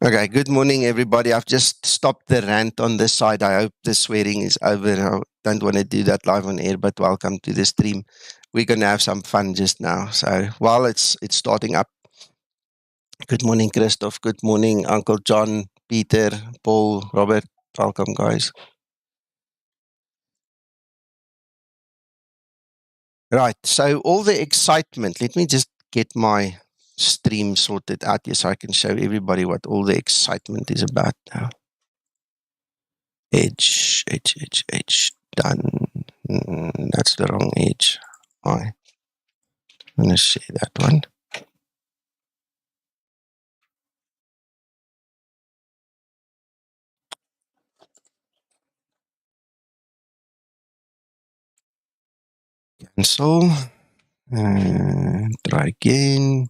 Okay, good morning, everybody. I've just stopped the rant on this side. I hope the swearing is over. I don't want to do that live on air, but welcome to the stream. We're going to have some fun just now. So while it's starting up, good morning, Christoph. Good morning, Uncle John, Peter, Paul, Robert. Welcome, guys. Right, so all the excitement, let me just get my stream sorted out here so I can show everybody what all the excitement is about now. Edge, done. That's the wrong edge. I'm going to share that one. Cancel. Try again.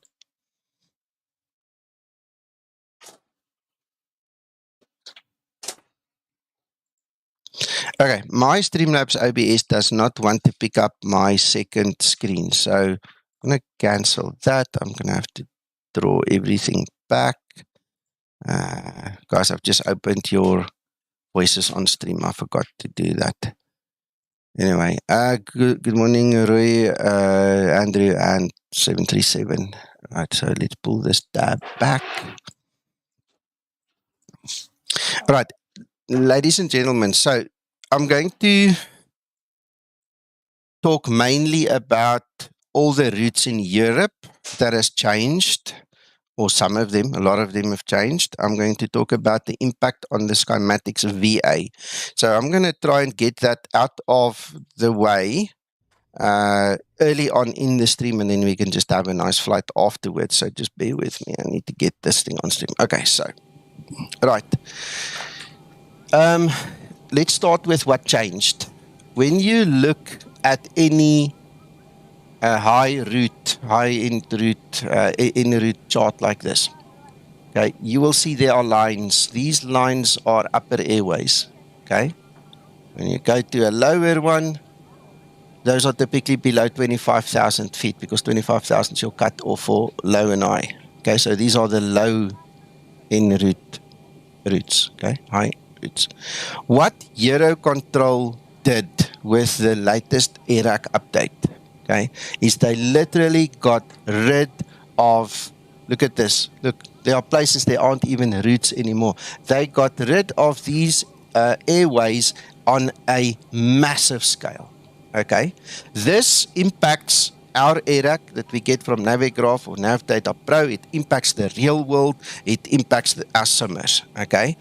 Okay, my Streamlabs OBS does not want to pick up my second screen, so I'm going to cancel that. I'm going to have to draw everything back. Guys, I've just opened your voices on stream. I forgot to do that. Anyway, good morning, Roy, Andrew, and 737. Right, so let's pull this tab back. Right, ladies and gentlemen, so I'm going to talk mainly about all the routes in Europe that has changed, or some of them, a lot of them have changed. I'm going to talk about the impact on the Skymatix VA. So I'm going to try and get that out of the way early on in the stream, and then we can just have a nice flight afterwards. So just bear with me. I need to get this thing on stream. Okay, so, right. Let's start with what changed. When you look at any high-end route, in a route chart like this, okay, you will see there are lines. These lines are upper airways, okay? When you go to a lower one, those are typically below 25,000 feet because 25,000 is your cut off for low and high. Okay, so these are the low in routes, okay, high routes. What Eurocontrol did with the latest ERAC update, okay, is they literally got rid of, look at this, look, there are places there aren't even routes anymore. They got rid of these airways on a massive scale. Okay, this impacts our ERAC that we get from Navigraph or Navdata Pro. It impacts the real world. It impacts the ASIMers. Okay,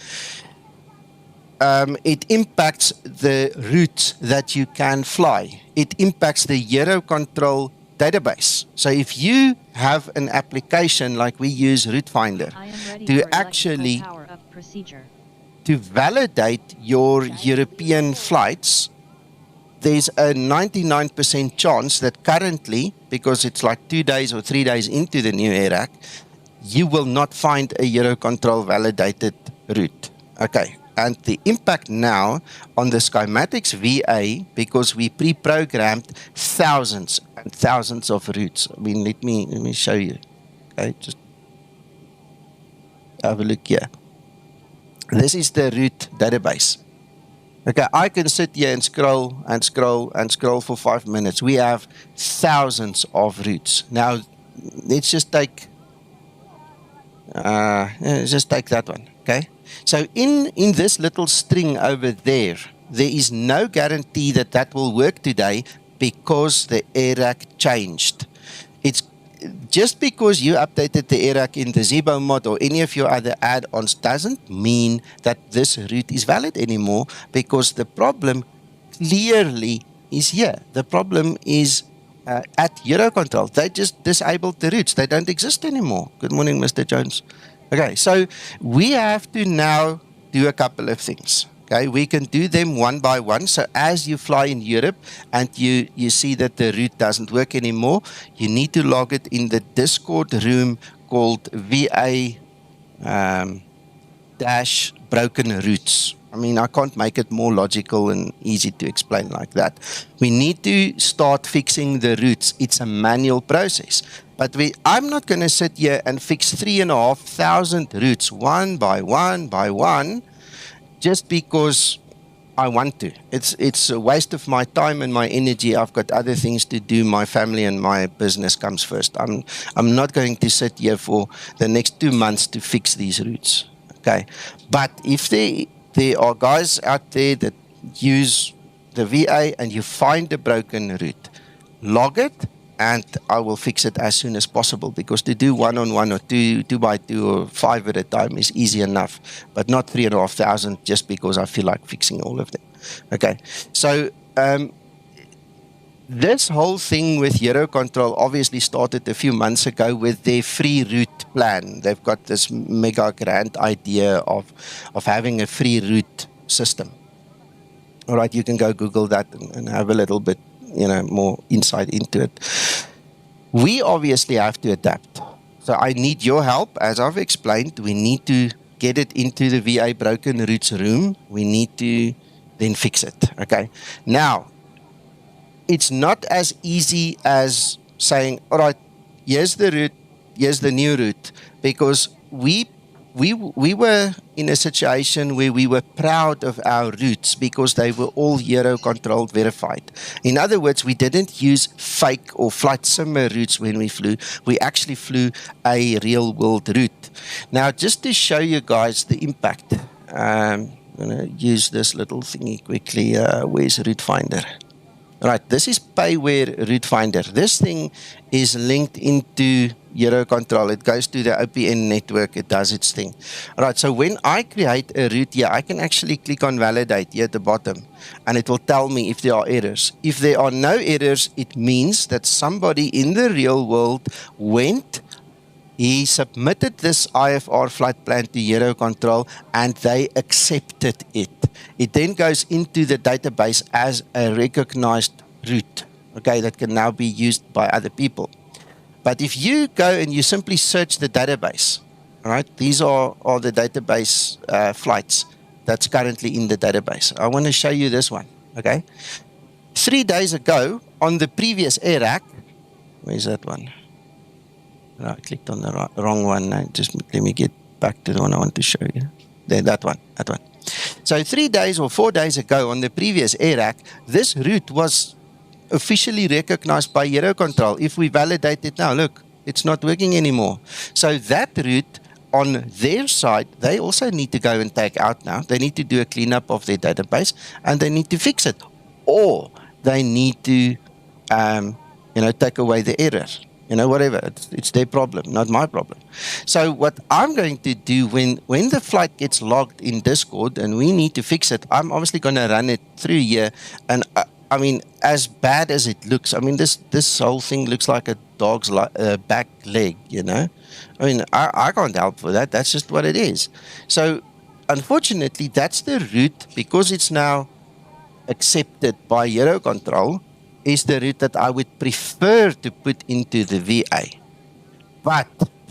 it impacts the routes that you can fly. It impacts the Eurocontrol database. So if you have an application like we use Route Finder to actually to validate your European flights, there's a 99% chance that currently, because it's like 2 days or 3 days into the new ERAC, you will not find a Eurocontrol validated route. Okay, and the impact now on the Skymatix VA, because we pre-programmed thousands and thousands of routes. I mean, let me show you. Okay, just have a look here. This is the route database. Okay, I can sit here and scroll and scroll and scroll for 5 minutes. We have thousands of routes. Now, let's just take that one, okay? So in this little string over there is no guarantee that that will work today because the ERAC changed. It's just because you updated the ERAC in the Zibo mod or any of your other add-ons doesn't mean that this route is valid anymore, because the problem clearly is here. The problem is at Eurocontrol. They just disabled the routes. They don't exist anymore. Good morning, Mr. Jones. Okay, so we have to now do a couple of things. Okay, we can do them one by one. So as you fly in Europe and you see that the route doesn't work anymore, you need to log it in the Discord room called VA dash broken routes. I mean, I can't make it more logical and easy to explain like that. We need to start fixing the routes. It's a manual process. But I'm not going to sit here and fix 3,500 routes one by one by one just because I want to. It's a waste of my time and my energy. I've got other things to do. My family and my business comes first. I'm not going to sit here for the next 2 months to fix these routes. Okay, but if there are guys out there that use the VA and you find a broken route, log it, and I will fix it as soon as possible, because to do one-on-one or two by two or 5 at a time is easy enough, but not 3,500 just because I feel like fixing all of them. Okay, so this whole thing with Eurocontrol obviously started a few months ago with their free route plan. They've got this mega grand idea of having a free route system. All right, you can go Google that and have a little bit, more insight into it. We obviously have to adapt. So I need your help. As I've explained, we need to get it into the VA broken routes room. We need to then fix it. Okay. Now, it's not as easy as saying, all right, here's the route, here's the new route, because we were in a situation where we were proud of our routes because they were all Eurocontrol verified. In other words, we didn't use fake or flight simmer routes when we flew. We actually flew a real world route. Now, just to show you guys the impact, I'm going to use this little thingy quickly. Where's Route Finder? Right, this is Payware Route Finder. This thing is linked into Eurocontrol. It goes to the OPN network. It does its thing. Right, so when I create a route here, I can actually click on validate here at the bottom, and it will tell me if there are errors. If there are no errors, it means that somebody in the real world he submitted this IFR flight plan to Eurocontrol and they accepted it. It then goes into the database as a recognized route, okay, that can now be used by other people. But if you go and you simply search the database, all right, these are the database flights that's currently in the database. I want to show you this one, okay? 3 days ago on the previous air rack, where's that one? I clicked on the wrong one. Just let me get back to the one I want to show you. There, that one. So 3 days or 4 days ago on the previous air rack, this route was officially recognized by Eurocontrol. If we validate it now, look, it's not working anymore. So that route on their side, they also need to go and take out now. They need to do a cleanup of their database and they need to fix it. Or they need to, take away the error. Whatever. It's their problem, not my problem. So what I'm going to do when the flight gets logged in Discord and we need to fix it, I'm obviously going to run it through here. And as bad as it looks, this whole thing looks like a dog's back leg, I can't help for that. That's just what it is. So unfortunately, that's the route, because it's now accepted by Eurocontrol, is the route that I would prefer to put into the VA. But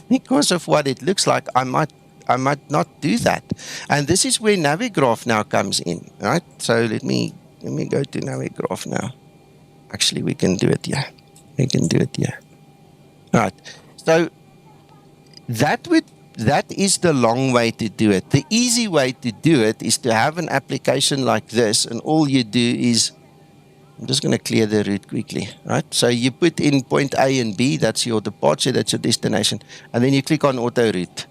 because of what it looks like, I might not do that. And this is where Navigraph now comes in, right? So let me go to Navigraph now. Actually, we can do it here. All right. So that is the long way to do it. The easy way to do it is to have an application like this, and all you do is, I'm just going to clear the route quickly, right? So you put in point A and B, that's your departure, that's your destination, and then you click on auto route.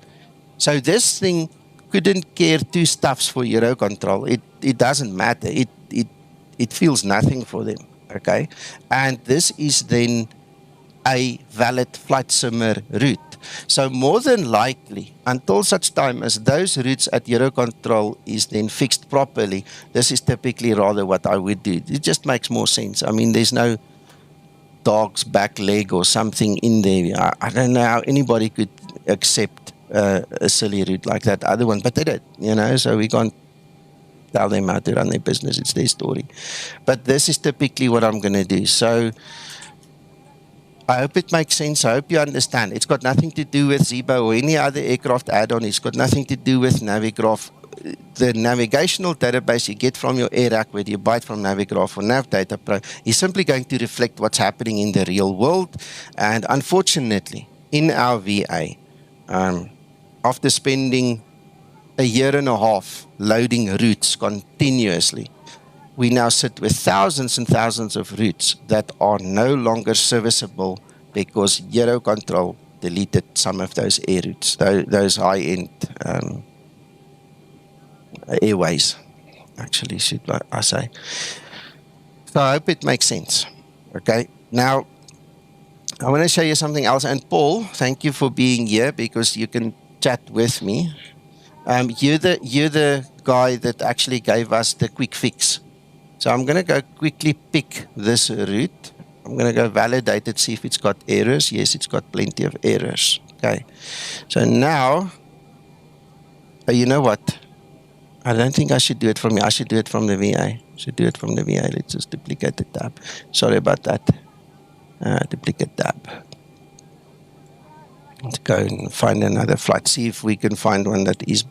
So this thing couldn't care two stuffs for Eurocontrol. It doesn't matter. It feels nothing for them, okay? And this is then a valid flight simmer route. So more than likely, until such time as those routes at Eurocontrol is then fixed properly, this is typically rather what I would do. It just makes more sense. There's no dog's back leg or something in there. I don't know how anybody could accept a silly route like that other one, but they did, so we can't tell them how to run their business. It's their story. But this is typically what I'm going to do. So I hope it makes sense. I hope you understand. It's got nothing to do with Zibo or any other aircraft add-on. It's got nothing to do with Navigraph. the navigational database you get from your AirRack, whether you buy it from Navigraph or NavData Pro, is simply going to reflect what's happening in the real world. And unfortunately, in our VA, after spending a year and a half loading routes continuously, we now sit with thousands and thousands of routes that are no longer serviceable because Eurocontrol deleted some of those air routes, those high-end airways, actually, should I say. So I hope it makes sense. Okay, now I want to show you something else. And Paul, thank you for being here because you can chat with me. You're the guy that actually gave us the quick fix. So I'm going to go quickly pick this route. I'm going to go validate it, see if it's got errors. Yes, it's got plenty of errors. Okay. So now, you know what? I don't think I should do it from here. I should do it from the VA. I should do it from the VA. Let's just duplicate the tab. Sorry about that. Duplicate tab. Let's go and find another flight. See if we can find one that is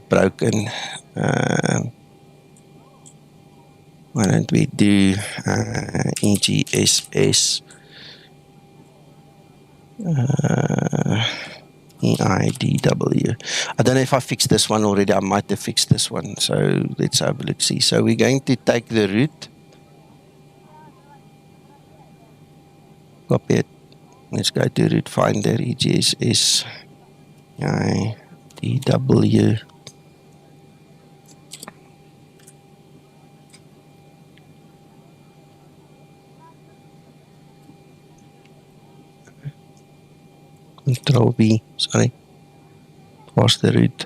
broken. Why don't we do EGSS EIDW. I don't know if I fixed this one already. I might have fixed this one. So let's have a look. See. So we're going to take the route. Copy it. Let's go to route finder, EGSS EIDW. Control V, sorry. What's the route?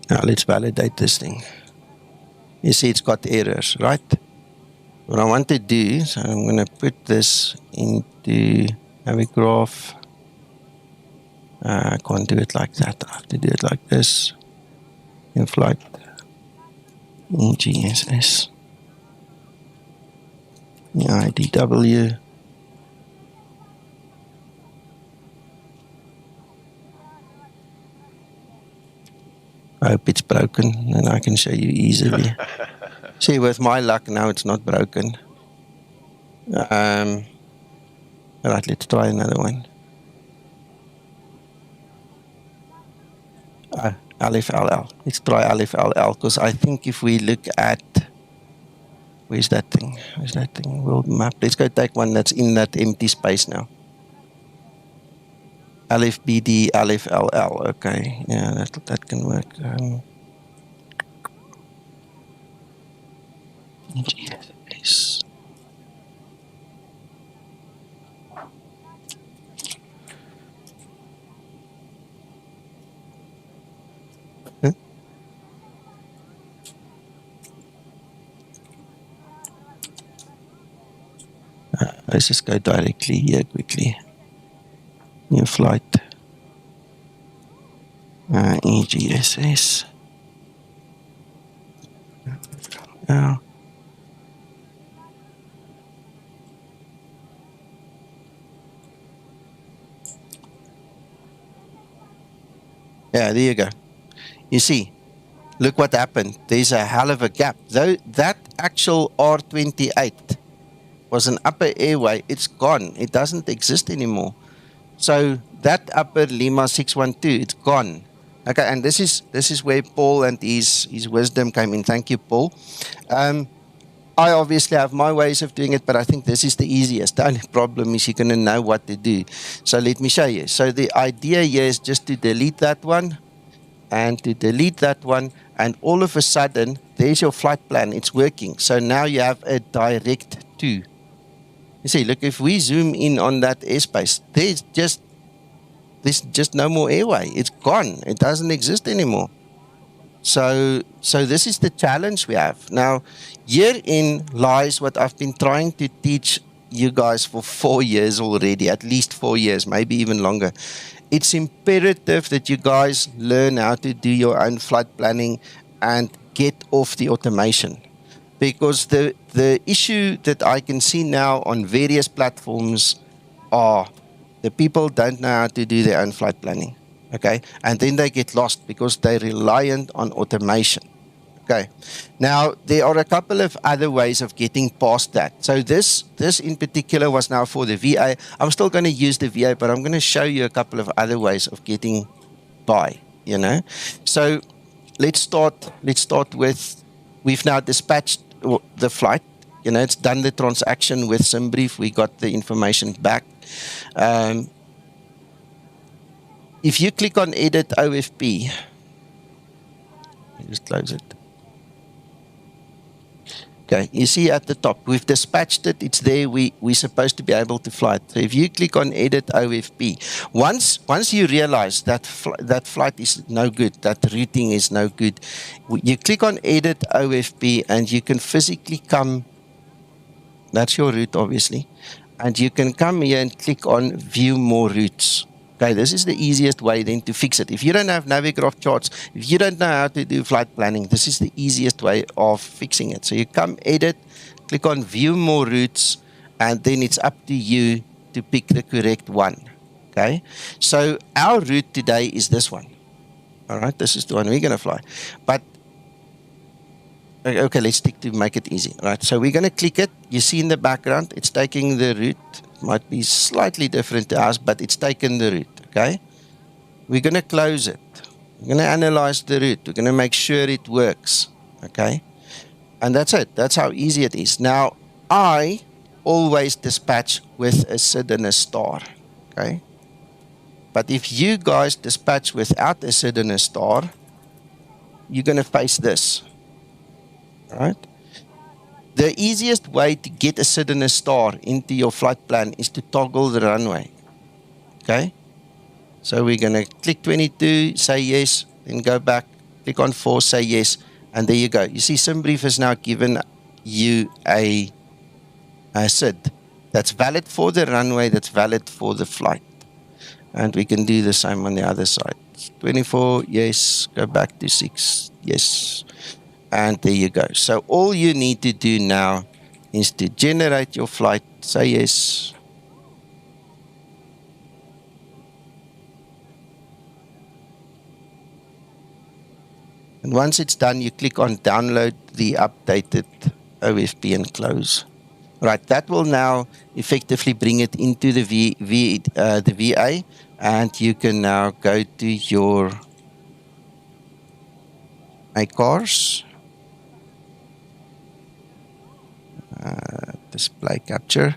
Now let's validate this thing. You see it's got errors, right? What I want to do, so I'm going to put this into Navigraph. I can't do it like that. I have to do it like this. In flight. EGSS. EIDW. I hope it's broken, and I can show you easily. See, with my luck now, it's not broken. All right, let's try another one. LFLL. Let's try LFLL, because I think if we look at... Where's that thing? Where's that thing? World map. Let's go take one that's in that empty space now. LFBD, LFLL, okay, yeah, that can work. EGSS. Huh? Let's just go directly here quickly. New flight. EGSS. Yeah, there you go. You see, look what happened. There's a hell of a gap. Though that actual R28 was an upper airway, it's gone. It doesn't exist anymore. So that upper Lima 612, it's gone. Okay, and this is where Paul and his wisdom came in. Thank you, Paul. I obviously have my ways of doing it, but I think this is the easiest. The only problem is you're going to know what to do. So let me show you. So the idea here is just to delete that one and to delete that one, and all of a sudden, there's your flight plan. It's working. So now you have a direct to. You see, look, if we zoom in on that airspace, there's just no more airway. It's gone. It doesn't exist anymore. So this is the challenge we have. Now, herein lies what I've been trying to teach you guys for 4 years already, at least 4 years, maybe even longer. It's imperative that you guys learn how to do your own flight planning and get off the automation. Because the issue that I can see now on various platforms are the people don't know how to do their own flight planning. Okay, and then they get lost because they're reliant on automation. Okay, now there are a couple of other ways of getting past that. So this in particular was now for the VA. I'm still going to use the VA, but I'm going to show you a couple of other ways of getting by, you know. So let's start with, we've now dispatched the flight. You know, it's done the transaction with SimBrief. We got the information back. If you click on Edit OFP, just close it. Okay, you see at the top, we've dispatched it. It's there. We're supposed to be able to fly it. So if you click on Edit OFP, once you realize that that flight is no good, that routing is no good, you click on Edit OFP and you can physically come. That's your route, obviously, and you can come here and click on View More Routes. Okay, this is the easiest way then to fix it. If you don't have Navigraph charts, if you don't know how to do flight planning, this is the easiest way of fixing it. So you come Edit, click on View More Routes, and then it's up to you to pick the correct one. Okay, so our route today is this one. All right, this is the one we're going to fly. But okay, let's stick to make it easy. All right, so we're going to click it. You see in the background, it's taking the route. Might be slightly different to us, but it's taken the route, okay? We're going to close it. We're going to analyze the route. We're going to make sure it works, okay? And that's it. That's how easy it is. Now, I always dispatch with a SID and a star, okay? But if you guys dispatch without a SID and a star, you're going to face this, all right? The easiest way to get a SID and a star into your flight plan is to toggle the runway. Okay? So we're going to click 22, say yes, then go back, click on 4, say yes, and there you go. You see, SimBrief has now given you a SID that's valid for the runway, that's valid for the flight. And we can do the same on the other side. 24, yes, go back to 6, yes. And there you go. So all you need to do now is to generate your flight, say yes. And once it's done, you click on download the updated OFP and close. Right, that will now effectively bring it into the VA, and you can now go to your cars. Display capture.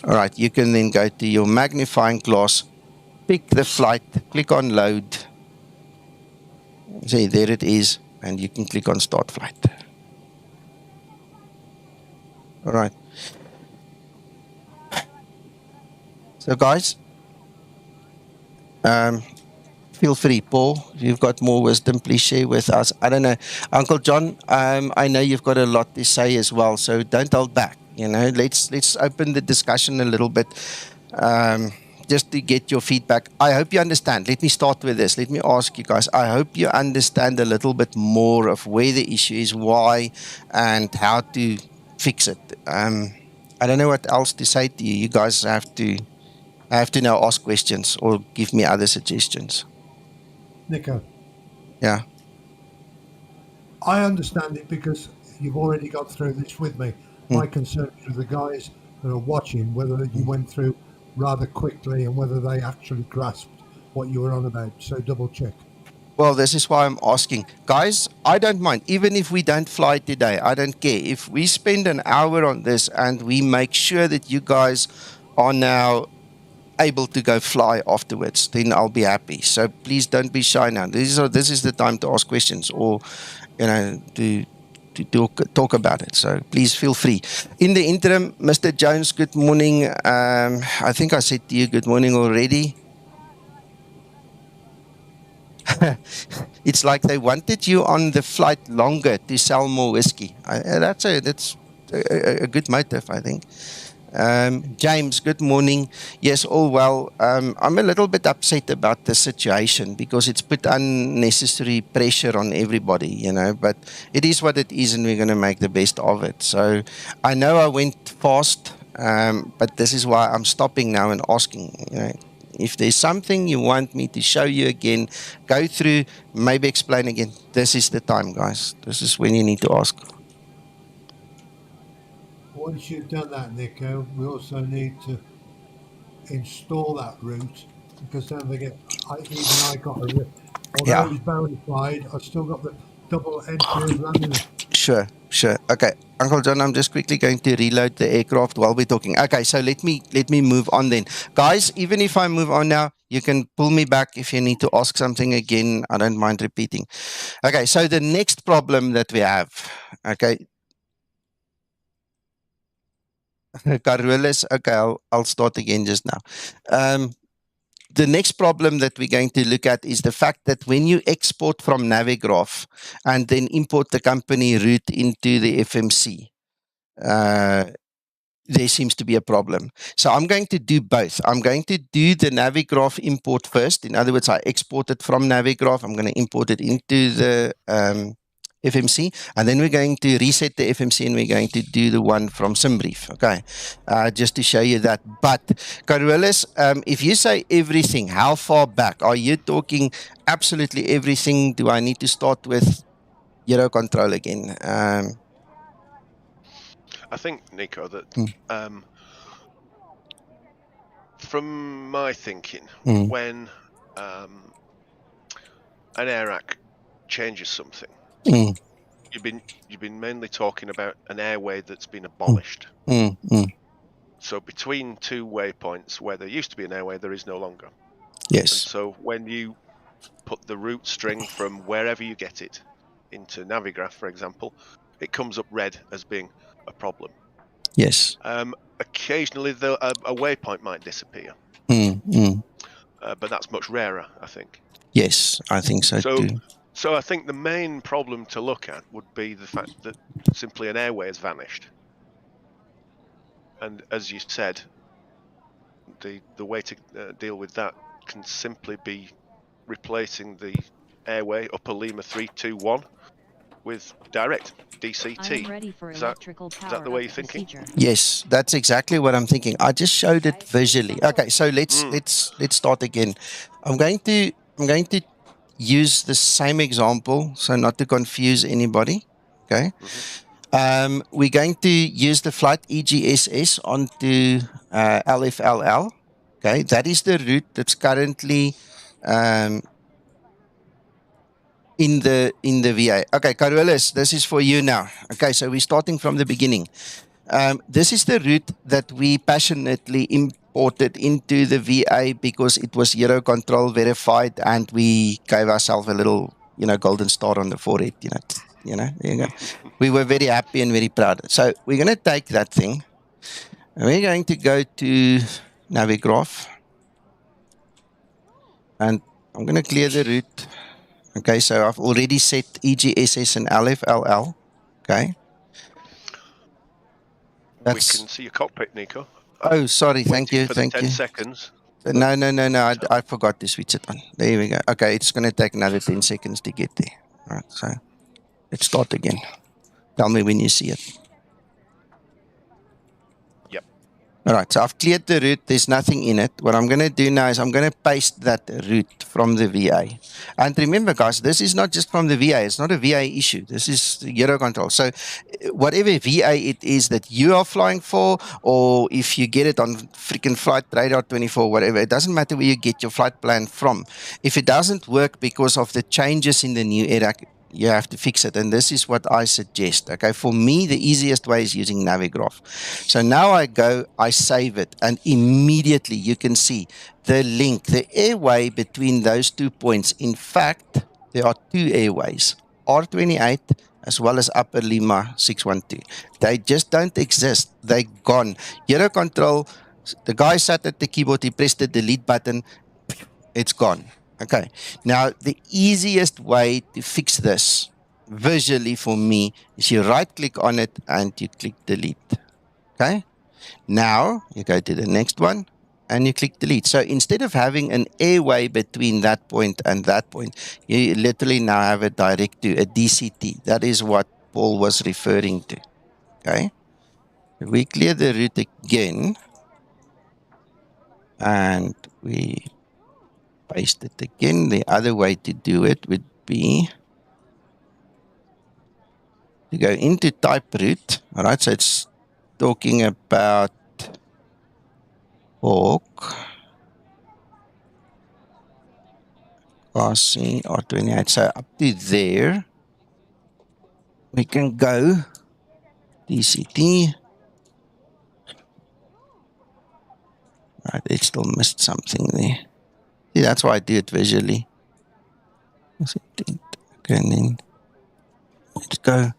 All right, you can then go to your magnifying glass, pick the flight, click on load. See, there it is, and you can click on start flight. All right. So guys, feel free, Paul, if you've got more wisdom, please share with us. I don't know, Uncle John, I know you've got a lot to say as well, so don't hold back. You know, let's open the discussion a little bit, just to get your feedback. I hope you understand. Let me start with this. Let me ask you guys, I hope you understand a little bit more of where the issue is, why, and how to fix it. I don't know what else to say to you. You guys have to now ask questions or give me other suggestions. Nico. Yeah. I understand it because you've already got through this with me. My concern is the guys that are watching, whether you went through rather quickly and whether they actually grasped what you were on about. So double check. Well, this is why I'm asking. Guys, I don't mind. Even if we don't fly today, I don't care. If we spend an hour on this and we make sure that you guys are now able to go fly afterwards, then I'll be happy. So please don't be shy now. This is the time to ask questions or, you know, to talk about it. So please feel free. In the interim, Mr. Jones, good morning. I think I said to you good morning already. It's like they wanted you on the flight longer to sell more whiskey. That's a good motive, I think. James, good morning. Yes, all well. I'm a little bit upset about the situation because it's put unnecessary pressure on everybody, you know, but it is what it is and we're going to make the best of it. So I know I went fast, but this is why I'm stopping now and asking, you know, If there's something you want me to show you again, go through, maybe explain again, this is the time, guys. This is when you need to ask. Once you've done that, Nico, we also need to install that route, because don't forget, I got a although it was verified, I still got the double entry of laminate. Sure. Okay, Uncle John, I'm just quickly going to reload the aircraft while we're talking. Okay, so let me move on then. Guys, even if I move on now, you can pull me back if you need to ask something again. I don't mind repeating. Okay, so the next problem that we have, okay, Carolus, okay, I'll start again just now. The next problem that we're going to look at is the fact that when you export from Navigraph and then import the company route into the FMC, there seems to be a problem. So I'm going to do both. I'm going to do the Navigraph import first. In other words, I export it from Navigraph. I'm going to import it into the FMC, and then we're going to reset the FMC and we're going to do the one from SimBrief, okay, just to show you that. But Carolus, if you say everything, how far back? Are you talking absolutely everything? Do I need to start with Euro control again? I think, Nico, that from my thinking, when an AIRAC changes something, you've been mainly talking about an airway that's been abolished. So between two waypoints where there used to be an airway, there is no longer. Yes. And so when you put the route string from wherever you get it into Navigraph, for example, it comes up red as being a problem. Yes. Occasionally, a waypoint might disappear. But that's much rarer, I think. Yes, I think so too. So I think the main problem to look at would be the fact that simply an airway has vanished. And as you said, the way to deal with that can simply be replacing the airway Upper Lima 321 with direct DCT. Is that the way you're thinking? Yes, that's exactly what I'm thinking. I just showed it visually. Okay, so let's start again. I'm going to use the same example, so not to confuse anybody. Okay. We're going to use the flight EGSS onto LFLL. Okay, that is the route that's currently in the VA. Okay, Carolus, this is for you now. Okay, so we're starting from the beginning. This is the route that we passionately imported into the VA because it was Euro control verified, and we gave ourselves a little, golden star on the forehead. There you go. We were very happy and very proud. So we're going to take that thing, and we're going to go to Navigraph, and I'm going to clear the route. Okay, so I've already set EGSS and LFLL. Okay. We can see your cockpit, Nico. Oh, sorry. Thank you. For Thank 10 you. seconds. No. I forgot to switch it on. There we go. Okay, it's going to take another 10 seconds to get there. All right, so let's start again. Tell me when you see it. Yep. All right, so I've cleared the route. There's nothing in it. What I'm going to do now is I'm going to paste that route from the VA. And remember, guys, this is not just from the VA. It's not a VA issue. This is Euro control. So whatever VA it is that you are flying for, or if you get it on freaking Flight Radar 24, whatever, it doesn't matter where you get your flight plan from. If it doesn't work because of the changes in the new era, you have to fix it. And this is what I suggest. Okay, for me, the easiest way is using Navigraph. So now I save it, and immediately you can see the link, the airway between those 2 points. In fact, there are 2 airways, R28 as well as Upper Lima 612. They just don't exist. They're gone. Euro control, the guy sat at the keyboard, he pressed the delete button, it's gone. Okay, now the easiest way to fix this visually for me is you right click on it and you click delete. Okay, now you go to the next one and you click delete. So instead of having an airway between that point and that point, you literally now have a direct to a DCT. That is what Paul was referring to. Okay, if we clear the route again. and we paste it again. The other way to do it would be to go into type root. All right, so it's talking about Hawk, RC, R28. So up to there, we can go DCT. Right, it still missed something there. See, that's why I do it visually. Okay, and then let's go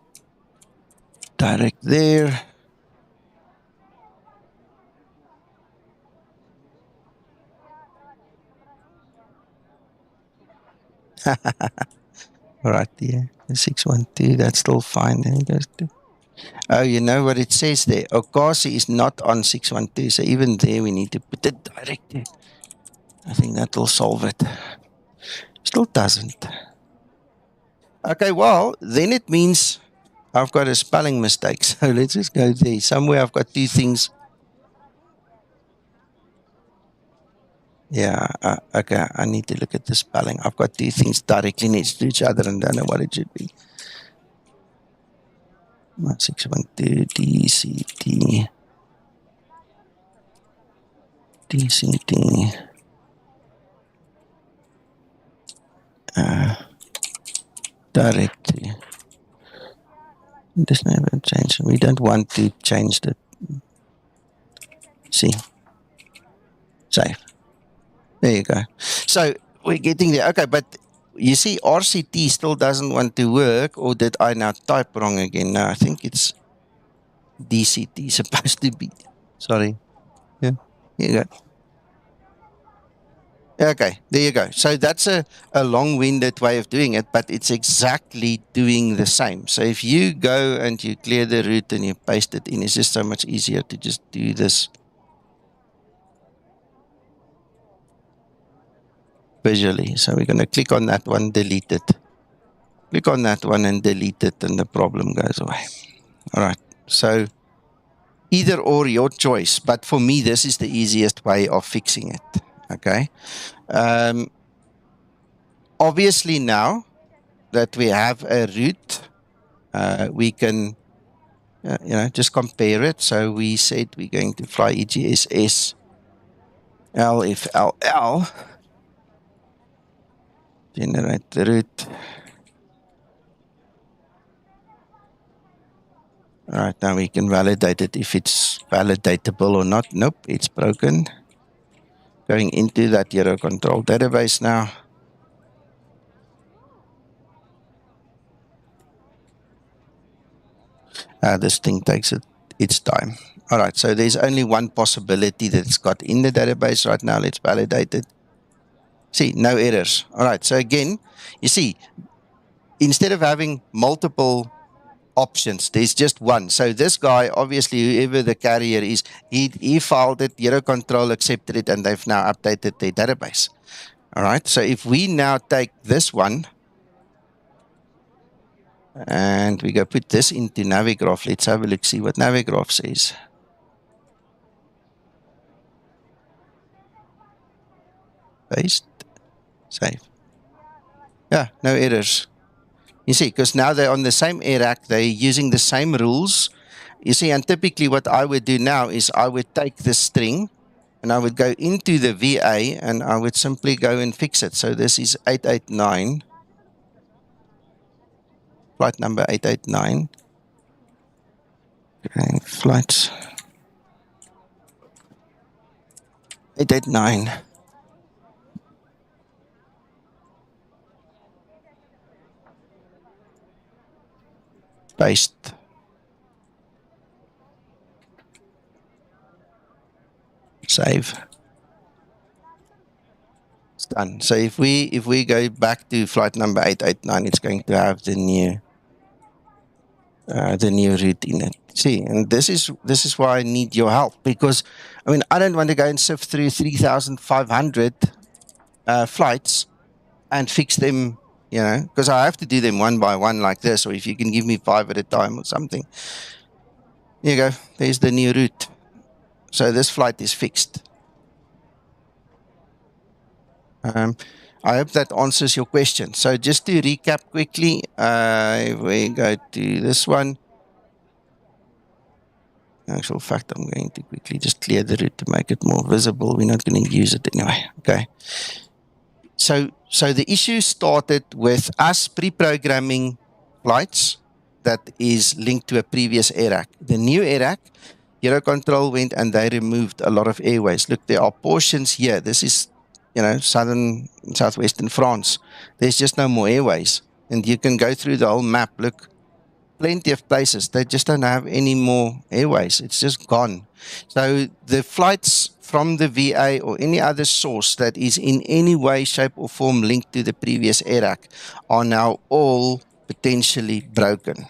direct there. Right there, the 612, that's still fine. Then it goes to. Oh, you know what it says there? Okasi is not on 612, so even there we need to put it direct there. I think that will solve it. Still doesn't. Okay, well, then it means I've got a spelling mistake. So let's just go there. Somewhere I've got two things. Yeah, okay, I need to look at the spelling. I've got two things directly next to each other and don't know what it should be. 612 DCT. DCT. Directly. This never change. We don't want to change the. See. Save. There you go. So we're getting there. Okay, but you see, RCT still doesn't want to work, or did I now type wrong again? No, I think it's DCT supposed to be. Sorry. Yeah. Here you go. Okay, there you go. So that's a long-winded way of doing it, but it's exactly doing the same. So if you go and you clear the root and you paste it in, it's just so much easier to just do this visually. So we're going to click on that one, delete it. Click on that one and delete it, and the problem goes away. All right. So either or, your choice. But for me, this is the easiest way of fixing it. Okay. Obviously, now that we have a root, we can, just compare it. So we said we're going to fly EGSS LFLL. Generate the root. All right, now we can validate it if it's validatable or not. Nope, it's broken. Going into that Euro control database now. This thing takes its time. All right, so there's only one possibility that it's got in the database right now. Let's validate it. See, no errors. All right, so again, you see, instead of having multiple options, there's just one. So this guy, obviously, whoever the carrier is, he filed it, Euro control accepted it, and they've now updated their database. All right, so if we now take this one, and we go put this into Navigraph, let's have a look, see what Navigraph says. Paste, save. Yeah, no errors. You see, because now they're on the same air rack, they're using the same rules. You see, and typically what I would do now is I would take the string and I would go into the VA and I would simply go and fix it. So this is 889, flight number 889. Okay, flight 889. Paste. Save. It's done. So if we go back to flight number 889, it's going to have the new route in it. See, and this is why I need your help, because I mean I don't want to go and sift through 3,500 flights and fix them, because I have to do them one by one like this, or if you can give me 5 at a time or something. Here you go. There's the new route. So this flight is fixed. I hope that answers your question. So just to recap quickly, we go to this one. In actual fact, I'm going to quickly just clear the route to make it more visible. We're not going to use it anyway. Okay. So the issue started with us pre-programming flights that is linked to a previous AIRAC. The new AIRAC, Eurocontrol went and they removed a lot of airways. Look, there are portions here. This is, southwestern France. There's just no more airways. And you can go through the whole map. Look, plenty of places. They just don't have any more airways. It's just gone. So the flights from the VA or any other source that is in any way, shape or form linked to the previous AIRAC are now all potentially broken.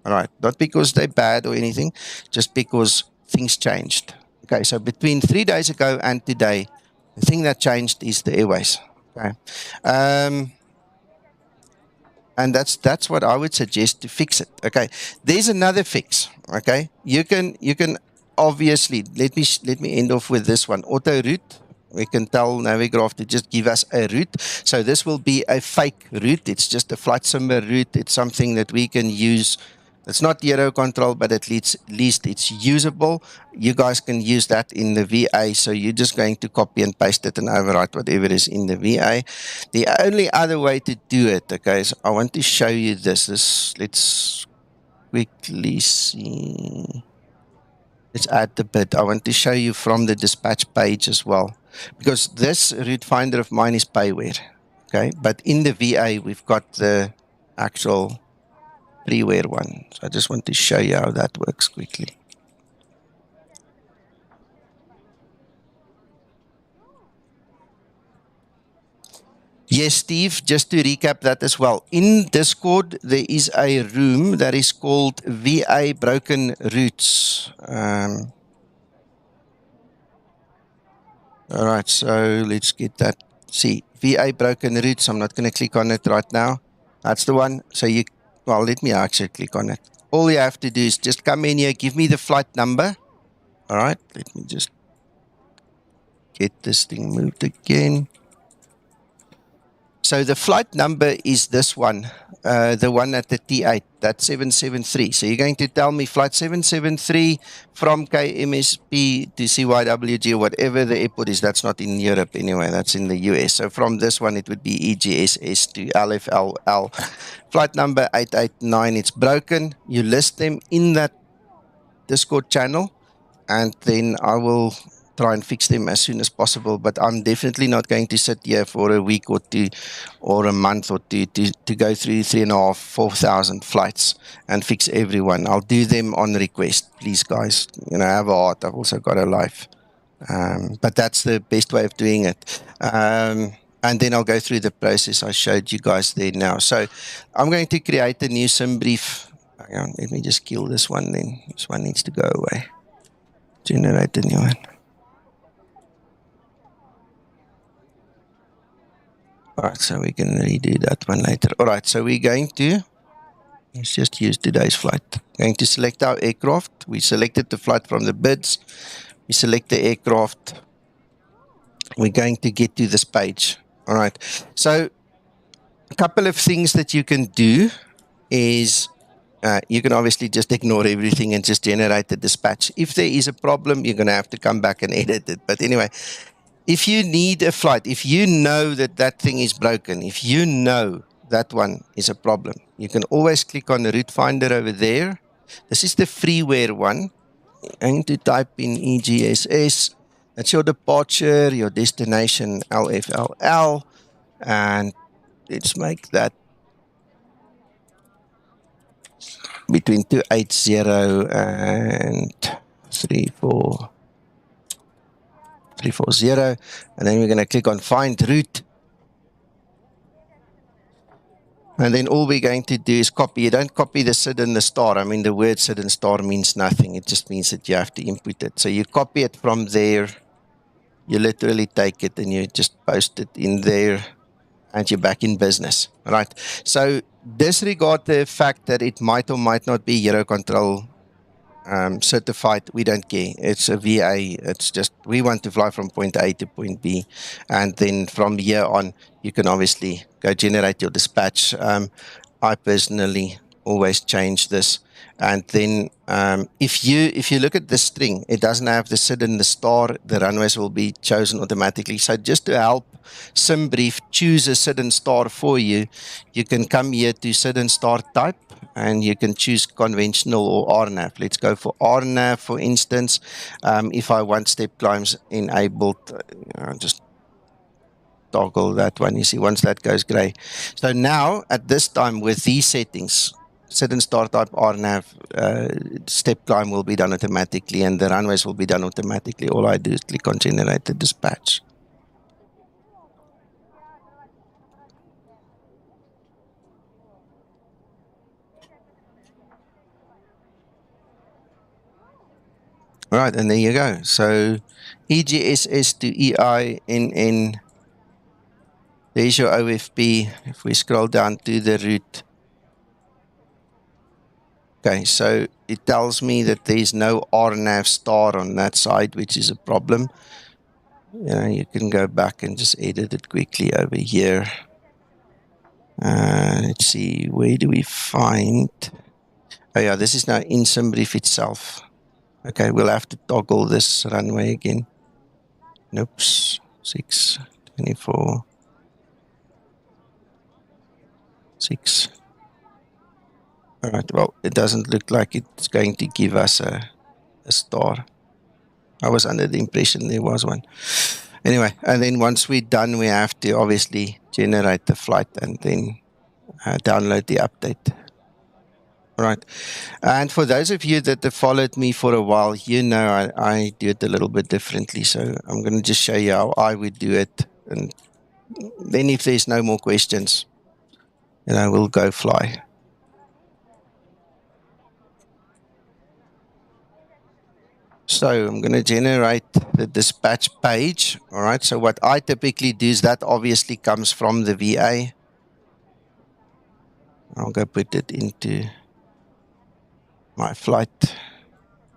All right. Not because they're bad or anything, just because things changed. Okay. So between 3 days ago and today, the thing that changed is the airways. Okay. And that's what I would suggest to fix it. Okay. There's another fix. Okay. You can obviously let me end off with this one. Auto route. We can tell Navigraph to just give us a route. So this will be a fake route. It's just a flight simmer route. It's something that we can use. It's not Eurocontrol, but at least it's usable. You guys can use that in the VA. So you're just going to copy and paste it and overwrite whatever is in the VA. The only other way to do it, okay, is I want to show you this. Let's quickly see. Let's add the bit. I want to show you from the dispatch page as well. Because this route finder of mine is payware. Okay, but in the VA, we've got the actual freeware one. So I just want to show you how that works quickly. Yes, Steve, just to recap that as well. In Discord, there is a room that is called VA Broken Routes. All right, so let's get that. See, VA Broken Routes. I'm not going to click on it right now. That's the one. So let me actually click on it. All you have to do is just come in here, give me the flight number. All right, let me just get this thing moved again. So the flight number is this one, the one at the T8, that's 773. So you're going to tell me flight 773 from KMSP to CYWG or whatever the airport is. That's not in Europe anyway, that's in the US. So from this one, it would be EGSS to LFLL. Flight number 889, it's broken. You list them in that Discord channel, and then I will try and fix them as soon as possible. But I'm definitely not going to sit here for a week or two or a month or two to go through 3,500, 4,000 flights and fix everyone. I'll do them on request. Please, guys, I have a heart. I've also got a life. But that's the best way of doing it. And then I'll go through the process I showed you guys there now. So I'm going to create a new sim brief. Hang on, let me just kill this one then. This one needs to go away. Generate a new one. All right, so we can redo that one later. All right, so we're going to, let's just use today's flight. Going to select our aircraft. We selected the flight from the bids. We select the aircraft. We're going to get to this page. All right, so a couple of things that you can do is you can obviously just ignore everything and just generate the dispatch. If there is a problem, you're going to have to come back and edit it. But anyway, if you need a flight, if you know that that thing is broken, if you know that one is a problem, you can always click on the route finder over there. This is the freeware one. I'm going to type in EGSS. That's your departure, your destination, LFLL. And let's make that between 280 and 340, and then we're going to click on find route, and then all we're going to do is copy. You don't copy the SID and the star. I mean, the word SID and star means nothing. It just means that you have to input it. So you copy it from there, you literally take it and you just post it in there, and you're back in business. All right, so disregard the fact that it might or might not be Eurocontrol certified, we don't care. It's a VA. It's just, we want to fly from point A to point B. And then from here on, you can obviously go generate your dispatch. I personally always change this. And then if you look at the string, it doesn't have the SID and the star. The runways will be chosen automatically. So just to help SimBrief choose a SID and star for you, you can come here to SID and star type, and you can choose conventional or RNAV. Let's go for RNAV, for instance. If I want step climbs enabled, just toggle that one. You see, once that goes gray. So now, at this time, with these settings, SID and star type RNAV, step climb will be done automatically, and the runways will be done automatically. All I do is click on generate the dispatch. Right, and there you go. So EGSS to EINN. There's your OFP. If we scroll down to the route. Okay, so it tells me that there's no RNAV star on that side, which is a problem. You can go back and just edit it quickly over here. Let's see, where do we find? Oh yeah, this is now in SimBrief itself. Okay, we'll have to toggle this runway again. Nope, 6, 24, 6. All right, well, it doesn't look like it's going to give us a star. I was under the impression there was one. Anyway, and then once we're done, we have to obviously generate the flight and then download the update. All right. And for those of you that have followed me for a while, you know I do it a little bit differently. So I'm going to just show you how I would do it. And then if there's no more questions, we'll go fly. So I'm going to generate the dispatch page. All right. So what I typically do is that obviously comes from the VA. I'll go put it into my flight.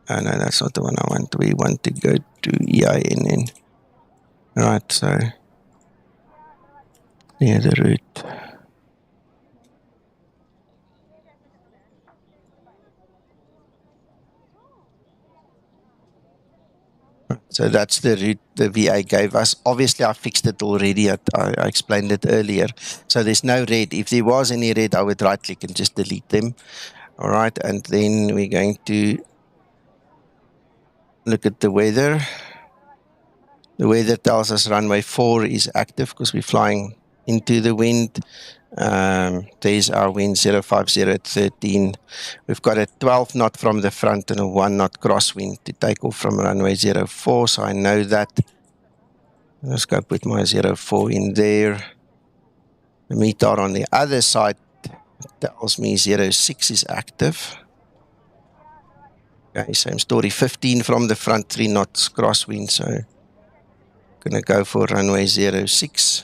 Oh, no, that's not the one I want. We want to go to EINN. All right. So near the route. So that's the route the VA gave us. Obviously, I fixed it already. I explained it earlier. So there's no red. If there was any red, I would right-click and just delete them. All right, and then we're going to look at the weather. The weather tells us runway 4 is active because we're flying into the wind. There's our wind 050 at 13. We've got a 12 knot from the front and a 1 knot crosswind to take off from runway 04. So I know that. Let's go put my 04 in there. The meter on the other side tells me 06 is active. Okay, same story. 15 from the front, 3 knots crosswind. So I'm going to go for runway 06.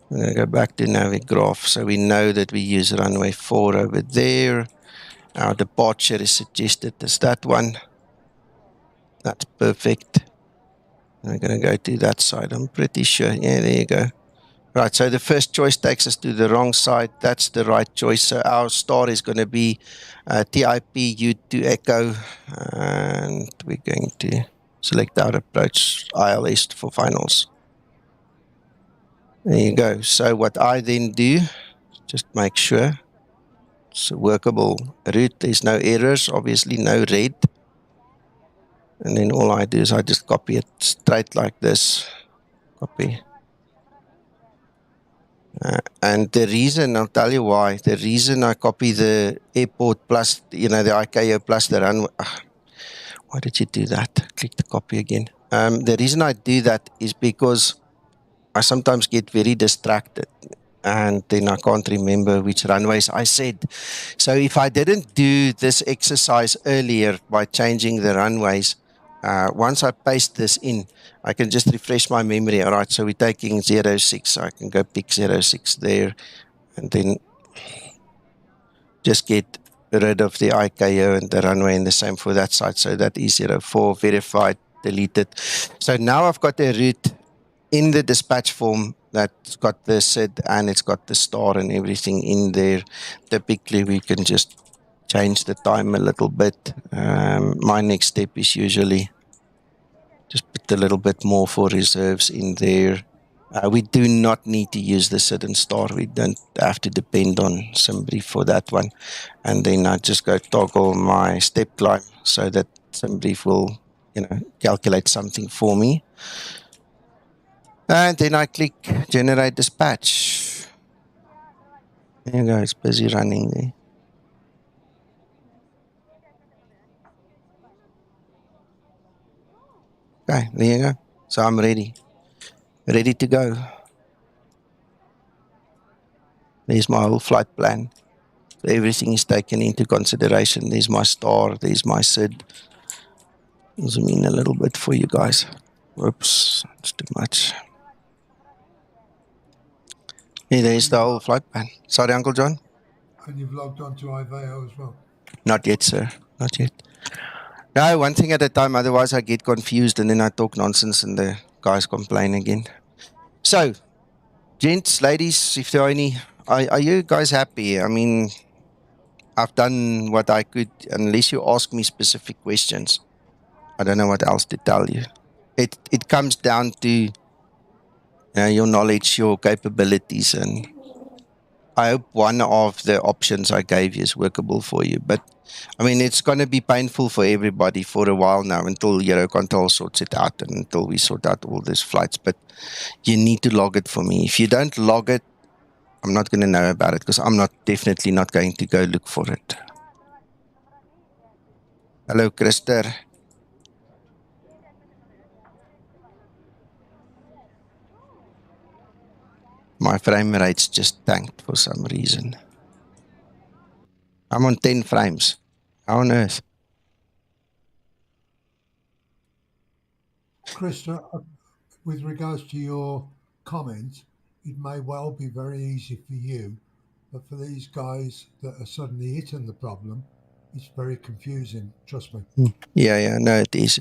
I'm going to go back to Navigraph. So we know that we use runway 4 over there. Our departure is suggested as that one. That's perfect. I'm going to go to that side. I'm pretty sure. Yeah, there you go. Right, so the first choice takes us to the wrong side. That's the right choice. So our star is going to be TIP U2 Echo. And we're going to select our approach ILS for finals. There you go. So what I then do, just make sure it's a workable route. There's no errors, obviously no red. And then all I do is I just copy it straight like this. Copy. And the reason, I'll tell you why, the reason I copy the airport plus, the ICAO plus the runway. Why did you do that? Click the copy again. The reason I do that is because I sometimes get very distracted and then I can't remember which runways I said. So if I didn't do this exercise earlier by changing the runways, once I paste this in, I can just refresh my memory. All right, so we're taking 06. So I can go pick 06 there and then just get rid of the IKO and the runway, and the same for that side. So that E04 verified, deleted. So now I've got a route in the dispatch form that's got the SID and it's got the star and everything in there. Typically, we can just change the time a little bit. My next step is usually just put a little bit more for reserves in there. We do not need to use the SID and star. We don't have to depend on somebody for that one. And then I just go toggle my step climb so that somebody will, calculate something for me. And then I click generate dispatch. There you go, it's busy running there. Okay, there you go. So I'm ready to go. There's my whole flight plan. So everything is taken into consideration. There's my star, there's my SID. Zoom in a little bit for you guys. Whoops, it's too much. Yeah, there's the whole flight plan. Sorry, Uncle John? And you've logged on to EINN as well? Not yet, sir. Not yet. No, one thing at a time, otherwise I get confused and then I talk nonsense and the guys complain again. So, gents, ladies, if there are any, are you guys happy? I mean, I've done what I could, unless you ask me specific questions. I don't know what else to tell you. It comes down to your knowledge, your capabilities, and I hope one of the options I gave you is workable for you. But I mean, it's going to be painful for everybody for a while now until Eurocontrol sorts it out and until we sort out all these flights. But you need to log it for me. If you don't log it, I'm not going to know about it because I'm definitely not going to go look for it. Hello, Krister. My frame rate's just tanked for some reason. I'm on 10 frames. How on earth? Krista, with regards to your comment, it may well be very easy for you, but for these guys that are suddenly hitting the problem, it's very confusing. Trust me. Yeah, no, it is.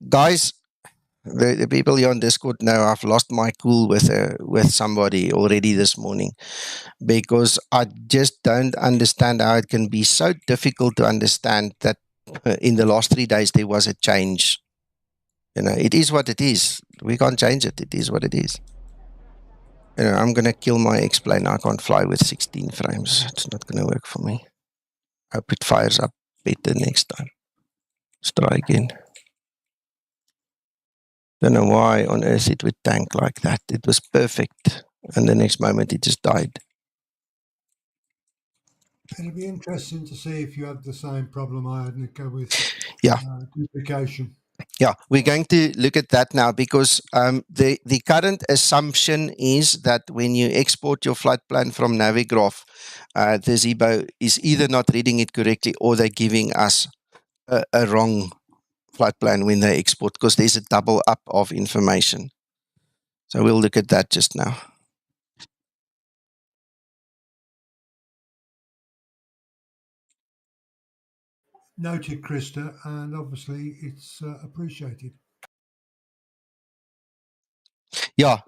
Guys, the people here on Discord know I've lost my cool with somebody already this morning because I just don't understand how it can be so difficult to understand that in the last 3 days there was a change. It is what it is. We can't change it. It is what it is. I'm going to kill my X-plane. I can't fly with 16 frames. It's not going to work for me. I hope it fires up better next time. Let's try again. Don't know why on earth it would tank like that. It was perfect. And the next moment it just died. It'll be interesting to see if you have the same problem I had, Nico, with duplication. Yeah, we're going to look at that now because the current assumption is that when you export your flight plan from Navigraph, the Zibo is either not reading it correctly or they're giving us a wrong flight plan when they export because there's a double up of information. So we'll look at that just now. Noted, Krista, and obviously it's appreciated. Yeah,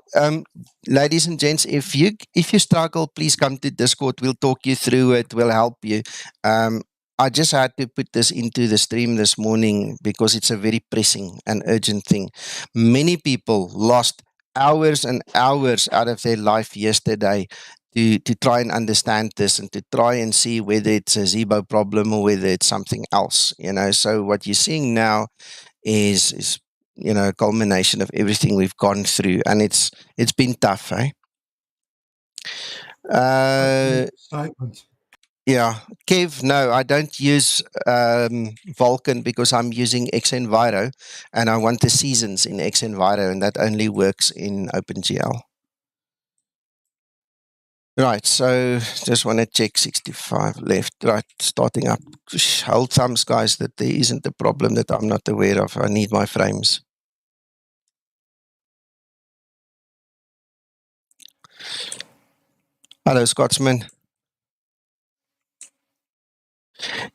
ladies and gents, if you struggle, please come to Discord. We'll talk you through it. We'll help you. I just had to put this into the stream this morning because it's a very pressing and urgent thing. Many people lost hours and hours out of their life yesterday to try and understand this and to try and see whether it's a Zibo problem or whether it's something else. So what you're seeing now is a culmination of everything we've gone through, and it's been tough, eh? Statement. Yeah, Kev, no, I don't use Vulkan because I'm using xEnviro, and I want the seasons in xEnviro, and that only works in OpenGL. Right, so just want to check 65 left. Right, starting up. Hold thumbs, guys, that there isn't a problem that I'm not aware of. I need my frames. Hello, Scotsman.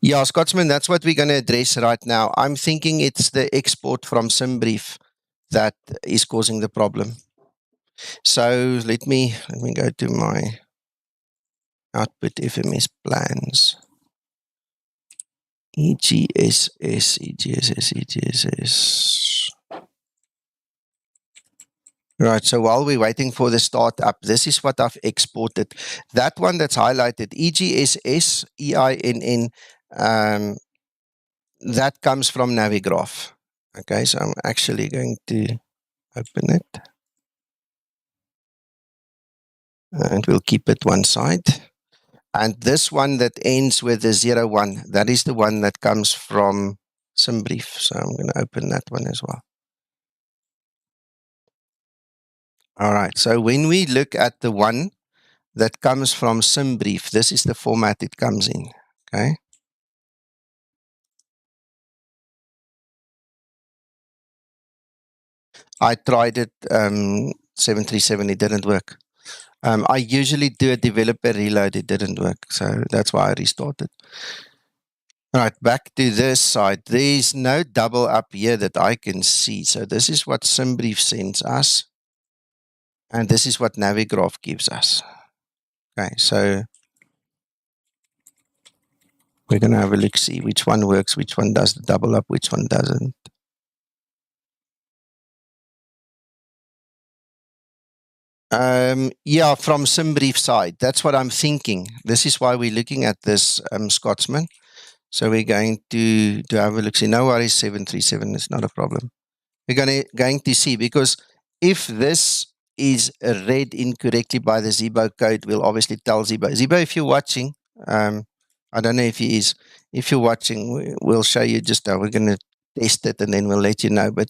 Yeah, Scotsman, that's what we're going to address right now. I'm thinking it's the export from SimBrief that is causing the problem. So let me go to my output FMS plans. EGSS. Right, so while we're waiting for the startup, this is what I've exported. That one that's highlighted, EGSS, EINN, that comes from Navigraph. Okay, so I'm actually going to open it. And we'll keep it one side. And this one that ends with the 01, that is the one that comes from SimBrief. So I'm going to open that one as well. All right, so when we look at the one that comes from SimBrief, this is the format it comes in, okay? I tried it, 737, it didn't work. I usually do a developer reload, it didn't work, so that's why I restarted. All right, back to this side. There's no double up here that I can see. So this is what SimBrief sends us. And this is what Navigraph gives us. Okay, so we're going to have a look, see which one works, which one does the double up, which one doesn't. Yeah, from SimBrief side. That's what I'm thinking. This is why we're looking at this, Scotsman. So we're going to have a look. See, no worries, 737 is not a problem. We're going to see, because if this is read incorrectly by the Zibo code, we'll obviously tell Zibo. Zibo, if you're watching, I don't know if he is. If you're watching, we'll show you just how we're going to test it, and then we'll let you know. But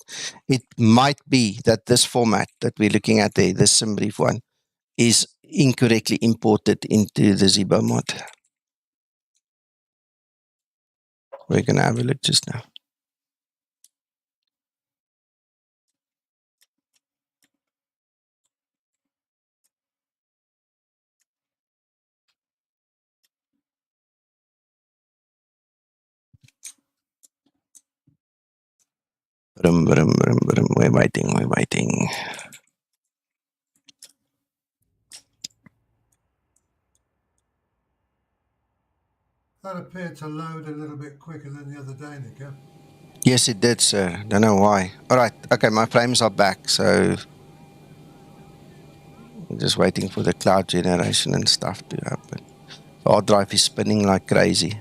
it might be that this format that we're looking at there, this SimBrief one, is incorrectly imported into the Zibo mod. We're going to have a look just now. We're waiting. That appeared to load a little bit quicker than the other day, Nico. Yes, it did, sir. Don't know why. All right. Okay, my frames are back, so I'm just waiting for the cloud generation and stuff to happen. The hard drive is spinning like crazy.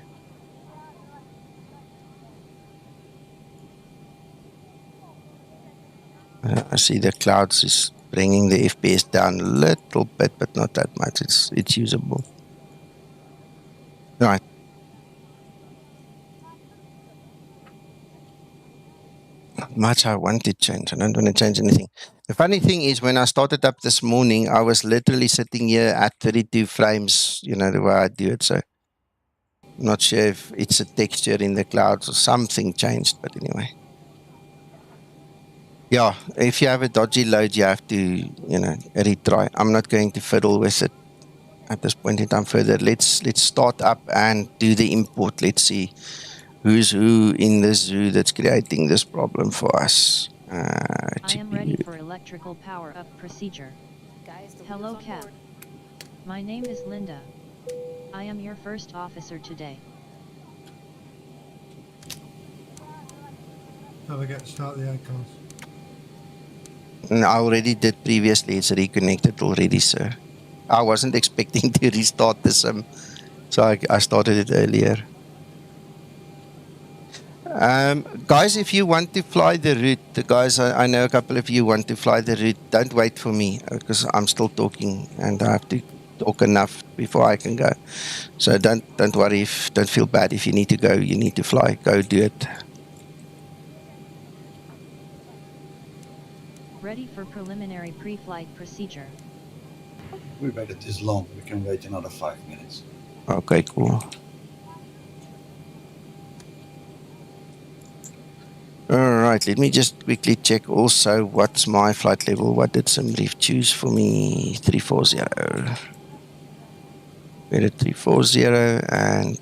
I see the clouds is bringing the FPS down a little bit, but not that much. It's usable. All right. Not much I want to change. I don't want to change anything. The funny thing is, when I started up this morning, I was literally sitting here at 32 frames, you know, the way I do it. So I'm not sure if it's a texture in the clouds or something changed, but anyway. Yeah, if you have a dodgy load, you have to, you know, retry. I'm not going to fiddle with it at this point in time further. Let's start up and do the import. Let's see who's who in the zoo that's creating this problem for us. I am ready for electrical power up procedure. Hello, Cap. My name is Linda. I am your first officer today. Don't forget to start the icons. I already did previously. It's reconnected already, sir. I wasn't expecting to restart the sim, so I started it earlier. Guys, if you want to fly the route, guys, I know a couple of you want to fly the route. Don't wait for me, because I'm still talking and I have to talk enough before I can go. So don't worry, don't feel bad if you need to go. You need to fly. Go do it. Ready for preliminary pre-flight procedure. We waited this long. We can wait another 5 minutes. Okay, cool. Alright, let me just quickly check also what's my flight level. What did SimBrief choose for me? 340. We did 340 and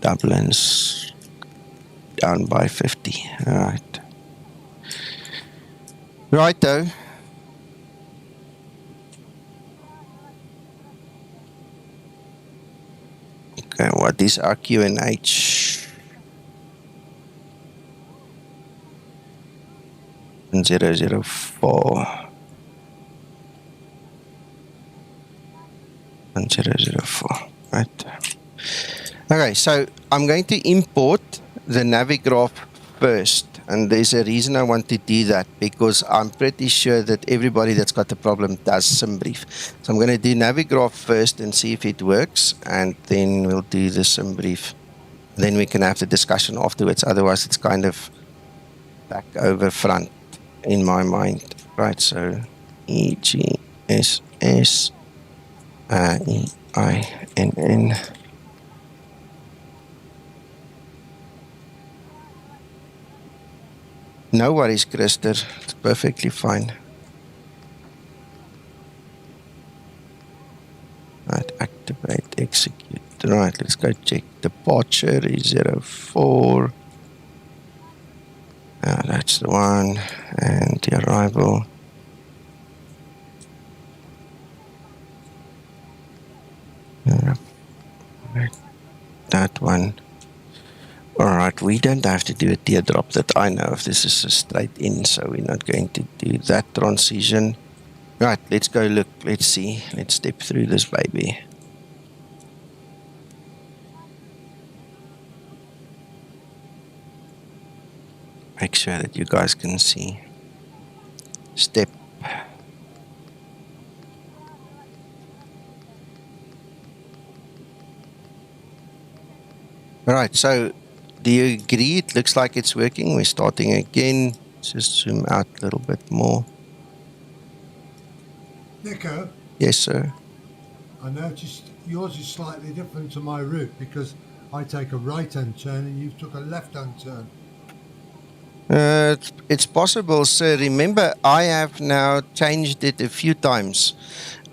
Dublin's down by 50. All right. Righto. Okay, what is our QNH? 004. 1004. Right. Okay, so I'm going to import the Navigraph first, and there's a reason I want to do that, because I'm pretty sure that everybody that's got the problem does SimBrief. So I'm going to do Navigraph first and see if it works, and then we'll do the SimBrief. Then we can have the discussion afterwards. Otherwise, it's kind of back over front in my mind. Right, so EGSS EINN. No worries, Krister. It's perfectly fine. Right, activate, execute. Right, let's go check. Departure is 04. That's the one. And the arrival. That one. Alright, we don't have to do a teardrop that I know of. This is a straight in, so we're not going to do that transition. Right, let's go look. Let's see. Let's step through this baby. Make sure that you guys can see. Step. Alright, so do you agree? It looks like it's working. We're starting again. Let's just zoom out a little bit more. Nico? Yes, sir. I noticed yours is slightly different to my route because I take a right-hand turn and you took a left-hand turn. It's possible, sir. Remember, I have now changed it a few times.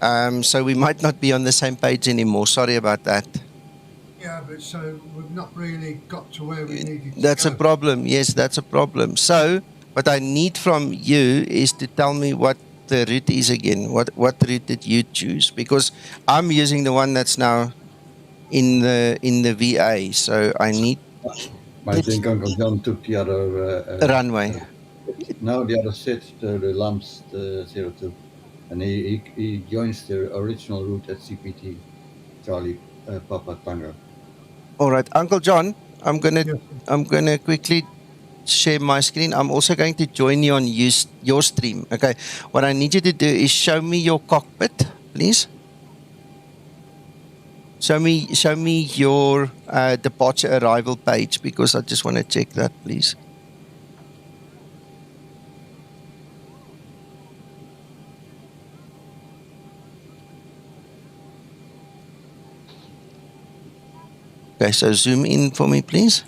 So we might not be on the same page anymore. Sorry about that. Yeah, but so we've not really got to where we needed to That's go. a problem. Yes, that's a problem. So what I need from you is to tell me what the route is again. What route did you choose? Because I'm using the one that's now in the VA. So I need... I think Uncle John took the other runway. No, the other set, the Lams 02, and he joins the original route at CPT, Charlie Papa Tango. All right, Uncle John, I'm gonna quickly share my screen. I'm also going to join you on your stream. Okay, what I need you to do is show me your cockpit, please. Show me your departure arrival page, because I just want to check that, please. Okay, so zoom in for me, please.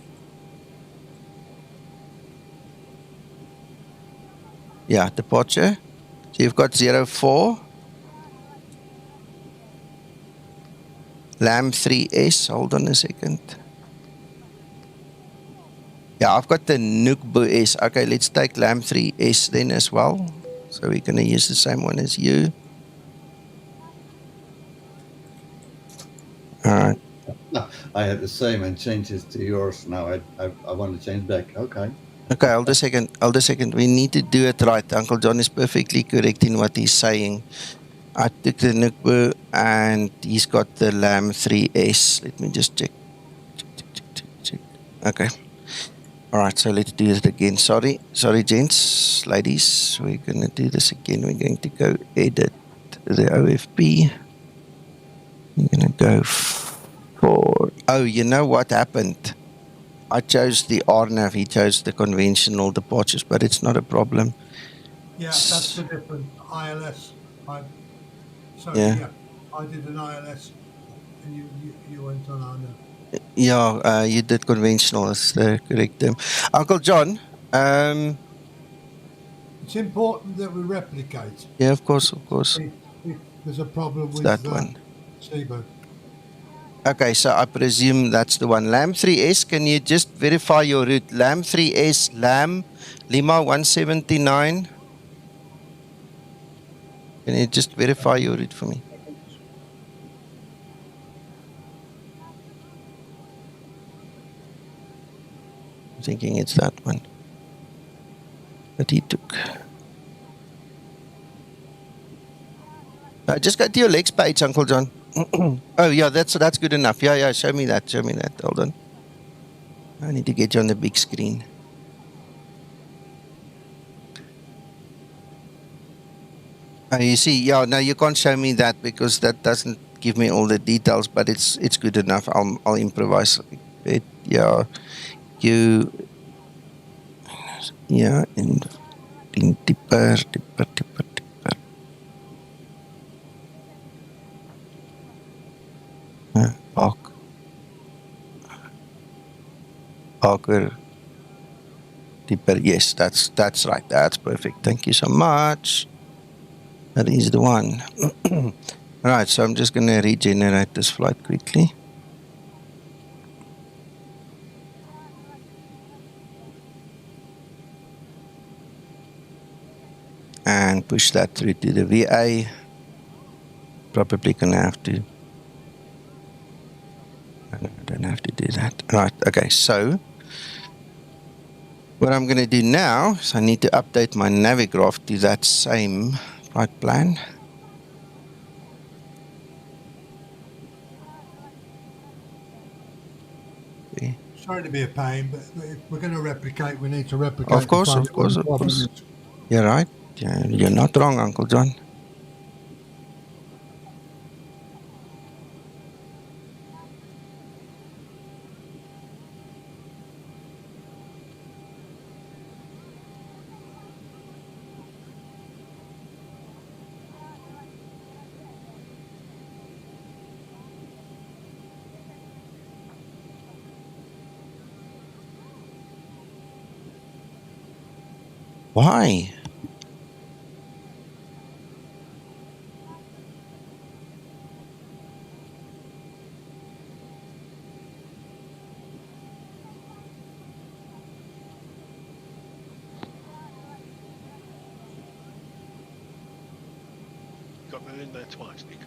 Yeah, departure. So you've got 04. LAM 3S, hold on a second. Yeah, I've got the NUGBO S. Okay, let's take LAM 3S then as well. So we're going to use the same one as you. All right. I had the same and changed it to yours. Now I want to change back. Okay. Okay, hold a second. We need to do it right. Uncle John is perfectly correct in what he's saying. I took the NUGBO and he's got the LAM 3S. Let me just check. Okay. All right, so let's do it again. Sorry, gents, ladies. We're going to do this again. We're going to go edit the OFP. We're going to go for... Oh, you know what happened? I chose the RNAV. He chose the conventional departures, but it's not a problem. Yeah, that's the different ILS. I did an ILS and you went on RNAV. Yeah, you did conventional. That's the correct term. Uncle John, it's important that we replicate. Yeah, of course. If there's a problem with that one. Zibo. Okay, so I presume that's the one. Lamb 3S, can you just verify your route? Lamb 3S, Lamb, Lima 179. Can you just verify your route for me? I'm thinking it's that one that he took. Just go to your legs page, Uncle John. Oh, yeah, that's good enough. Yeah, show me that. Hold on. I need to get you on the big screen. You see, yeah, no, you can't show me that because that doesn't give me all the details, but it's good enough. I'll improvise it. Yeah, in TIPUR. BAKUR. TIPUR. Yes, that's right. That's perfect. Thank you so much. That is the one. All right, so I'm just going to regenerate this flight quickly. And push that through to the VA. Probably going to have to. I don't have to do that. Right, okay, so what I'm going to do now is I need to update my Navigraph to that same flight plan. Okay. Sorry to be a pain, but if we're going to replicate, we need to replicate. Of course. You're right. You're not wrong, Uncle John. Why? Got me in there twice, Nico.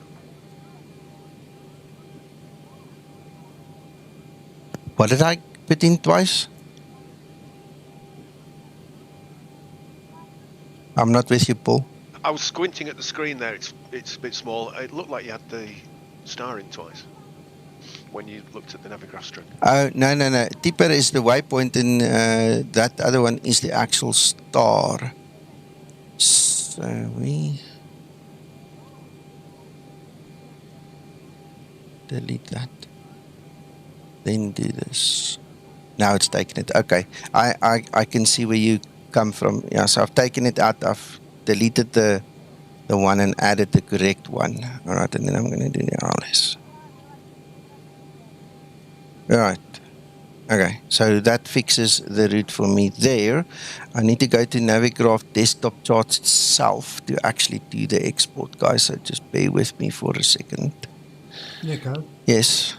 What did I put in twice? I'm not with you, Paul. I was squinting at the screen there. It's a bit small. It looked like you had the star in twice when you looked at the Navigraph string. Oh, no. TIPUR is the waypoint and that other one is the actual star. So we delete that. Then do this. Now it's taken it. Okay. I can see where you come from. Yeah, so I've taken it out. I've deleted the one and added the correct one. All right, and then I'm going to do the RLS. All right. Okay, so that fixes the route for me there. I need to go to Navigraph desktop charts itself to actually do the export, guys. So just bear with me for a second. Nico? Yes?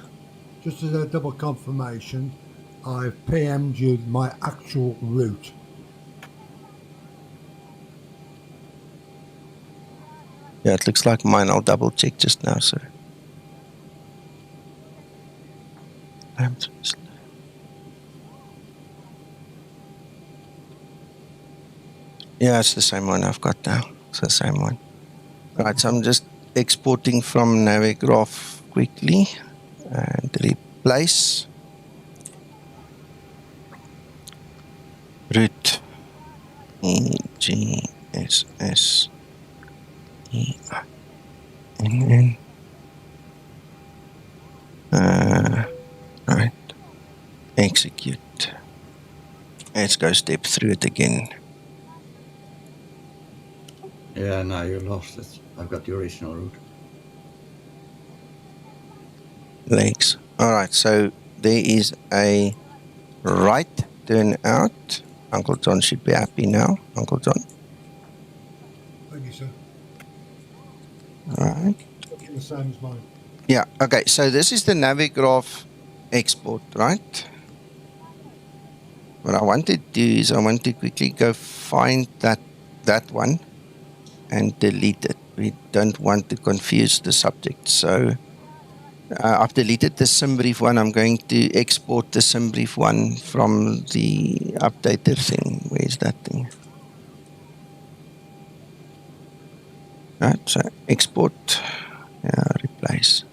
Just as a double confirmation, I've PM'd you my actual route. Yeah, it looks like mine. I'll double check just now, sir. Yeah, it's the same one I've got now. It's the same one. Right, so I'm just exporting from Navigraph quickly and replace route EGSS EINN. Right, execute. Let's go step through it again. Yeah, now you lost it. I've got the original route. Legs. All right, so there is a right turn out. Uncle John should be happy now. Uncle John. Thank you, sir. All right. Looking the same as mine. Yeah, okay, so this is the Navigraph export, right? What I want to do is I want to quickly go find that one and delete it. We don't want to confuse the subject. So I've deleted the SimBrief one. I'm going to export the SimBrief one from the updater thing. Where's that thing? Right, so export, replace.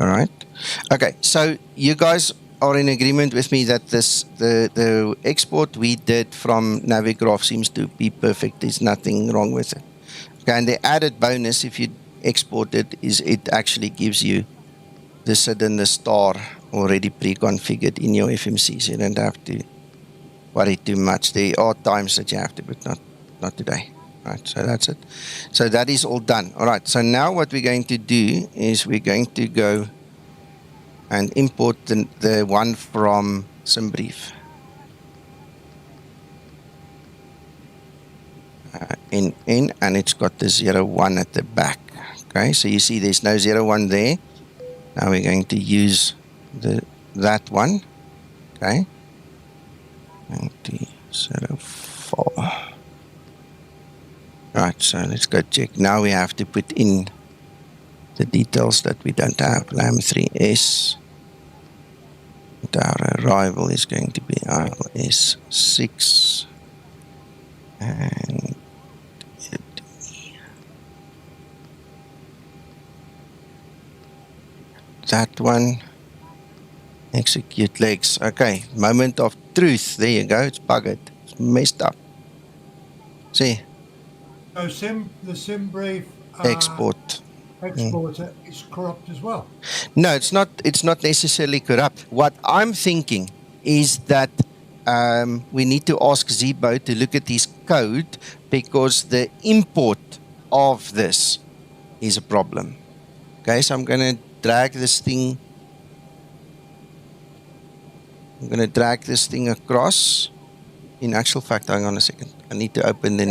All right. Okay, so you guys are in agreement with me that the export we did from Navigraph seems to be perfect. There's nothing wrong with it. Okay, and the added bonus if you export it is it actually gives you the SID and the star already pre-configured in your FMC, so you don't have to worry too much. There are times that you have to, but not today. Right, so that's it. So that is all done. All right, so now what we're going to do is we're going to go and import the one from SimBrief. In, and it's got the 01 at the back. Okay, so you see there's no 01 there. Now we're going to use that one. Okay, 9004. Right, so let's go check. Now we have to put in the details that we don't have. LAM3S. And our arrival is going to be RLS6. And that one. Execute legs. Okay, moment of truth. There you go. It's buggered. It's messed up. See? So the SimBrief export. exporter is corrupt as well. No, it's not. It's not necessarily corrupt. What I'm thinking is that we need to ask Zibo to look at his code because the import of this is a problem. Okay, so I'm going to drag this thing. I'm going to drag this thing across. In actual fact, hang on a second. I need to open the...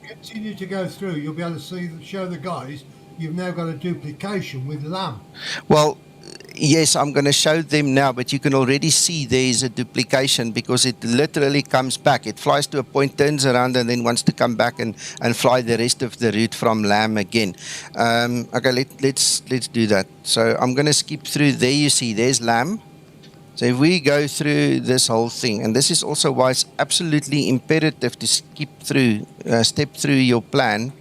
Continue to go through. You'll be able to show the guys you've now got a duplication with LAM. Well, yes, I'm going to show them now, but you can already see there is a duplication because it literally comes back. It flies to a point, turns around, and then wants to come back and fly the rest of the route from LAM again. Okay, let's do that. So I'm going to skip through. There you see, there's LAM. So if we go through this whole thing, and this is also why it's absolutely imperative to step through your plan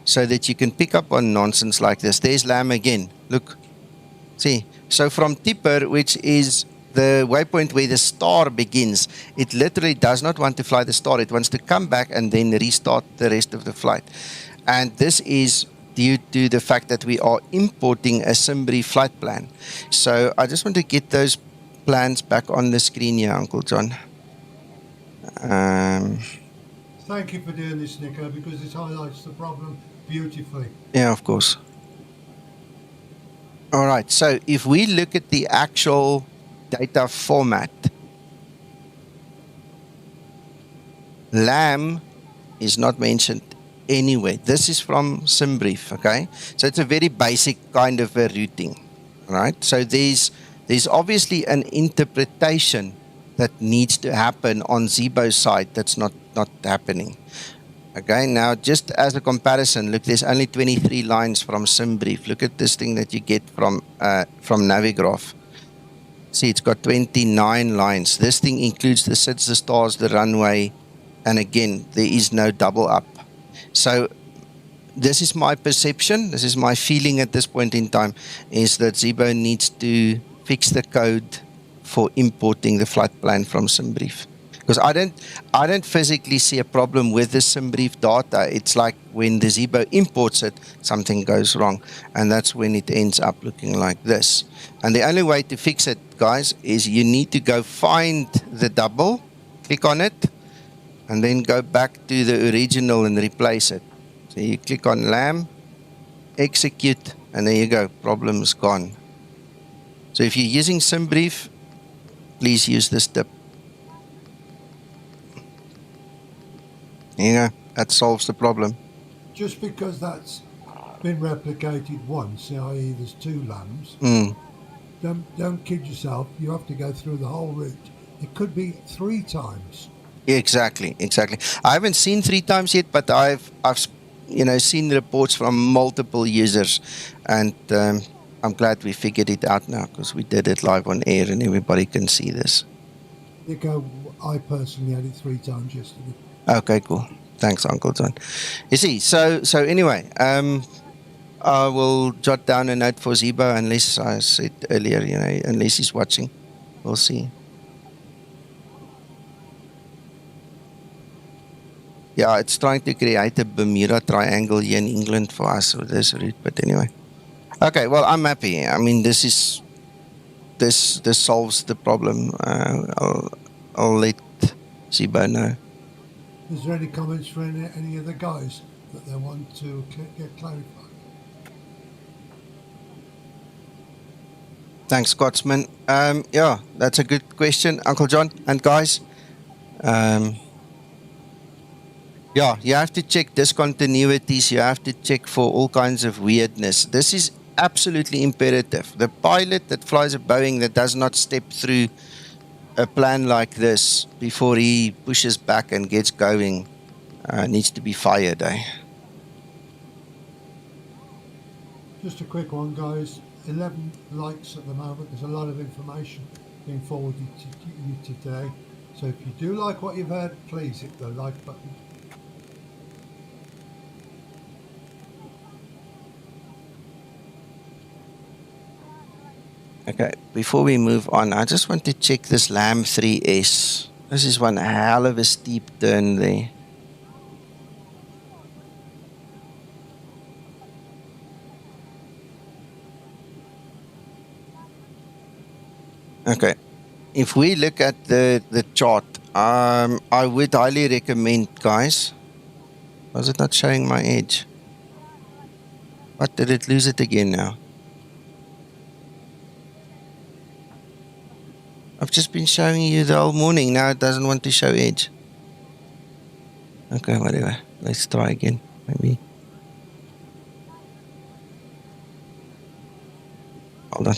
so that you can pick up on nonsense like this. There's LAM again. Look. See. So from TIPUR, which is the waypoint where the star begins, it literally does not want to fly the star. It wants to come back and then restart the rest of the flight. And this is due to the fact that we are importing a SimBrief flight plan. So I just want to get those plans back on the screen here, Uncle John. Thank you for doing this, Nico, because it highlights the problem beautifully. Yeah, of course. All right, so if we look at the actual data format, LAM is not mentioned anywhere. This is from SimBrief, okay? So it's a very basic kind of a routing, right? So there's obviously an interpretation that needs to happen on Zibo's side that's not happening. Okay, now just as a comparison, look, there's only 23 lines from SimBrief. Look at this thing that you get from Navigraph. See, it's got 29 lines. This thing includes the SIDs, the stars, the runway, and again, there is no double up. So this is my perception, this is my feeling at this point in time, is that Zibo needs to fix the code for importing the flight plan from SimBrief. Because I don't physically see a problem with the SimBrief data. It's like when the Zibo imports it, something goes wrong. And that's when it ends up looking like this. And the only way to fix it, guys, is you need to go find the double, click on it, and then go back to the original and replace it. So you click on LAM, execute, and there you go, problem is gone. So if you're using SimBrief, please use this tip. There you go, that solves the problem. Just because that's been replicated once, i.e. there's 2 lambs. Don't kid yourself. You have to go through the whole route. It could be 3 times. Exactly. I haven't seen 3 times yet, but I've seen reports from multiple users, and I'm glad we figured it out now because we did it live on air and everybody can see this. I personally had it 3 times yesterday. Okay, cool. Thanks, Uncle John. You see, so anyway, I will jot down a note for Zibo, unless I said earlier, unless he's watching. We'll see. Yeah, it's trying to create a Bermuda Triangle here in England for us with this route, but anyway. Okay, well, I'm happy. I mean, this solves the problem. I'll let Zibo know. Is there any comments for any of the guys that they want to get clarified? Thanks, Scotsman. Yeah, that's a good question, Uncle John and guys. Yeah, you have to check discontinuities. You have to check for all kinds of weirdness. This is absolutely imperative. The pilot that flies a Boeing that does not step through a plan like this before he pushes back and gets going needs to be fired. Just a quick one, guys. 11 likes at the moment. There's a lot of information being forwarded to you today. So if you do like what you've heard, please hit the like button. Okay, before we move on, I just want to check this Lamb 3S. This is one hell of a steep turn there. Okay, if we look at the chart, I would highly recommend, guys. Was it not showing my edge? What, did it lose it again now? I've just been showing you the whole morning. Now it doesn't want to show edge. Okay, whatever. Let's try again, maybe. Hold on.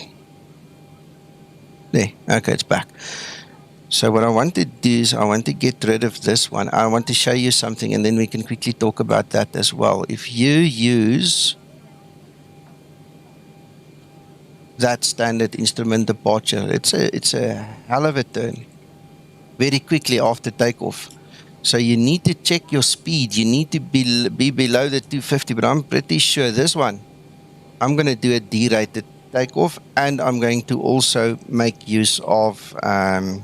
There. Okay, it's back. So what I want to do is I want to get rid of this one. I want to show you something and then we can quickly talk about that as well. If you use that standard instrument departure, it's a hell of a turn very quickly after takeoff. So you need to check your speed. You need to be below the 250, but I'm pretty sure this one, I'm going to do a derated takeoff, and I'm going to also make use of the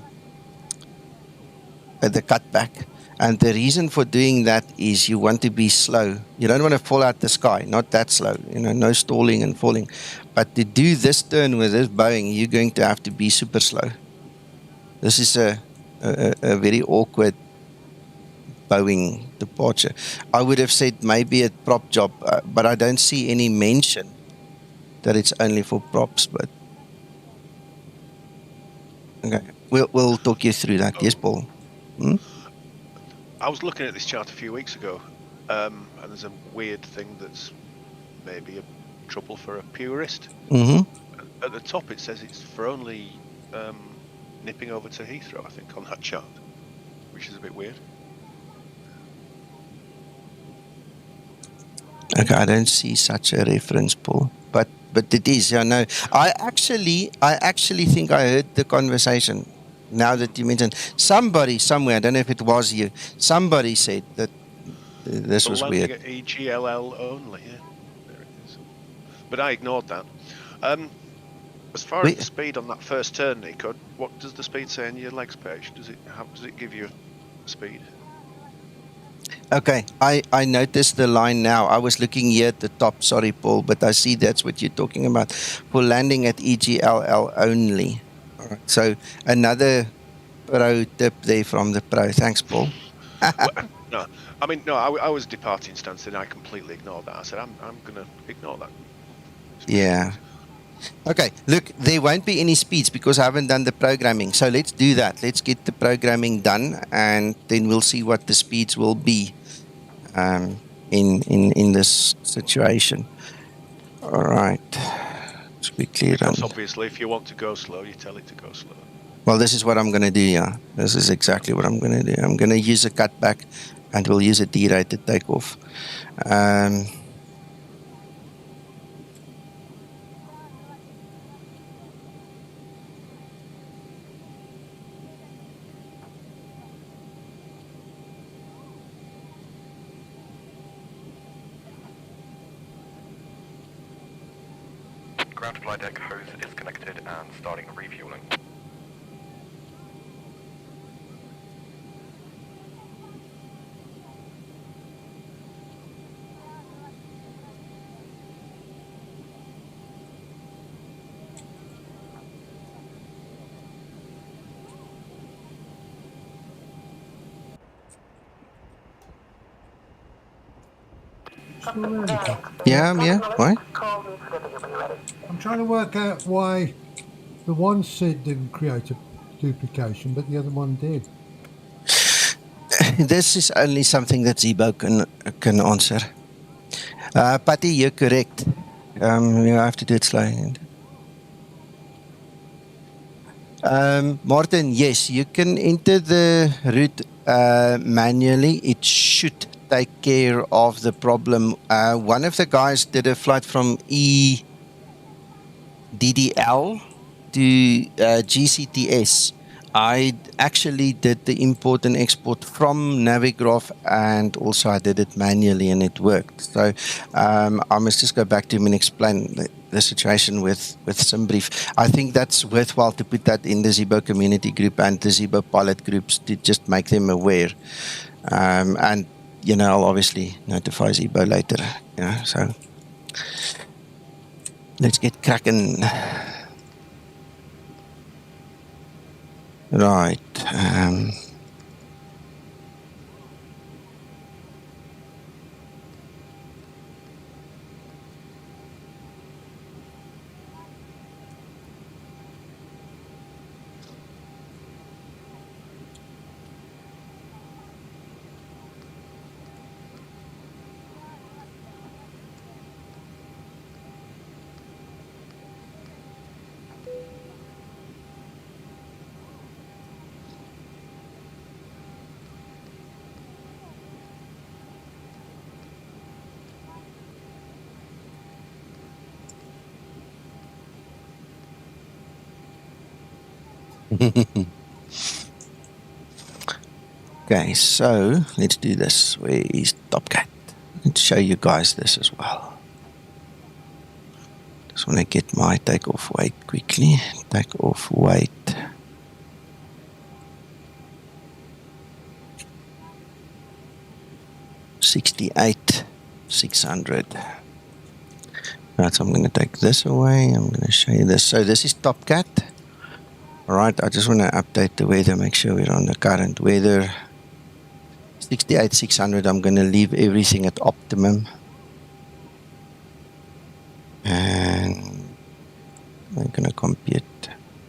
cutback. And the reason for doing that is you want to be slow. You don't want to fall out the sky, not that slow, no stalling and falling. But to do this turn with this Boeing, you're going to have to be super slow. This is a very awkward Boeing departure. I would have said maybe a prop job, but I don't see any mention that it's only for props. But okay, we'll talk you through that. Yes, Paul. I was looking at this chart a few weeks ago, and there's a weird thing that's maybe a trouble for a purist. At the top it says it's for only nipping over to Heathrow, I think, on that chart, which is a bit weird. Okay, I don't see such a reference, Paul, but it is. Yeah, no, I actually think I heard the conversation. Now that you mentioned, somebody somewhere, I don't know if it was you, somebody said that this was weird. At EGLL only, yeah. There it is. But I ignored that. As far as the speed on that first turn, Nico, what does the speed say on your legs page? Does it give you speed? Okay, I noticed the line now. I was looking here at the top, sorry Paul, but I see that's what you're talking about. For landing at EGLL only. All right, so another pro tip there from the pro. Thanks, Paul. No, I was departing Stansted and I completely ignored that. I said, I'm going to ignore that. Yeah. Okay, look, there won't be any speeds because I haven't done the programming. So let's do that. Let's get the programming done and then we'll see what the speeds will be. in this situation. All right. Let's quickly run. Because obviously, if you want to go slow, you tell it to go slow. Well, this is what I'm going to do, yeah. This is exactly what I'm going to do. I'm going to use a cutback, and we'll use a derated takeoff. Ground to flight deck hose disconnected and starting refueling. Yeah, why? I'm trying to work out why the one SID didn't create a duplication, but the other one did. This is only something that Zibo can answer. Patty, you're correct. You have to do it slowly. Martin, yes, you can enter the route manually. It should take care of the problem. One of the guys did a flight from DDL to GCTS. I actually did the import and export from Navigraph, and also I did it manually, and it worked. So I must just go back to him and explain the situation with SimBrief. I think that's worthwhile to put that in the Zibo community group and the Zibo pilot groups to just make them aware. And, you know, I'll obviously notify Zibo later. You know, so let's get cracking. Right. Okay, so let's do this. Where is Topcat? Let's show you guys this as well. Just want to get my takeoff weight quickly. Takeoff weight. $68,600. Right, so I'm going to take this away. I'm going to show you this. So this is Topcat. All right, I just want to update the weather, make sure we're on the current weather. 68,600, I'm going to leave everything at optimum. And we're going to compute.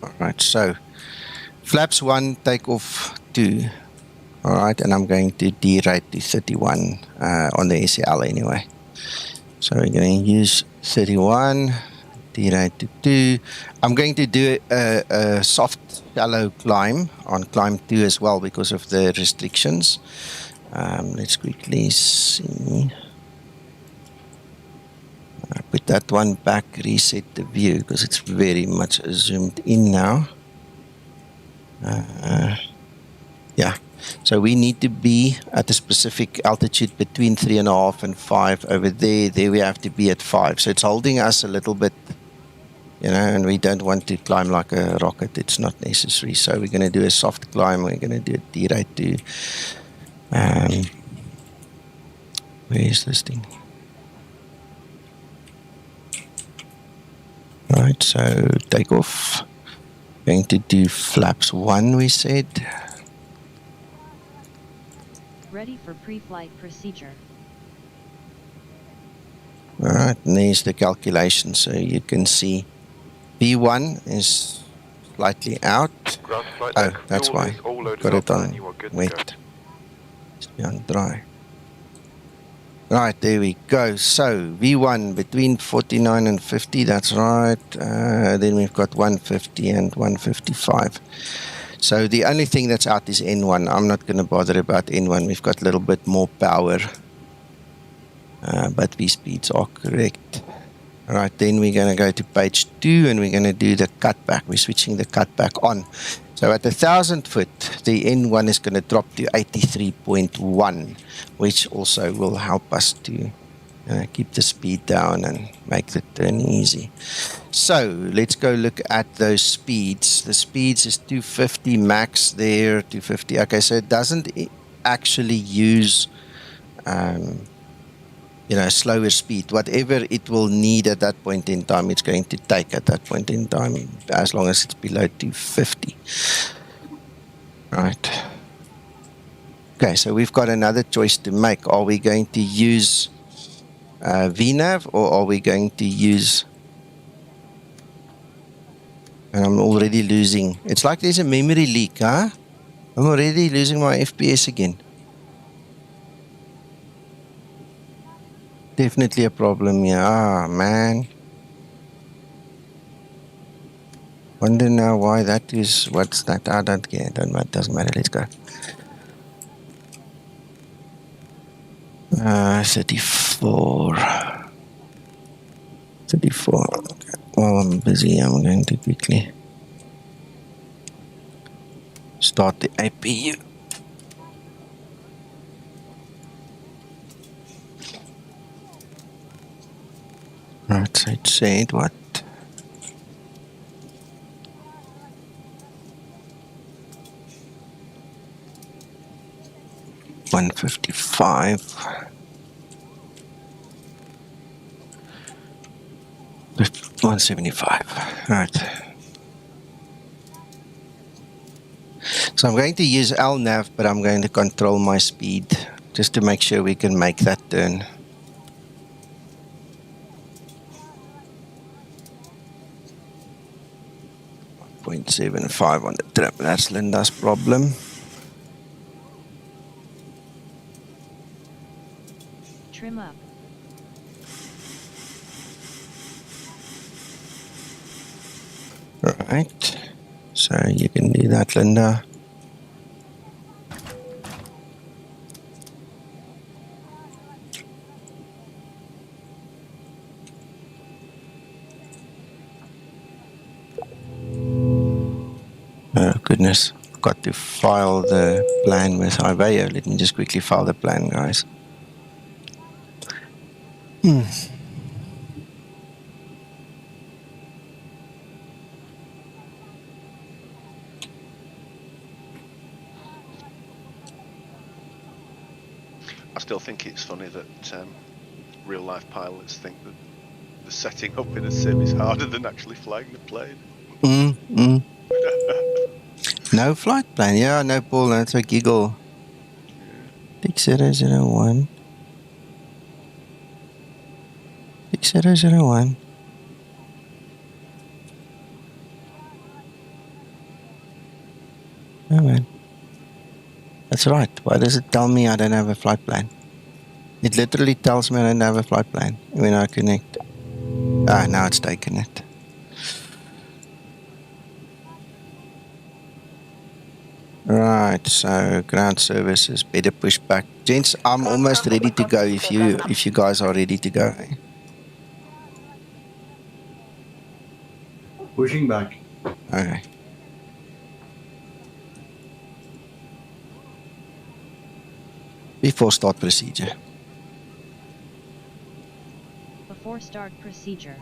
All right, so flaps 1, takeoff 2. All right, and I'm going to derate to 31 on the SEL anyway. So we're going to use 31. Derate to 2. I'm going to do a soft shallow climb on climb 2 as well because of the restrictions. Let's quickly see. I put that one back, reset the view because it's very much zoomed in now. Yeah, so we need to be at a specific altitude between 3.5 and 5 over there. There we have to be at 5. So it's holding us a little bit, you know, and we don't want to climb like a rocket. It's not necessary. So we're going to do a soft climb. We're going to do a derate to, where is this thing? Right, so takeoff. Going to do flaps 1, we said. Ready for pre-flight procedure. All right, and there's the calculation. So you can see B1 is slightly out. Oh, that's why. Got it on wet. It's on dry. Right, there we go. So V1 between 49 and 50, that's right. Then we've got 150 and 155. So the only thing that's out is N1. I'm not going to bother about N1. We've got a little bit more power. But these speeds are correct. Right, then we're going to go to page 2 and we're going to do the cutback. We're switching the cutback on. So at 1,000 foot, the N1 is going to drop to 83.1, which also will help us to keep the speed down and make the turn easy. So let's go look at those speeds. The speeds is 250 max there, 250. Okay, so it doesn't actually use slower speed. Whatever it will need at that point in time, it's going to take at that point in time, as long as it's below 250. Right. Okay, so we've got another choice to make. Are we going to use VNAV or are we going to use... And I'm already losing... It's like there's a memory leak, huh? I'm already losing my FPS again. Definitely a problem here. Ah, man. Wonder now why that is. What's that? I don't care. Doesn't matter. Let's go. 34. 34. Okay. While I'm busy, I'm going to quickly start the APU. Right, so it said what? $155. 175. Right. So I'm going to use LNAV, but I'm going to control my speed just to make sure we can make that turn. .75 on the trap. That's Linda's problem. Trim up. Right. So you can do that, Linda. Oh goodness, I've got to file the plan with Iveo. Let me just quickly file the plan, guys. I still think it's funny that real life pilots think that the setting up in a sim is harder than actually flying the plane. No flight plan. Yeah, no, Paul, that's a giggle. Yeah. 6001. 6001. Oh man. That's right. Why does it tell me I don't have a flight plan? It literally tells me I don't have a flight plan when I connect. Ah, now it's taken it. Right, so ground services better push back. Gents, I'm almost ready to go if you guys are ready to go. Pushing back. Okay. Before start procedure. Before start procedure.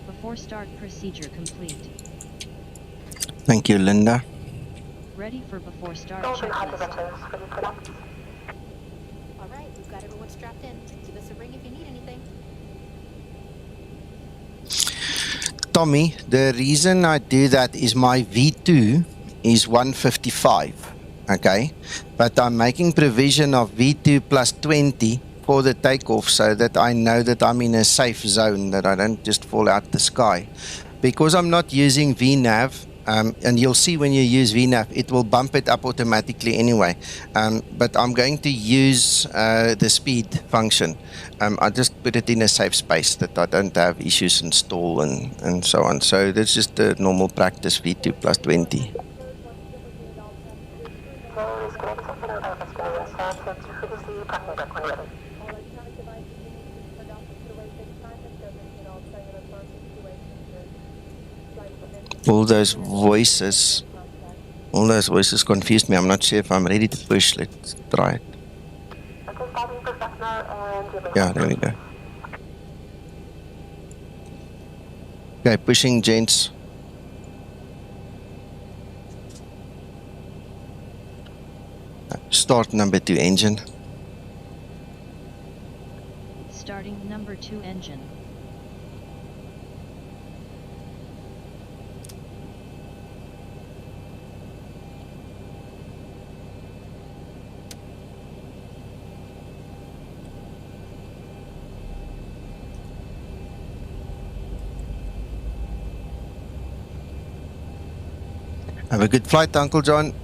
Before start procedure complete. Thank you, Linda. Ready for before start checklist. Alright, we've got everyone strapped in. Give us a ring if you need anything. Tommy, the reason I do that is my V2 is 155, okay? But I'm making provision of V2 plus 20 for the takeoff so that I know that I'm in a safe zone, that I don't just fall out the sky. Because I'm not using VNAV, and you'll see when you use VNAV, it will bump it up automatically anyway. But I'm going to use the speed function. I just put it in a safe space that I don't have issues in stall and so on. So that's just the normal practice, V2 plus 20. All those voices confused me. I'm not sure if I'm ready to push. Let's try it. Yeah, there we go. Okay, pushing, gents. Start number 2 engine. Starting number 2 engine. Have a good flight, Uncle John.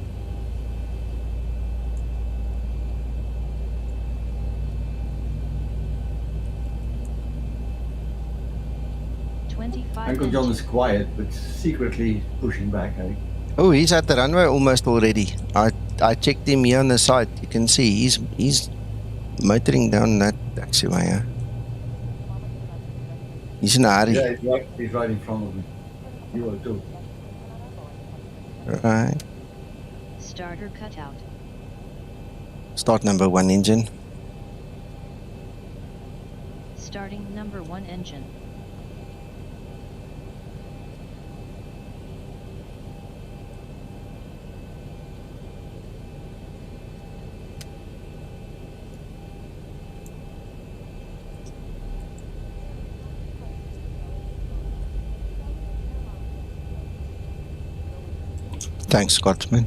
Uncle John is quiet, but secretly pushing back, eh? Oh, he's at the runway almost already. I checked him here on the side. You can see he's motoring down that taxiway. Yeah? He's in a hurry. Yeah, he's right in front of me. You are too. Right. Starter cutout. Start number 1 engine. Starting number 1 engine. Thanks, Scotsman.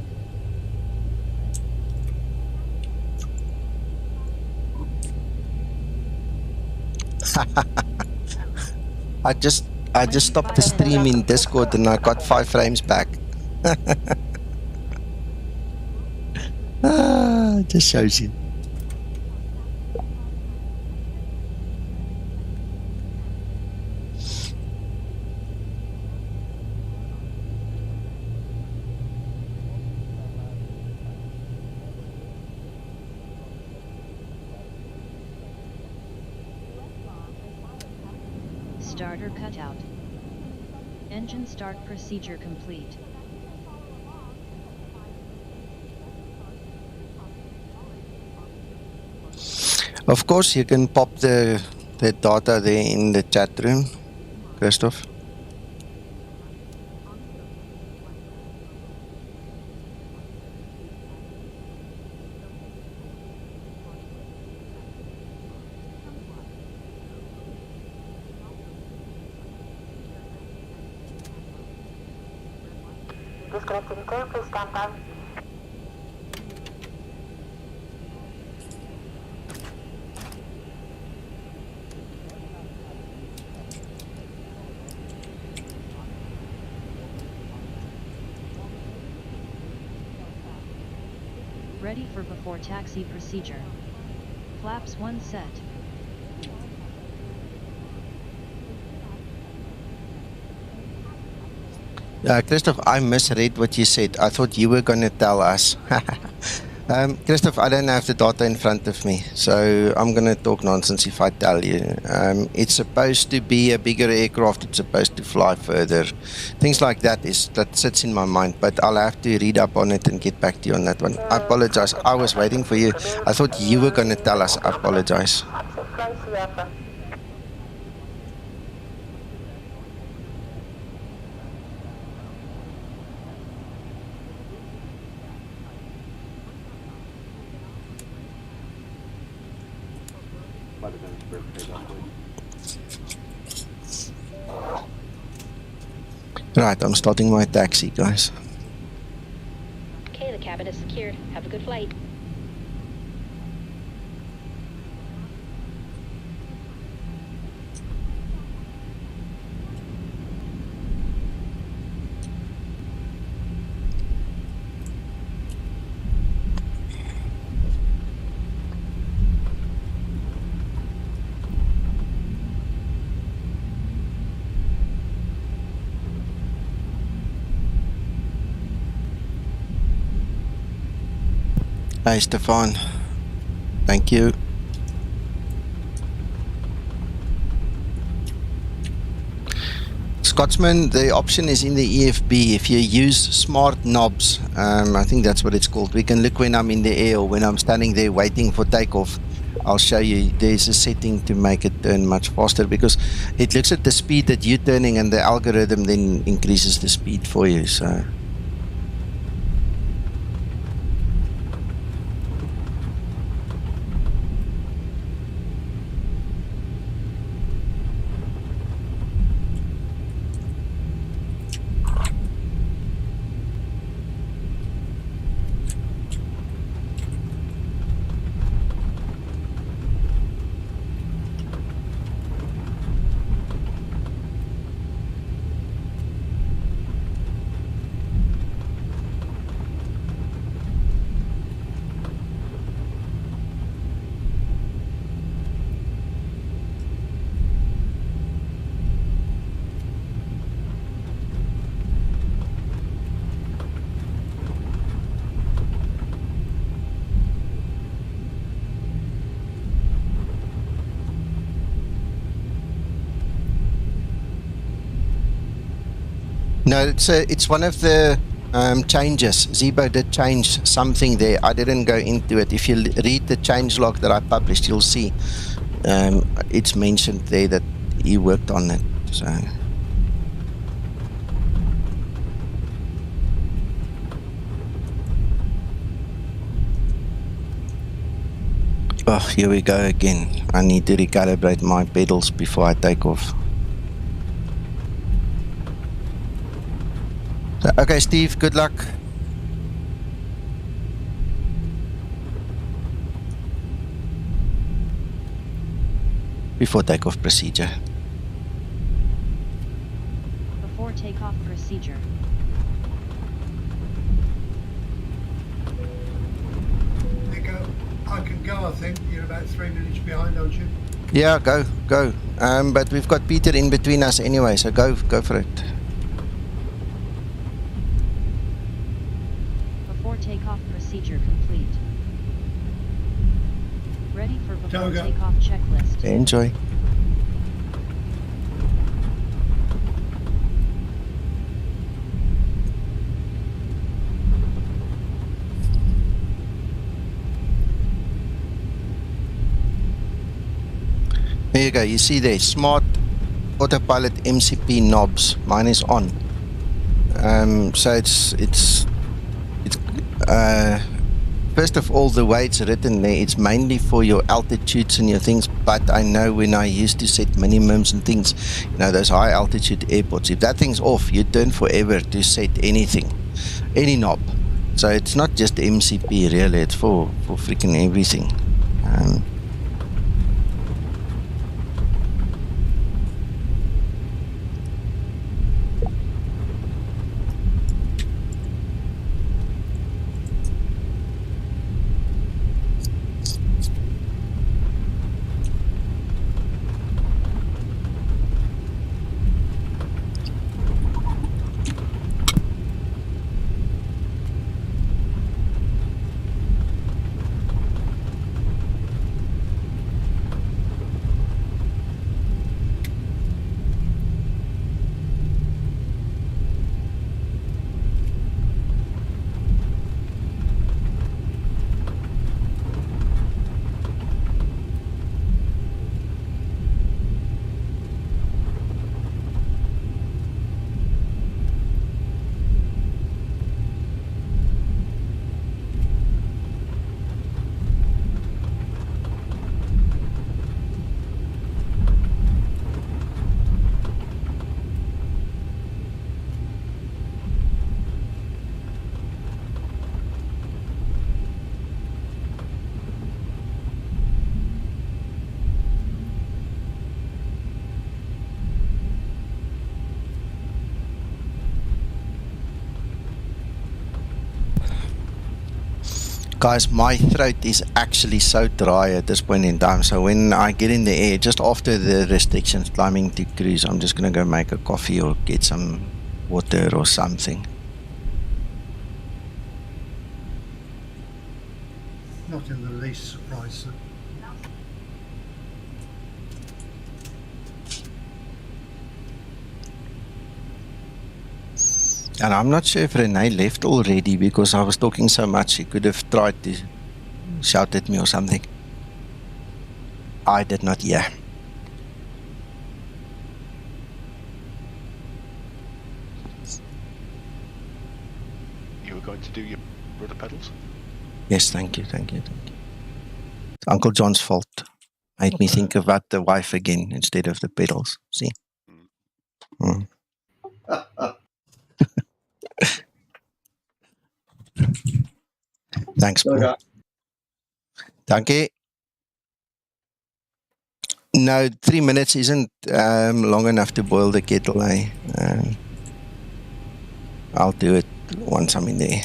I just stopped the stream in Discord and I got 5 frames back. Just shows you. Starter cutout. Engine start procedure complete. Of course, you can pop the data there in the chat room, Christoph. Disconnecting tail, please stand by. Ready for before taxi procedure. Flaps 1 set. Christoph, I misread what you said. I thought you were going to tell us. Christoph, I don't have the data in front of me, so I'm going to talk nonsense if I tell you. It's supposed to be a bigger aircraft. It's supposed to fly further. Things like that sits in my mind, but I'll have to read up on it and get back to you on that one. I apologize. I was waiting for you. I thought you were going to tell us. I apologize. Right, I'm starting my taxi, guys. Okay, the cabin is secured. Have a good flight. Hi, Stefan. Thank you. Scotsman, the option is in the EFB. If you use smart knobs, I think that's what it's called. We can look when I'm in the air or when I'm standing there waiting for takeoff. I'll show you. There's a setting to make it turn much faster because it looks at the speed that you're turning and the algorithm then increases the speed for you. So. No, it's one of the changes. Zibo did change something there. I didn't go into it. If you read the changelog that I published, you'll see it's mentioned there that he worked on it. So. Oh, here we go again. I need to recalibrate my pedals before I take off. So, okay, Steve, good luck. Before takeoff procedure. Before takeoff procedure. Nico, I can go, I think. You're about 3 minutes behind, aren't you? Yeah, go. But we've got Peter in between us anyway, so go for it. Before takeoff procedure complete. Ready for before Toga. takeoff checklist. Enjoy. There you go. You see there, smart autopilot MCP knobs. Mine is on. So it's first of all, the way it's written there, it's mainly for your altitudes and your things. But I know when I used to set minimums and things, you know, those high altitude airports, if that thing's off, you turn forever to set anything, any knob. So it's not just MCP really, it's for freaking everything. Guys, my throat is actually so dry at this point in time. So when I get in the air, just after the restrictions climbing to cruise, I'm just going to go make a coffee or get some water or something. Not in the least surprised, sir. And I'm not sure if Renee left already because I was talking so much. She could have tried to shout at me or something. I did not hear. You were going to do your rudder pedals? Yes, thank you, thank you, thank you. It's Uncle John's fault. Made me think about the wife again instead of the pedals. See? Mm. Thanks, Paul. Dankie. No, 3 minutes isn't long enough to boil the kettle. I'll do it once I'm in there.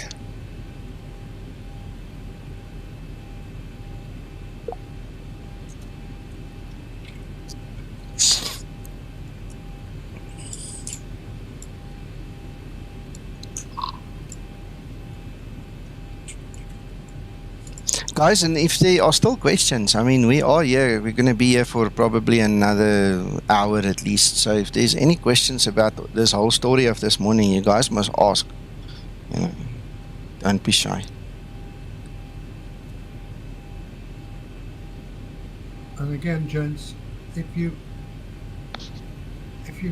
Guys, and if there are still questions, I mean, we are here. We're going to be here for probably another hour at least. So if there's any questions about this whole story of this morning, you guys must ask. You know, don't be shy. And again, gents, if you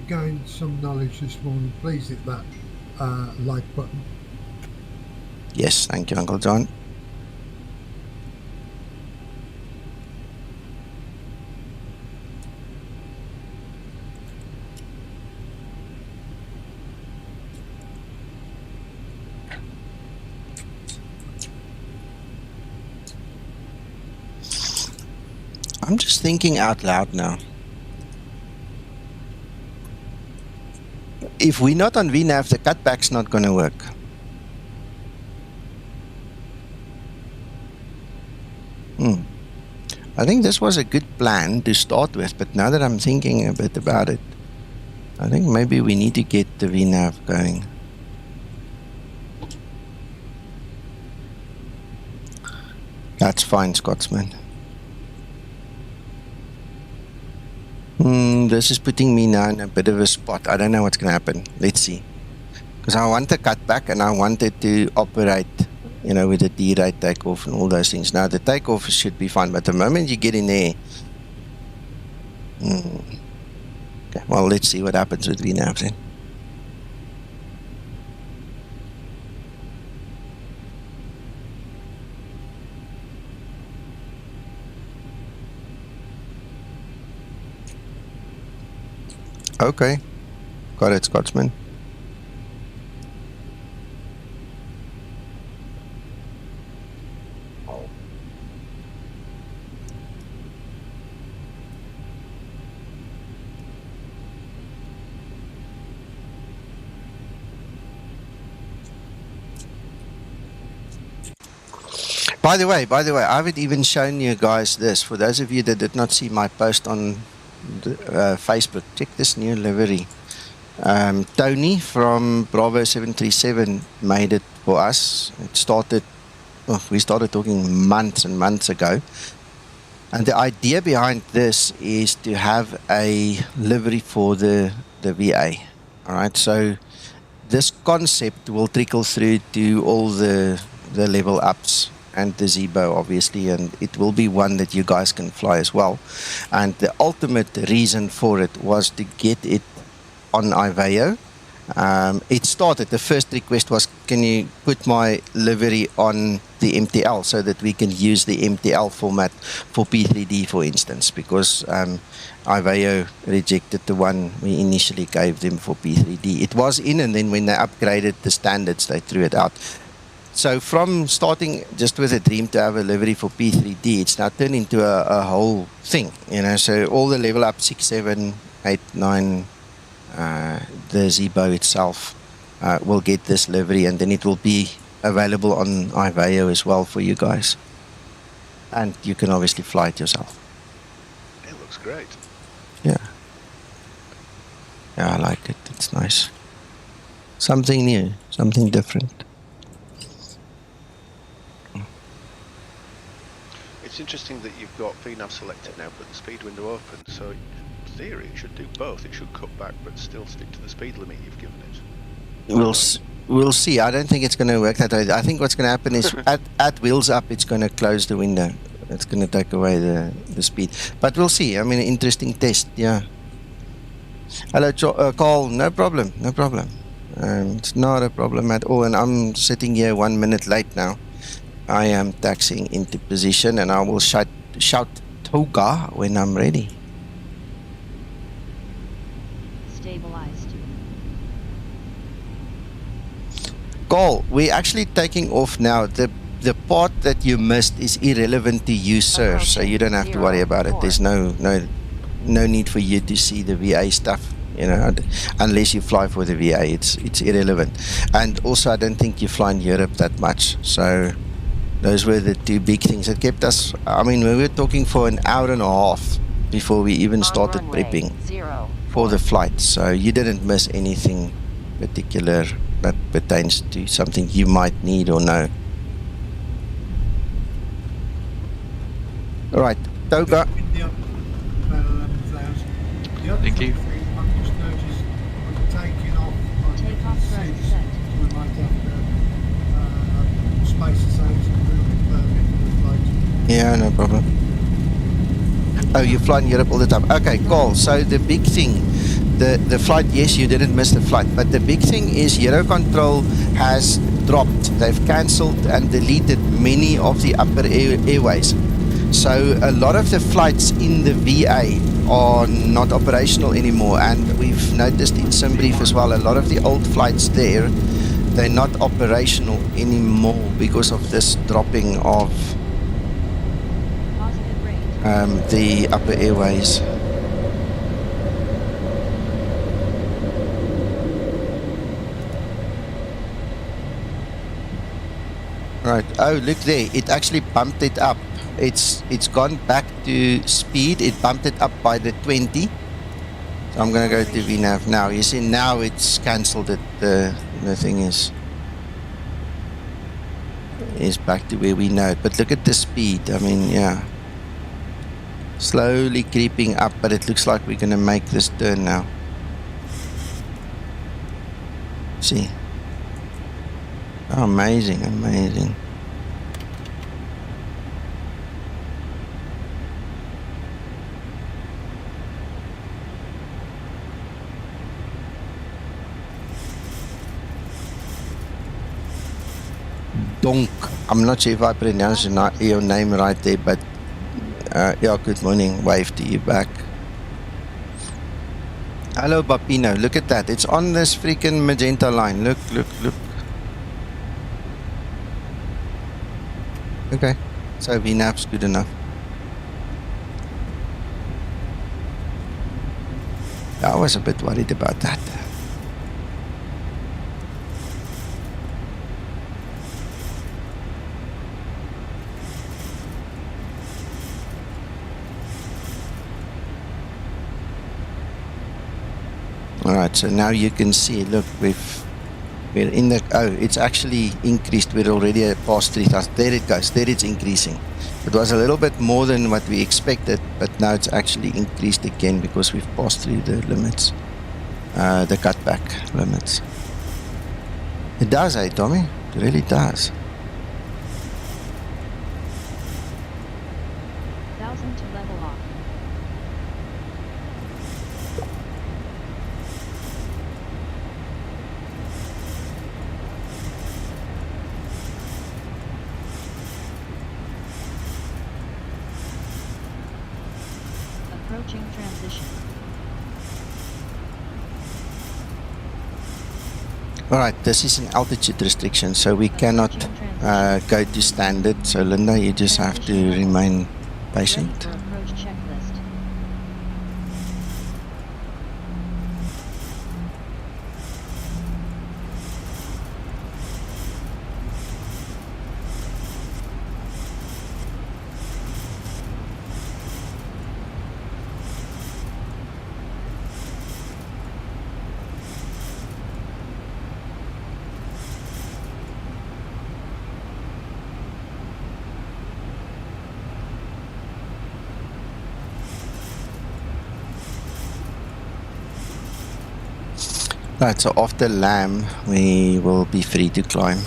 gained some knowledge this morning, please hit that like button. Yes, thank you, Uncle John. I'm just thinking out loud now. If we're not on VNAV, the cutback's not going to work. I think this was a good plan to start with, but now that I'm thinking a bit about it, I think maybe we need to get the VNAV going. That's fine, Scotsman. This is putting me now in a bit of a spot. I don't know what's going to happen. Let's see. Because I want to cut back and I wanted to operate, you know, with the D-rate takeoff and all those things. Now, the takeoff should be fine, but the moment you get in there... Okay, well, let's see what happens with VNAV then. Okay, got it, Scotsman. By the way, I haven't even shown you guys this. For those of you that did not see my post on Facebook, check this new livery. Tony from Bravo 737 made it for us. It started, we started talking months and months ago. And the idea behind this is to have a livery for the VA. All right, so this concept will trickle through to all the level ups and the Zibo, obviously, and it will be one that you guys can fly as well. And the ultimate reason for it was to get it on IVAO. It started, the first request was, can you put my livery on the MTL so that we can use the MTL format for P3D, for instance, because IVAO rejected the one we initially gave them for P3D. It was in, and then when they upgraded the standards, they threw it out. So from starting just with a dream to have a livery for P3D, it's now turned into a whole thing, you know. So all the level up 6, 7, 8, 9, the Zibo itself will get this livery, and then it will be available on iVayo as well for you guys. And you can obviously fly it yourself. It looks great. Yeah. Yeah, I like it. It's nice. Something new, something different. It's interesting that you've got VNAV selected now, but the speed window open. So, in theory, it should do both. It should cut back, but still stick to the speed limit you've given it. We'll see. I don't think it's going to work that way. I think what's going to happen is at wheels up, it's going to close the window. It's going to take away the speed. But we'll see. I mean, interesting test. Yeah. Hello, Carl. No problem. No problem. It's not a problem at all. And I'm sitting here 1 minute late now. I am taxiing into position, and I will shout Toga when I'm ready. Stabilized. Carl, we're actually taking off now. The part that you missed is irrelevant to you, sir, so you don't have to worry about it. There's no need for you to see the VA stuff, you know, unless you fly for the VA. It's irrelevant. And also, I don't think you fly in Europe that much, so those were the two big things that kept us. I mean, we were talking for an hour and a half before we even started prepping for the flight, so you didn't miss anything particular that pertains to something you might need or know. All right, Toga. Thank you. Takeoff threat set. Yeah, no problem. Oh, you fly in Europe all the time. Okay, cool. So the big thing, the flight, yes, you didn't miss the flight, but the big thing is Eurocontrol has dropped. They've cancelled and deleted many of the upper airways. So a lot of the flights in the VA are not operational anymore, and we've noticed in Simbrief as well, a lot of the old flights there, they're not operational anymore because of this dropping of the upper airways. Right. Oh, look there. It actually bumped it up. It's gone back to speed. It bumped it up by the 20. So I'm going to go to VNAV now. You see, now it's cancelled it. The thing is back to where we know it. But look at the speed. I mean, yeah. Slowly creeping up, but it looks like we're going to make this turn now. See. Oh, amazing, amazing. Donk. I'm not sure if I pronounced your name right there, but yeah, good morning. Wave to you back. Hello, Bapino. Look at that. It's on this freaking magenta line. Look, look, look. Okay. So VNAV's good enough. I was a bit worried about that. Alright, so now you can see, look, we're in the, oh, it's actually increased. We're already past 3,000. There it goes, there it's increasing. It was a little bit more than what we expected, but now it's actually increased again because we've passed through the limits, the cutback limits. It does, eh, Tommy? It really does. 1,000 to level off. Approaching transition. Alright, this is an altitude restriction, so we cannot go to standard. So Linda, you just have to remain patient. Ready for approach checklist. Right, so after Lamb, we will be free to climb.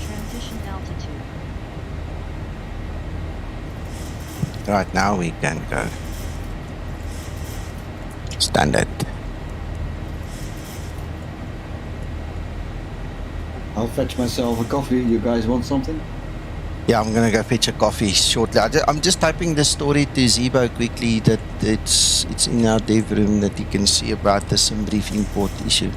Transition altitude. Right, now we can go. Standard. I'll fetch myself a coffee. You guys want something? Yeah, I'm gonna go fetch a coffee shortly. I'm just typing the story to Zibo quickly that it's in our dev room that you can see about the sim briefing port issue.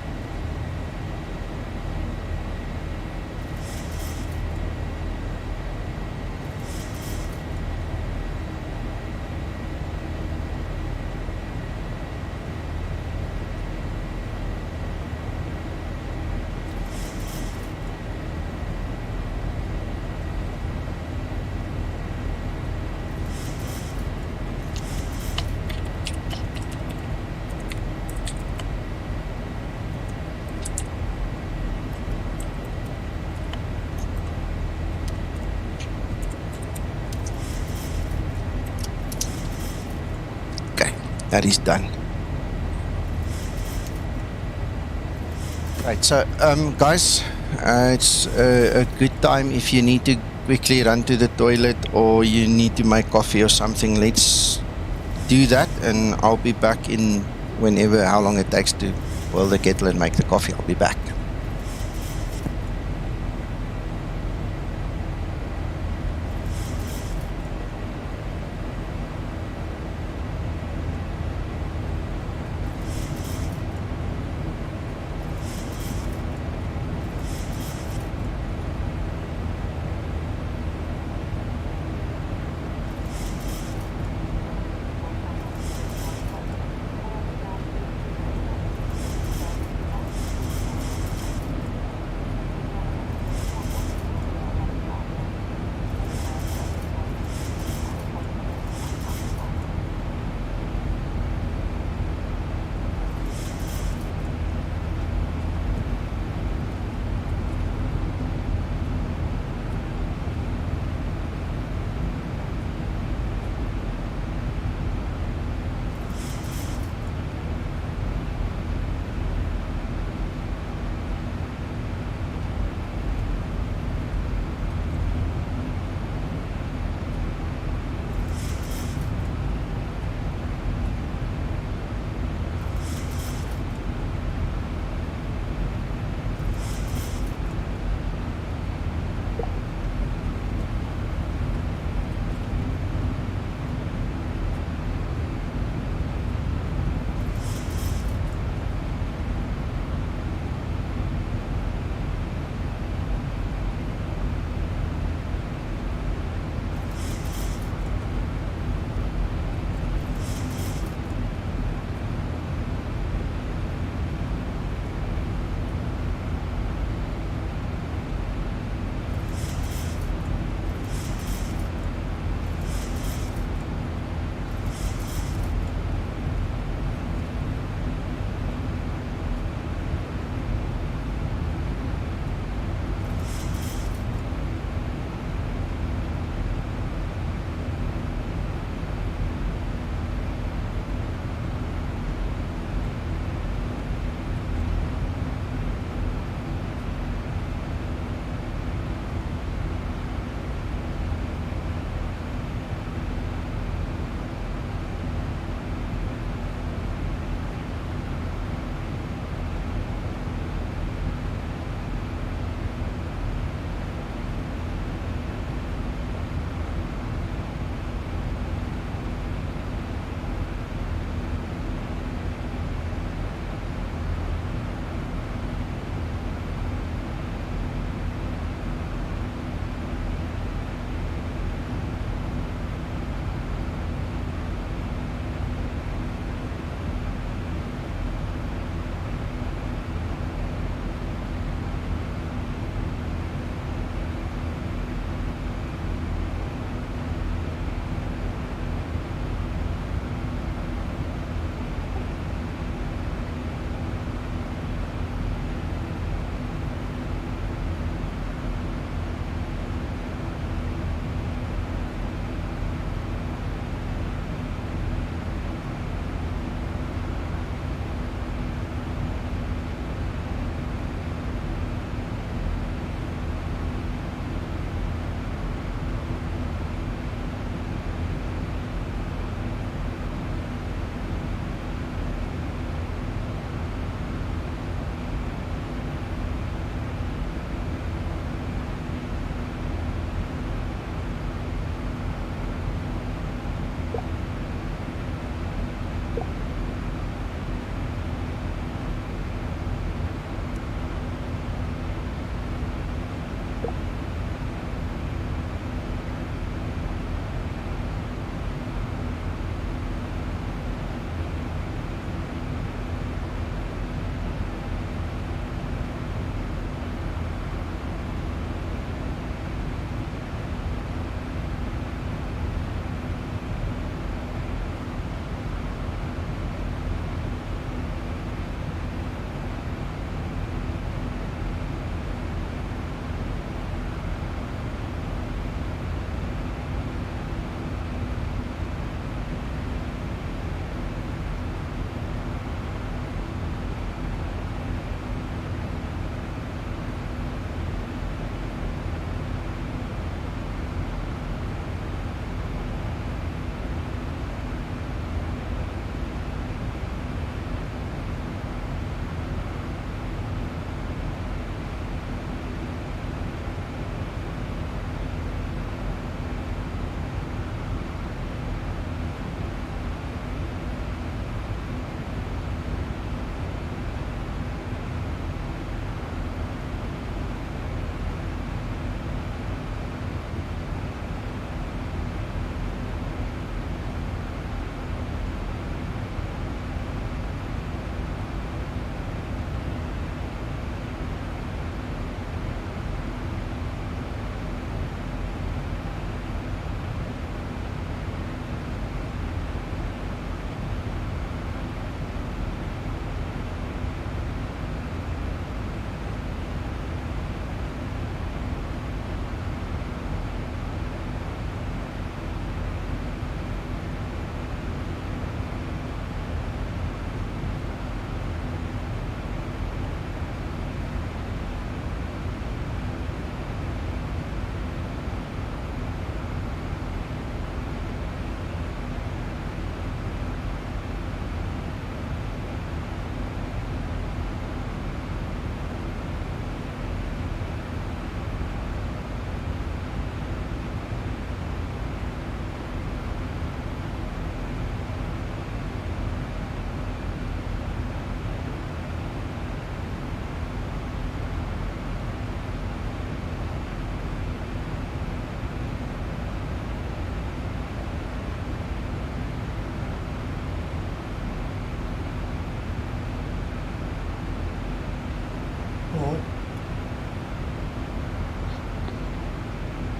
That is done. Right, so guys, it's a good time if you need to quickly run to the toilet or you need to make coffee or something. Let's do that, and I'll be back in whenever, how long it takes to boil the kettle and make the coffee. I'll be back.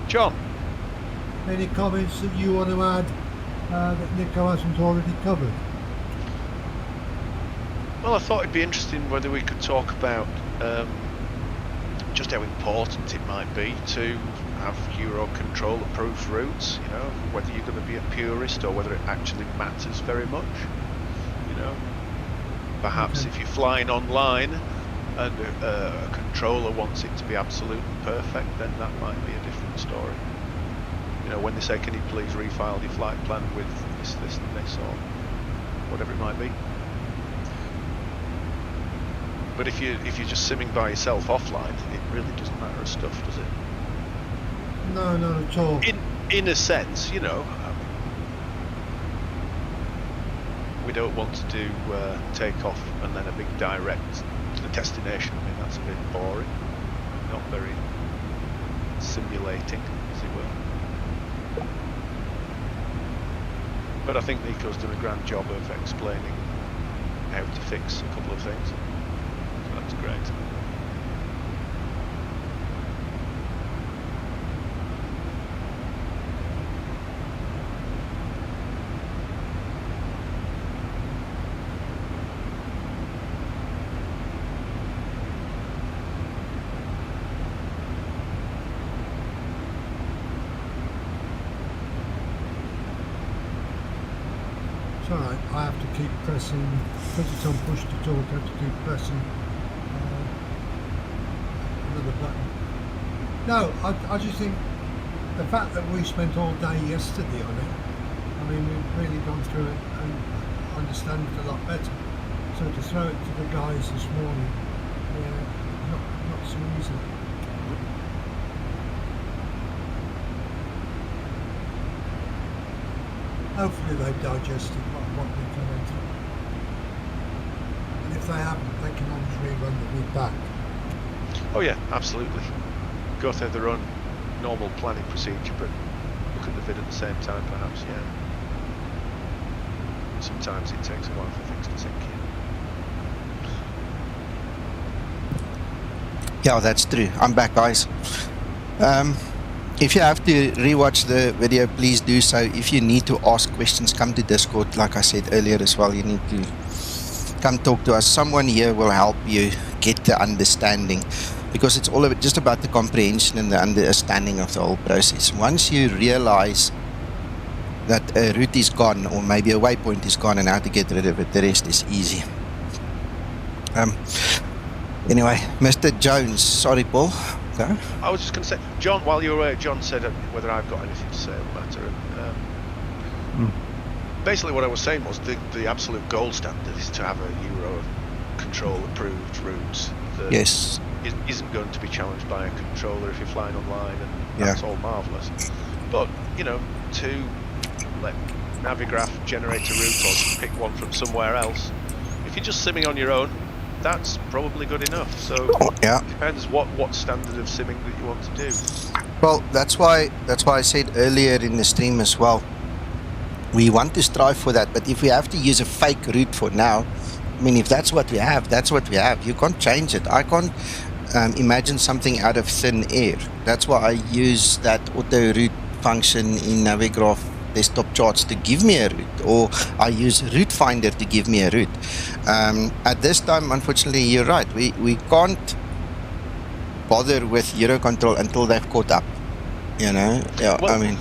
John. Any comments that you want to add that Nico hasn't already covered? Well, I thought it'd be interesting whether we could talk about just how important it might be to have Eurocontrol approved routes, you know, whether you're going to be a purist or whether it actually matters very much, you know. Perhaps if you're flying online and a controller wants it to be absolutely perfect, then that might be a different story. You know, when they say, can you please refile your flight plan with this, this and this, or whatever it might be. But if you're just simming by yourself offline, it really doesn't matter stuff, does it? No, not at all. In a sense, you know, we don't want to do takeoff and then a big direct to the destination. I mean, that's a bit boring, not very simulating, as it were. But I think Nico's done a grand job of explaining how to fix a couple of things. So that's great. It's alright, I have to keep pressing, because it's on push to talk, I have to keep pressing another button. No, I just think the fact that we spent all day yesterday on it, I mean, we've really gone through it and understand it a lot better. So to throw it to the guys this morning, not so easy. Hopefully they've digested what we've gone through. And if they haven't, they can always rerun the route back. Oh yeah, absolutely. Go through their own normal planning procedure, but look at the vid at the same time, perhaps, yeah. Sometimes it takes a while for things to sink in. Yeah, that's true. I'm back, guys. If you have to rewatch the video, please do so. If you need to ask questions, come to Discord. Like I said earlier as well, you need to come talk to us. Someone here will help you get the understanding, because it's all just about the comprehension and the understanding of the whole process. Once you realize that a route is gone, or maybe a waypoint is gone, and how to get rid of it, the rest is easy. Anyway, Mr. Jones, sorry, Paul. Okay. I was just going to say, John, while you were away, John said whether I've got anything to say on the matter. And, basically what I was saying was the absolute gold standard is to have a Eurocontrol approved route that isn't going to be challenged by a controller if you're flying online, and that's all marvellous. But, you know, to let Navigraph generate a route or just pick one from somewhere else, if you're just simming on your own, that's probably good enough. So it depends what standard of simming that you want to do. Well, that's why I said earlier in the stream as well, we want to strive for that. But if we have to use a fake route for now, I mean, if that's what we have, that's what we have. You can't change it. I can't imagine something out of thin air. That's why I use that auto route function in Navigraph desktop charts to give me a route, or I use Route Finder to give me a route. At this time, unfortunately, you're right. We can't bother with Eurocontrol until they've caught up. You know, well, I mean.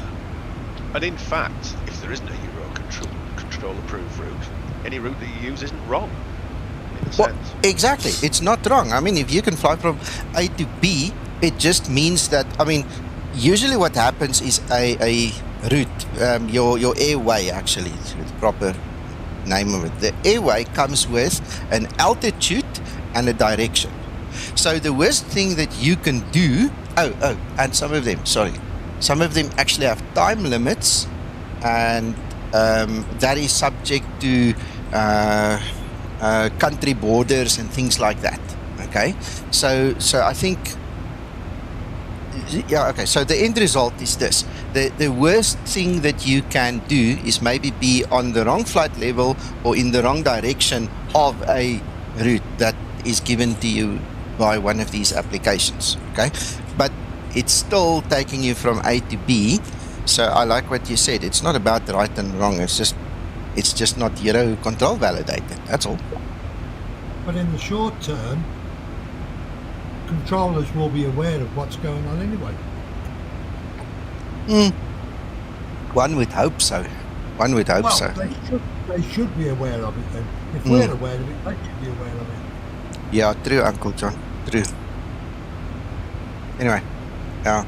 And in fact, if there isn't a Eurocontrol approved route, any route that you use isn't wrong. In a sense. Exactly, it's not wrong. I mean, if you can fly from A to B, it just means that. I mean, usually what happens is a route, your airway, actually, the proper name of it. The airway comes with an altitude and a direction. So the worst thing that you can do, and some of them actually have time limits, and that is subject to country borders and things like that. Okay, so I think. Yeah, okay, so the end result is this. The worst thing that you can do is maybe be on the wrong flight level or in the wrong direction of a route that is given to you by one of these applications, okay? But it's still taking you from A to B. So I like what you said. It's not about the right and wrong. It's just not Euro control validated. That's all. But in the short term, controllers will be aware of what's going on anyway. One would hope so. One would hope so. They should be aware of it then. If we're aware of it, they should be aware of it. Yeah, true, Uncle John. True. Anyway, yeah.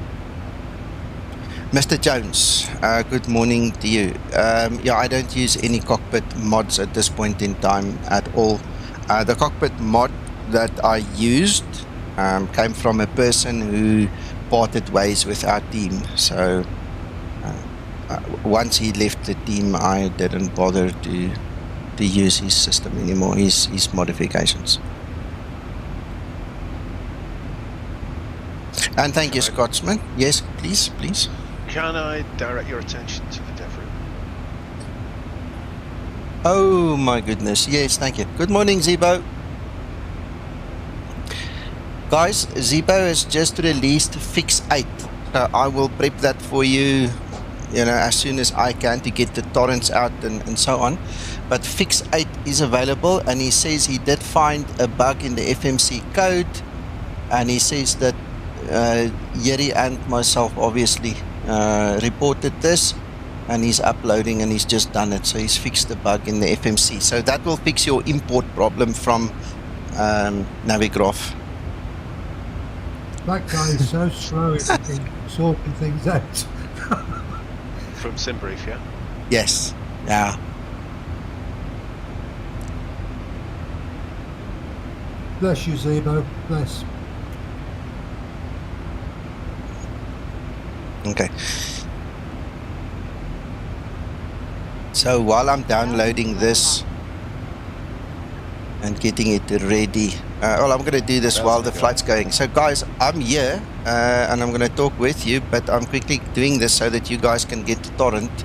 Mr. Jones, good morning to you. Yeah, I don't use any cockpit mods at this point in time at all. The cockpit mod that I used came from a person who parted ways with our team. So once he left the team, I didn't bother to use his system anymore, his modifications. And thank you, Scotsman. Yes, please. Can I direct your attention to the dev room? Oh my goodness, yes, thank you. Good morning, Zibo. Guys, Zibo has just released Fix 8. So I will prep that for you, as soon as I can to get the torrents out and so on. But Fix 8 is available, and he says he did find a bug in the FMC code, and he says that Yeri and myself obviously reported this, and he's uploading and he's just done it. So he's fixed the bug in the FMC. So that will fix your import problem from Navigraph. That guy is so slow in sorting things out. From SimBrief, yeah? Yes, yeah. Bless you, Zibo. Bless. Okay. So while I'm downloading this and getting it ready, well, I'm going to do this while the flight's going. So guys, I'm here and I'm going to talk with you, but I'm quickly doing this so that you guys can get the torrent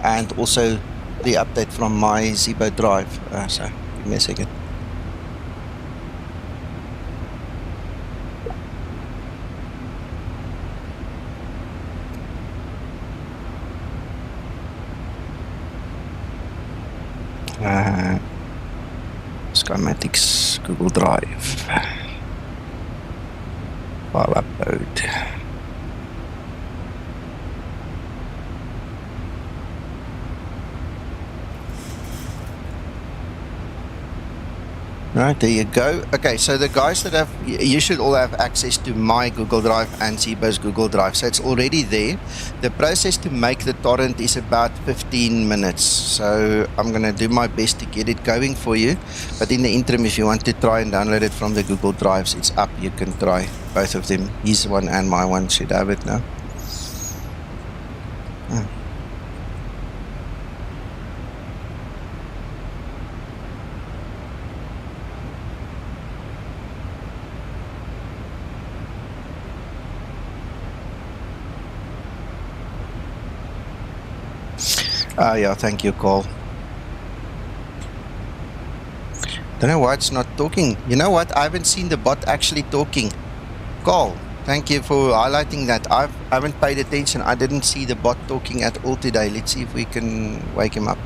and also the update from my Zibo drive. So give me a second. Skymatix Google Drive file upload. Right, there you go. Okay, so the guys that you should all have access to my Google Drive and Zibo's Google Drive, so it's already there. The process to make the torrent is about 15 minutes, so I'm going to do my best to get it going for you. But in the interim, if you want to try and download it from the Google Drives, it's up. You can try both of them. His one and my one should have it now. Yeah, thank you, Cole. Don't know why it's not talking. You know what? I haven't seen the bot actually talking. Cole, thank you for highlighting that. I haven't paid attention. I didn't see the bot talking at all today. Let's see if we can wake him up.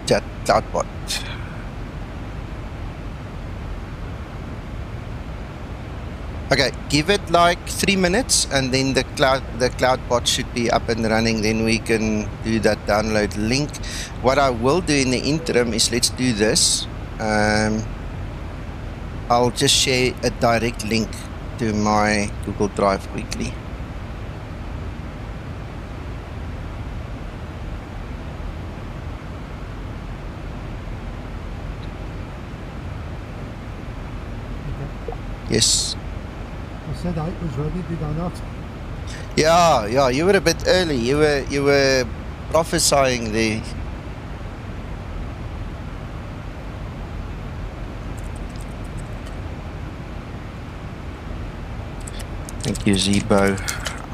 Chat, cloudbot. Okay, give it like 3 minutes and then the cloud bot should be up and running. Then we can do that download link. What I will do in the interim is, let's do this. I'll just share a direct link to my Google Drive quickly. Yes. I said 8 was ready, did I not? Yeah, you were a bit early. You were prophesying there. Thank you, Zibo.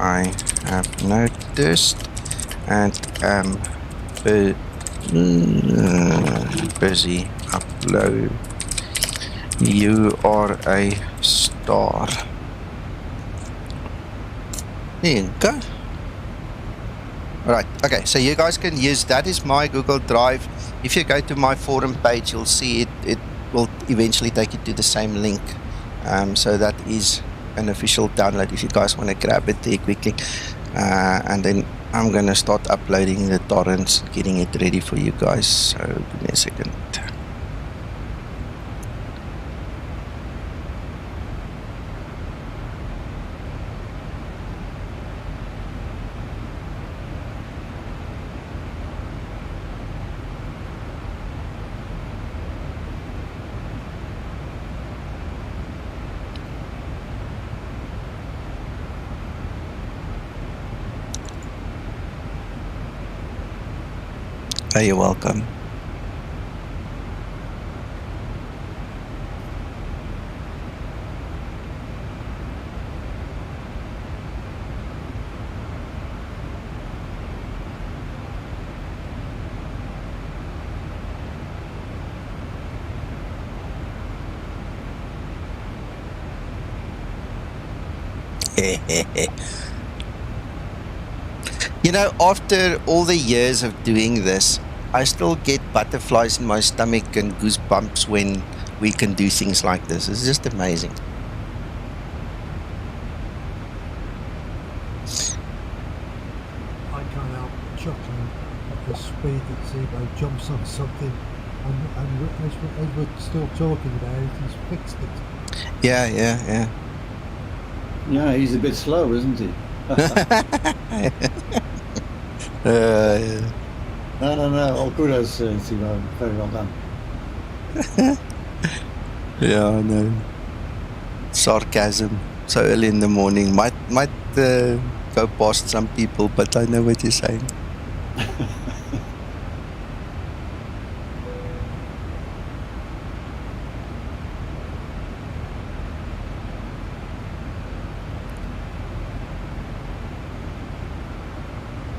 I have noticed and am busy upload. You are a star. There you go. Alright, okay, so you guys can use, that is my Google Drive. If you go to my forum page, you'll see it will eventually take you to the same link. So that is an official download if you guys want to grab it there quickly. And then I'm going to start uploading the torrents, getting it ready for you guys. So give me a second. Oh, you're welcome. You know, after all the years of doing this, I still get butterflies in my stomach and goosebumps when we can do things like this. It's just amazing. I can't help chuckling at the speed that Zibo jumps on something, and as we're still talking about it, he's fixed it. Yeah. Yeah, he's a bit slow, isn't he? Yeah. No. All kudos, Zibo. Very well done. Yeah, I know. Sarcasm. So early in the morning. Might go past some people, but I know what you're saying.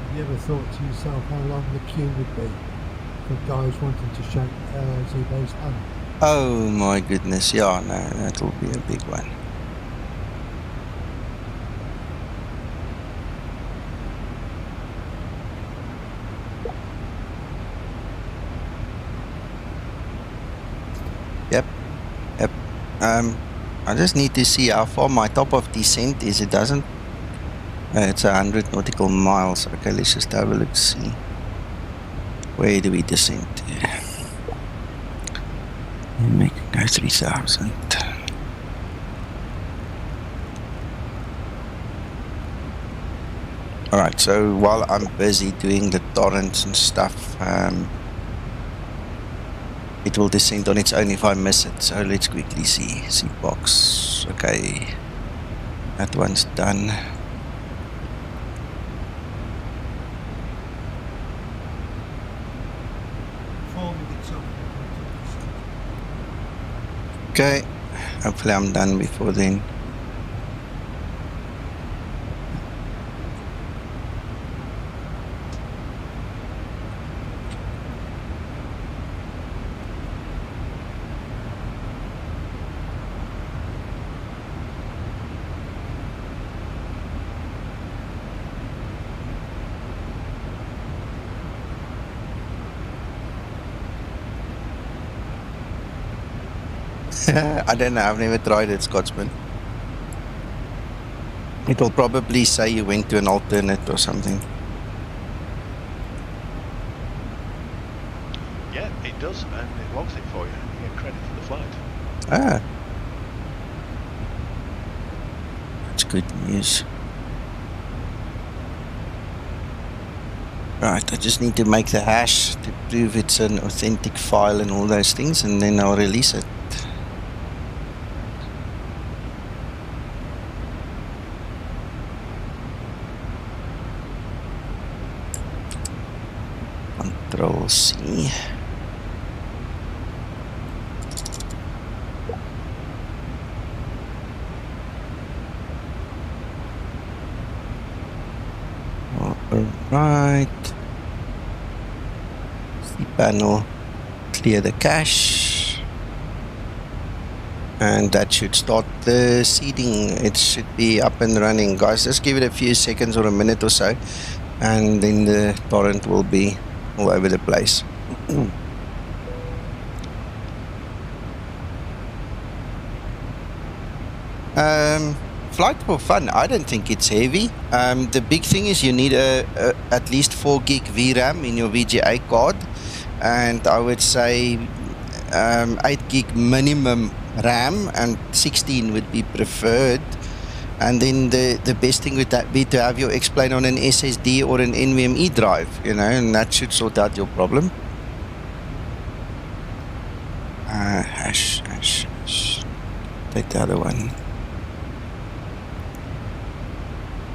Have you ever thought to yourself how long the queue would be for guys wanting to shake Zibo's hand? Oh my goodness, yeah, no, that'll be a big one. Yep. I just need to see how far my top of descent is. It doesn't. It's 100 nautical miles. Okay, let's just have a look. See. Where do we descend to? Make it go 3,000. Alright, so while I'm busy doing the torrents and stuff, it will descend on its own if I miss it. So let's quickly see. See box. Okay. That one's done. Okay, hopefully I'm done before then. I don't know, I've never tried it, Scotsman. It will probably say you went to an alternate or something. Yeah, it does, and it logs it for you. You get credit for the flight. Ah. That's good news. Right, I just need to make the hash to prove it's an authentic file and all those things, and then I'll release it. Control C. Alright. C panel. Clear the cache. And that should start the seeding. It should be up and running. Guys, just give it a few seconds or a minute or so, and then the torrent will be all over the place. Flight for fun, I don't think it's heavy. The big thing is you need at least 4 gig VRAM in your VGA card, and I would say 8 gig minimum RAM, and 16 would be preferred. And then the best thing would that be to have your X-Plane on an SSD or an NVMe drive, you know, and that should sort out your problem. Hash. Take the other one.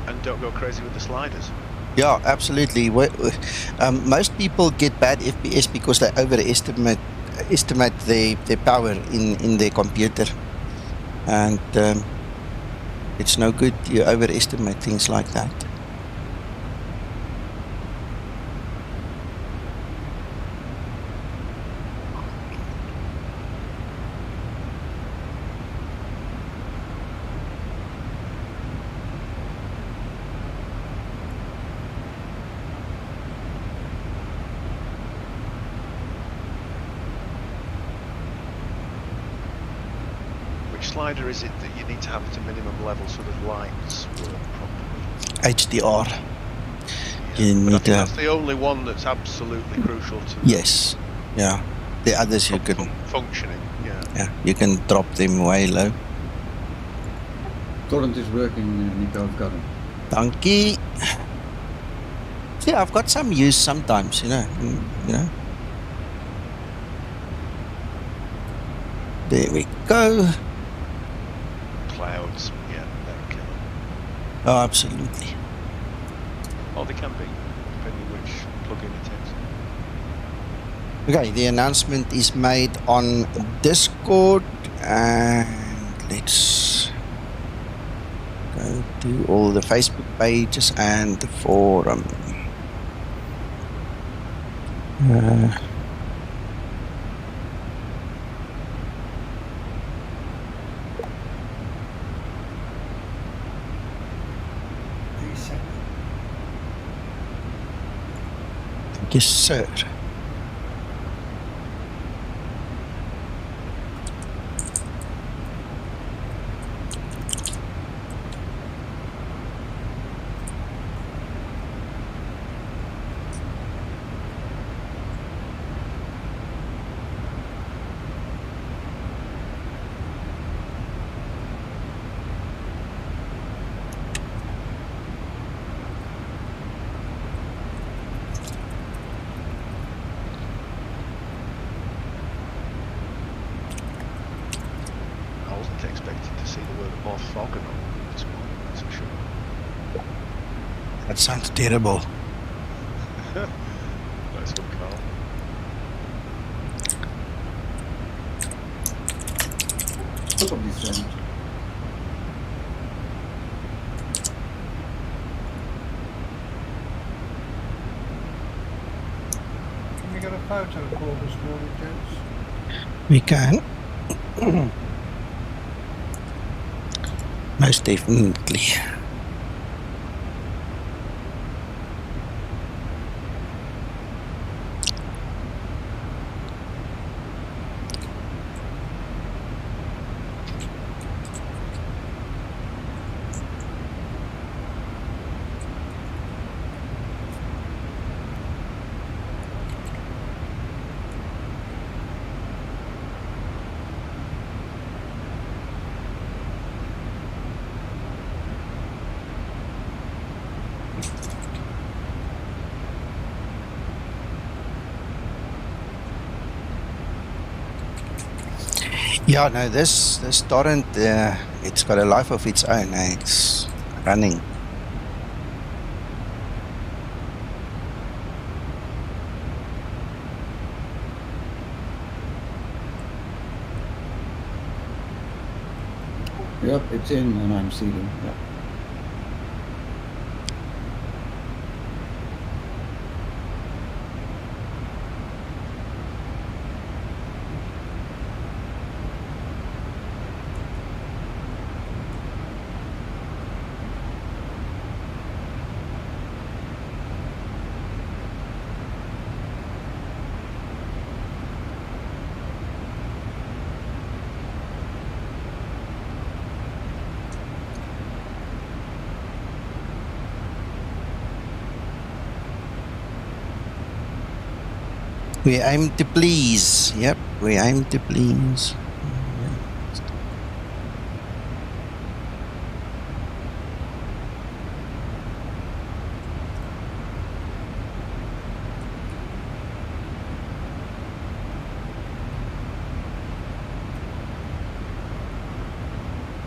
And don't go crazy with the sliders. Yeah, absolutely. Most people get bad FPS because they overestimate the power in their computer, and it's no good. You overestimate things like that. Slider is it that you need to have at a minimum level so the lines work properly? HDR. Yeah, You need to. That's the only one that's absolutely crucial to. Yes. Yeah. The others you can. Functioning. Yeah. Yeah. You can drop them way low. Torrent is working, Nico. I've got it. Donkey. Yeah, I've got some use sometimes. You know. There we go. Clouds, yeah, they're killer. Oh, absolutely. Or they can be, depending which plugin it is. Okay, the announcement is made on Discord, and let's go to all the Facebook pages and the forum. Yes, sir. That sounds terrible. Nice one, Carl. Probably sent. Can we get a photo call this morning, gents? We can. Most definitely. Yeah, no, this torrent, it's got a life of its own. It's running. Yep, it's in and I'm seeding. Yeah. We aim to please. Yep, we aim to please.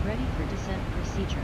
Ready for descent procedure.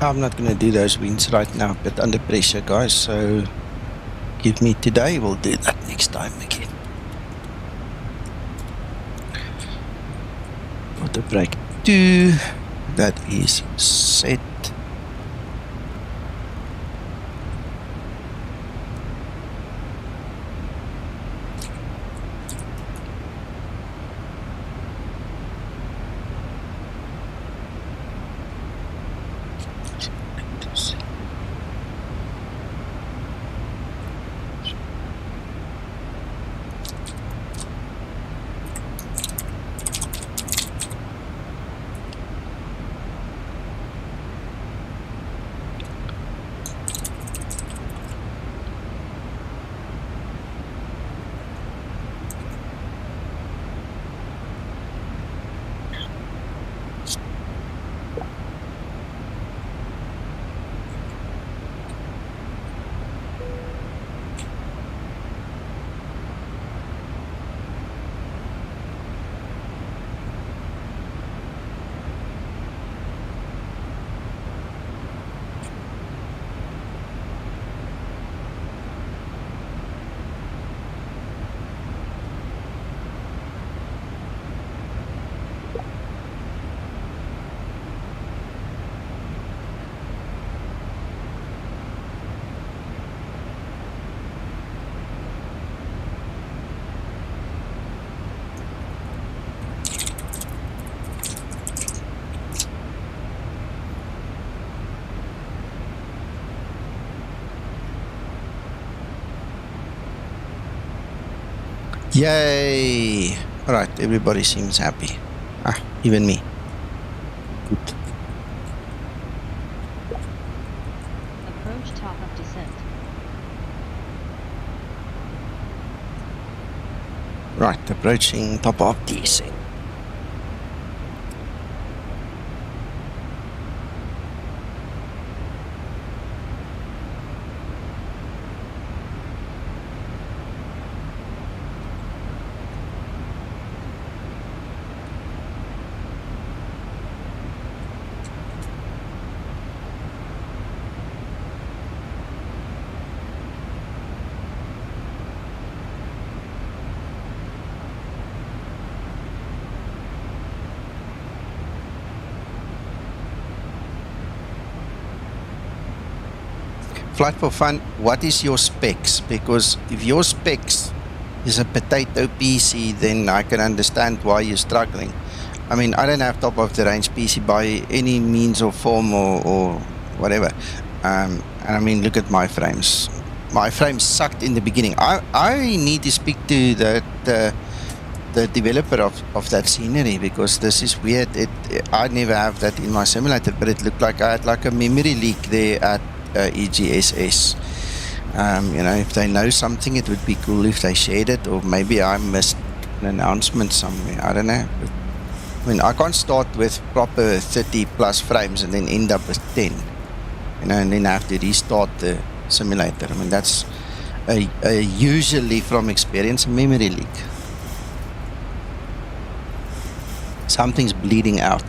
I'm not going to do those winds right now, but under pressure, guys. So give me today. We'll do that next time again. Water break 2. That is set. Yay! Alright, everybody seems happy. Even me. Good. Approach top of descent. Right, approaching top of descent. Flight for Fun, what is your specs? Because if your specs is a potato PC, then I can understand why you're struggling. I mean, I don't have top of the range PC by any means or form or whatever. And I mean, look at my frames. My frames sucked in the beginning. I need to speak to the developer of that scenery, because this is weird. I never have that in my simulator, but it looked like I had like a memory leak there at EGSS. You know, if they know something, it would be cool if they shared it, or maybe I missed an announcement somewhere. I don't know. But, I mean, I can't start with proper 30 plus frames and then end up with 10, you know, and then have to restart the simulator. I mean, that's usually from experience a memory leak. Something's bleeding out.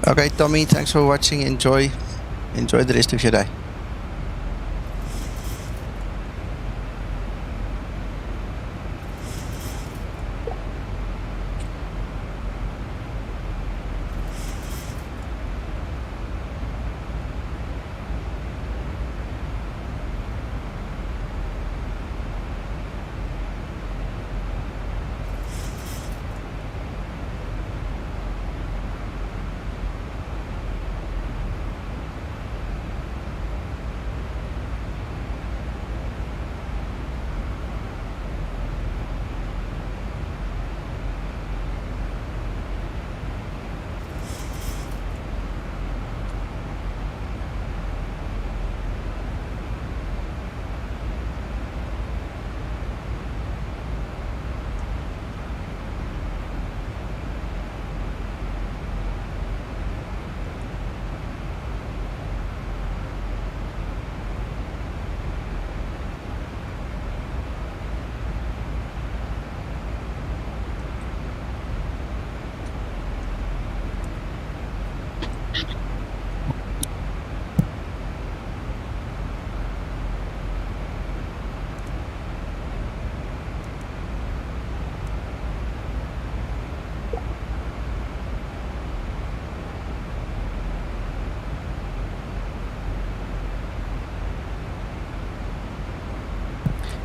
Okay, Tommy, thanks for watching. Enjoy the rest of your day.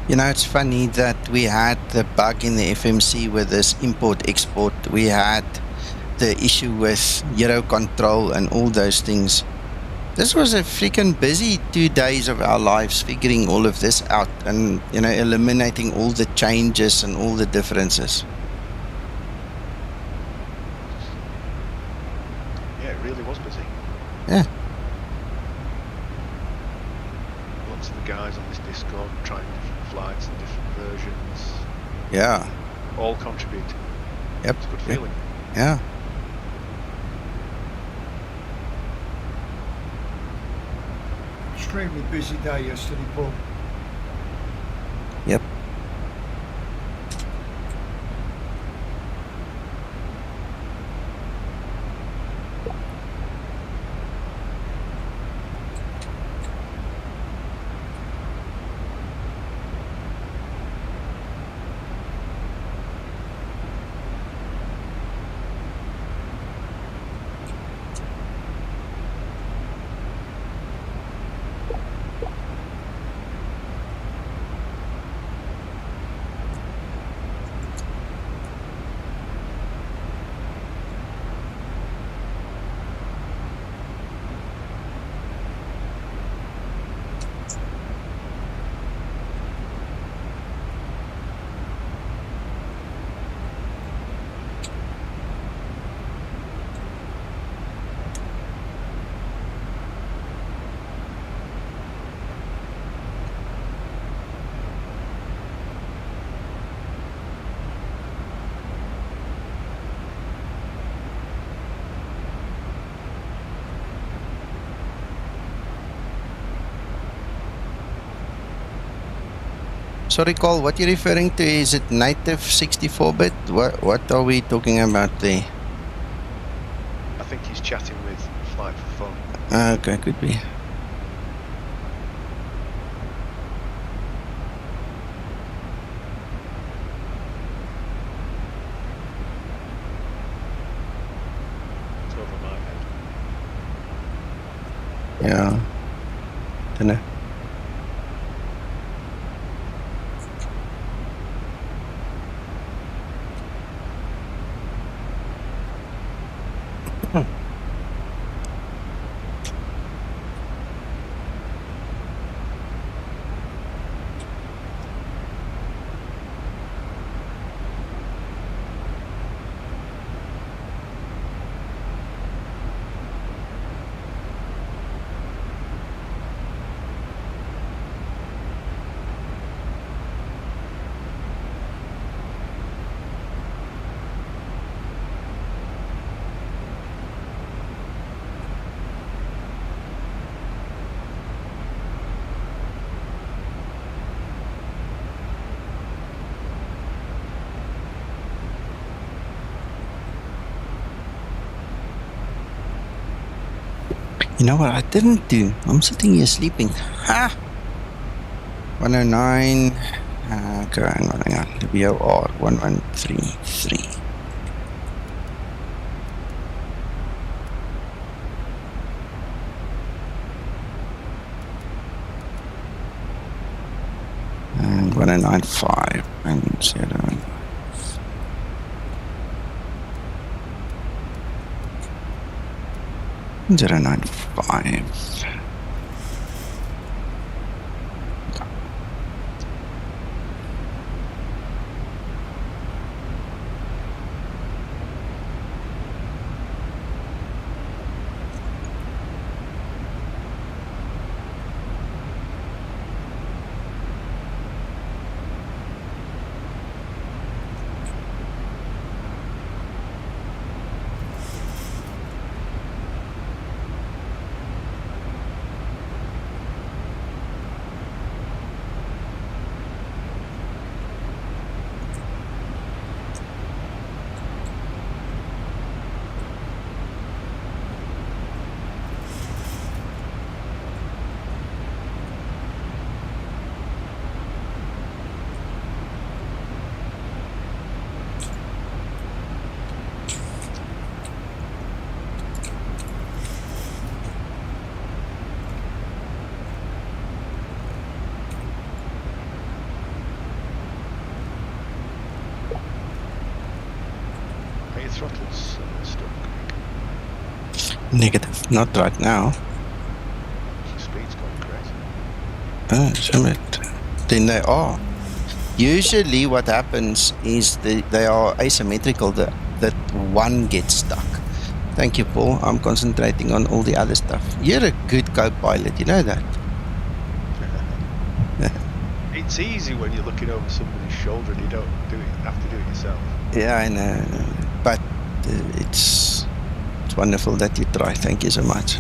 You know, it's funny that we had the bug in the FMC with this import-export. We had the issue with Euro control and all those things. This was a freaking busy 2 days of our lives figuring all of this out and, you know, eliminating all the changes and all the differences. Yeah, it really was busy. Yeah. Lots of the guys on this Discord trying different flights and different versions. Yeah. All contributing. Yep. It's a good feeling. Yeah. Extremely busy day yesterday, Paul. Yep. Sorry, Cole, what you're referring to, is it native 64-bit? What are we talking about there? I think he's chatting with Flight for Fun. Okay, could be. It's over my head. Yeah. Don't know. You know what I didn't do? I'm sitting here sleeping. Ha! 109. Okay, hang on. The BOR 1133. And 1095 and 0. 095. Throttle's stuck. Negative, not right now. The speed's gone crazy. Oh, damn it. Then they are. Usually what happens is they are asymmetrical, that one gets stuck. Thank you, Paul. I'm concentrating on all the other stuff. You're a good co-pilot, you know that. It's easy when you're looking over somebody's shoulder and you don't have to do it yourself. Yeah, I know. But it's wonderful that you try. Thank you so much.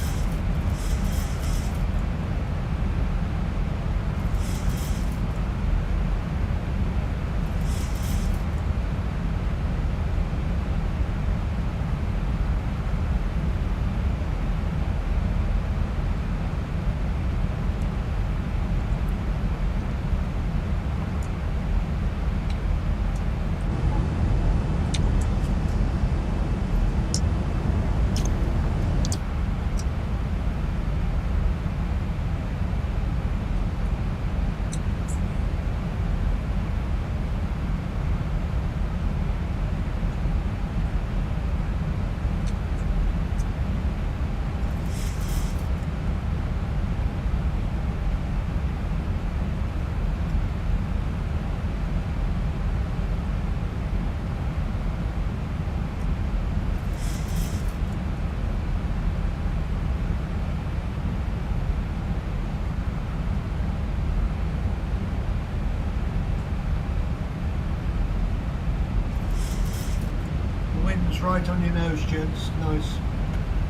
Right on your nose, gents. Nice.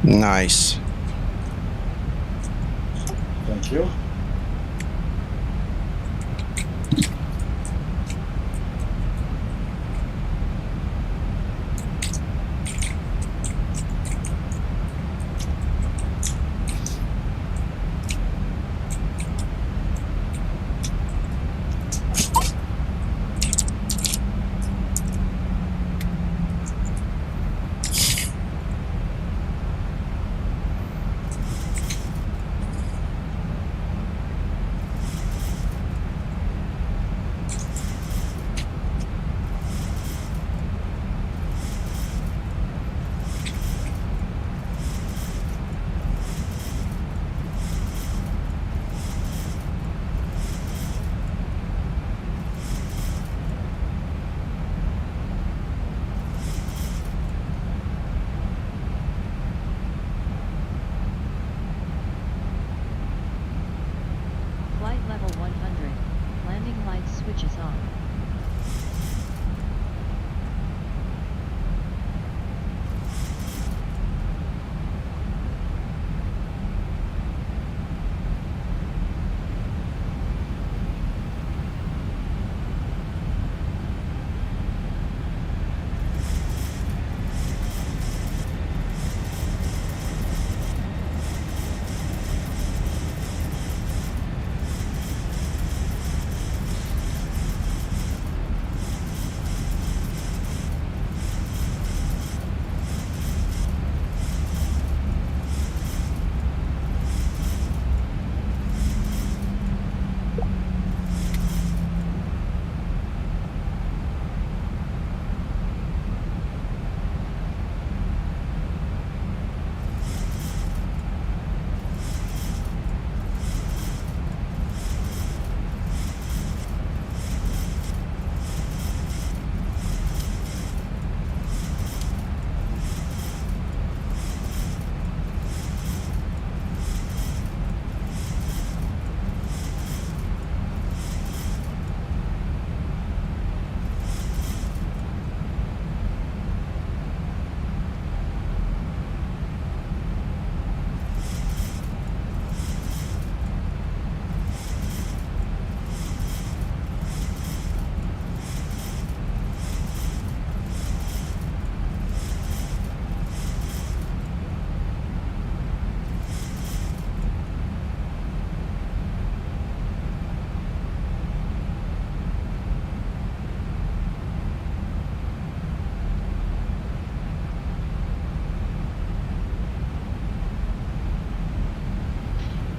Nice. Thank you. switch is on.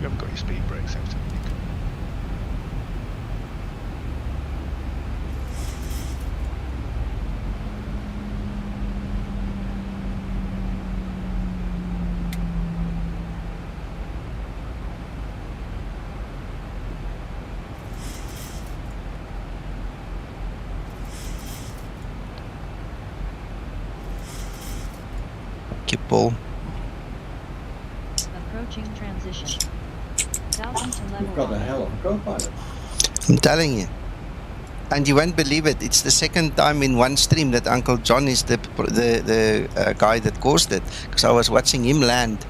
You haven't got your speed brakes out, have you? Kippel. Approaching transition. Southing to level You've got a 1. hell of a co-pilot. I'm telling you. And you won't believe it. It's the second time in one stream that Uncle John is the guy that caused it. Because I was watching him land.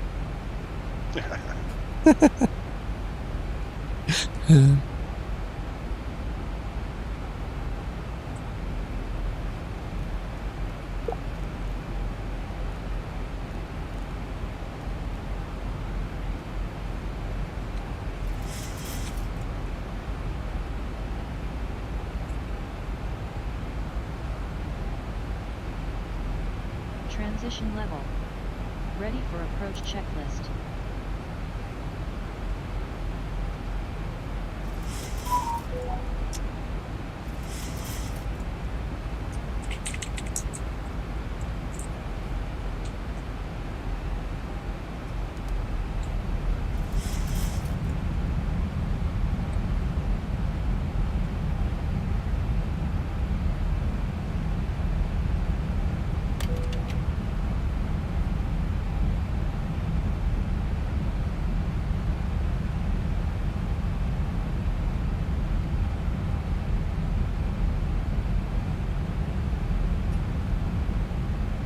Transition level. Ready for approach checklist.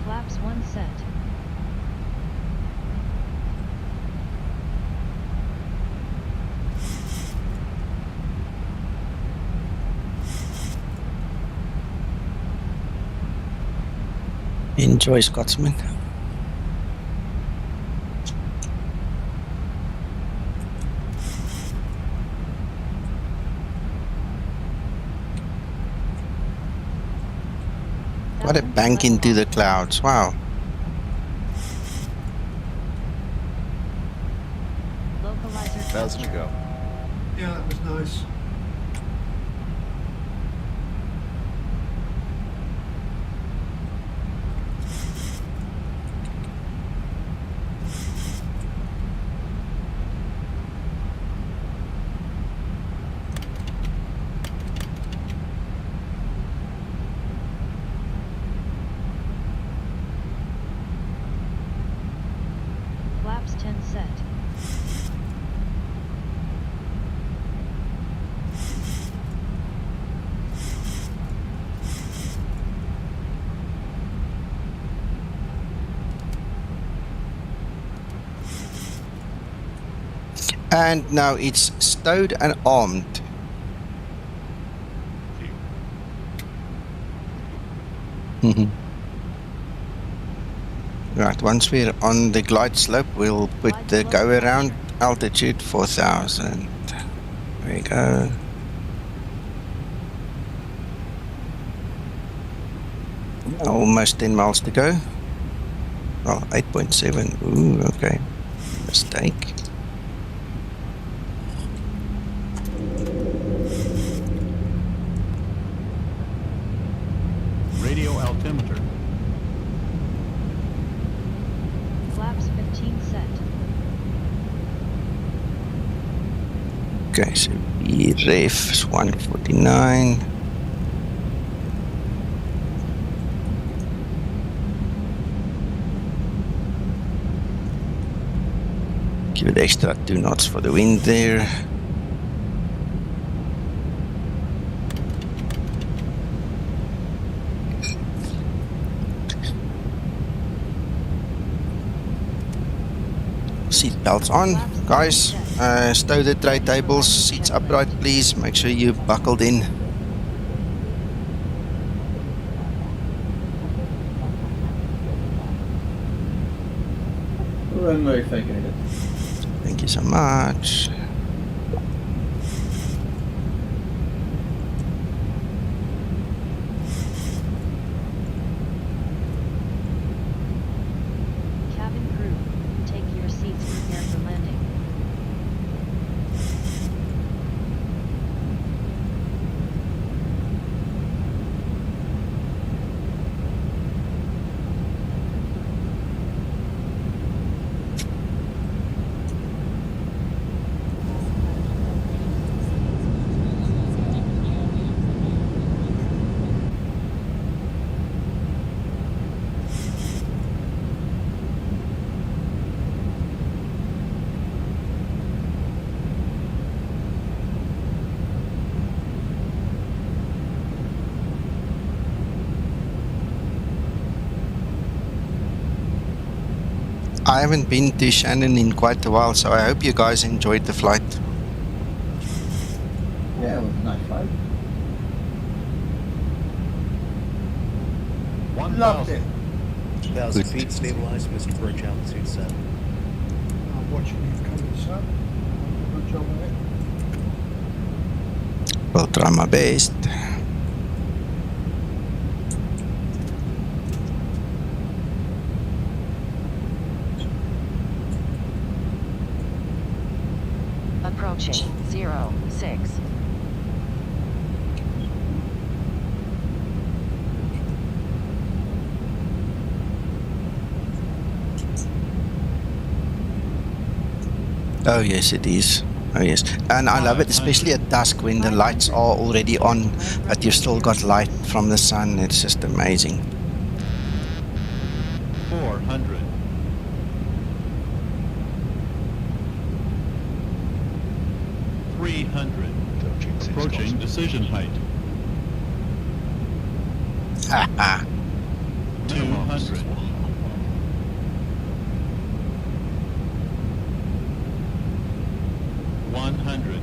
Flaps 1 set. Enjoy, Scotsman. What a bank into the clouds. Wow. Localizer 1,000 to go. Yeah, that was nice. Flaps 10 set. And now it's stowed and armed. Right, once we're on the glide slope, we'll put the go around altitude 4,000. There we go. Almost 10 miles to go. Oh, 8.7. Ooh, okay. Mistake. Radio altimeter. Flaps 15 set. Okay, so the ref is 149. Give it extra 2 knots for the wind there. Seat belts on, guys. Stow the tray tables, seats upright, please. Make sure you're buckled in. Runway vacated. Thank you so much. Cabin crew, take your seats, prepare for landing. I haven't been to Shannon in quite a while, so I hope you guys enjoyed the flight. Yeah, it was a nice flight. Loved it. 1,000 feet stabilized, Mr. Birch, altitude set. I'm watching you coming, sir. Good job on it. Will try my best. Approaching 06. Oh yes, it is. Oh yes, and I love it, especially at dusk when the lights are already on, but you've still got light from the sun. It's just amazing. 400. 300. Approaching decision height. Haha. 200. 100.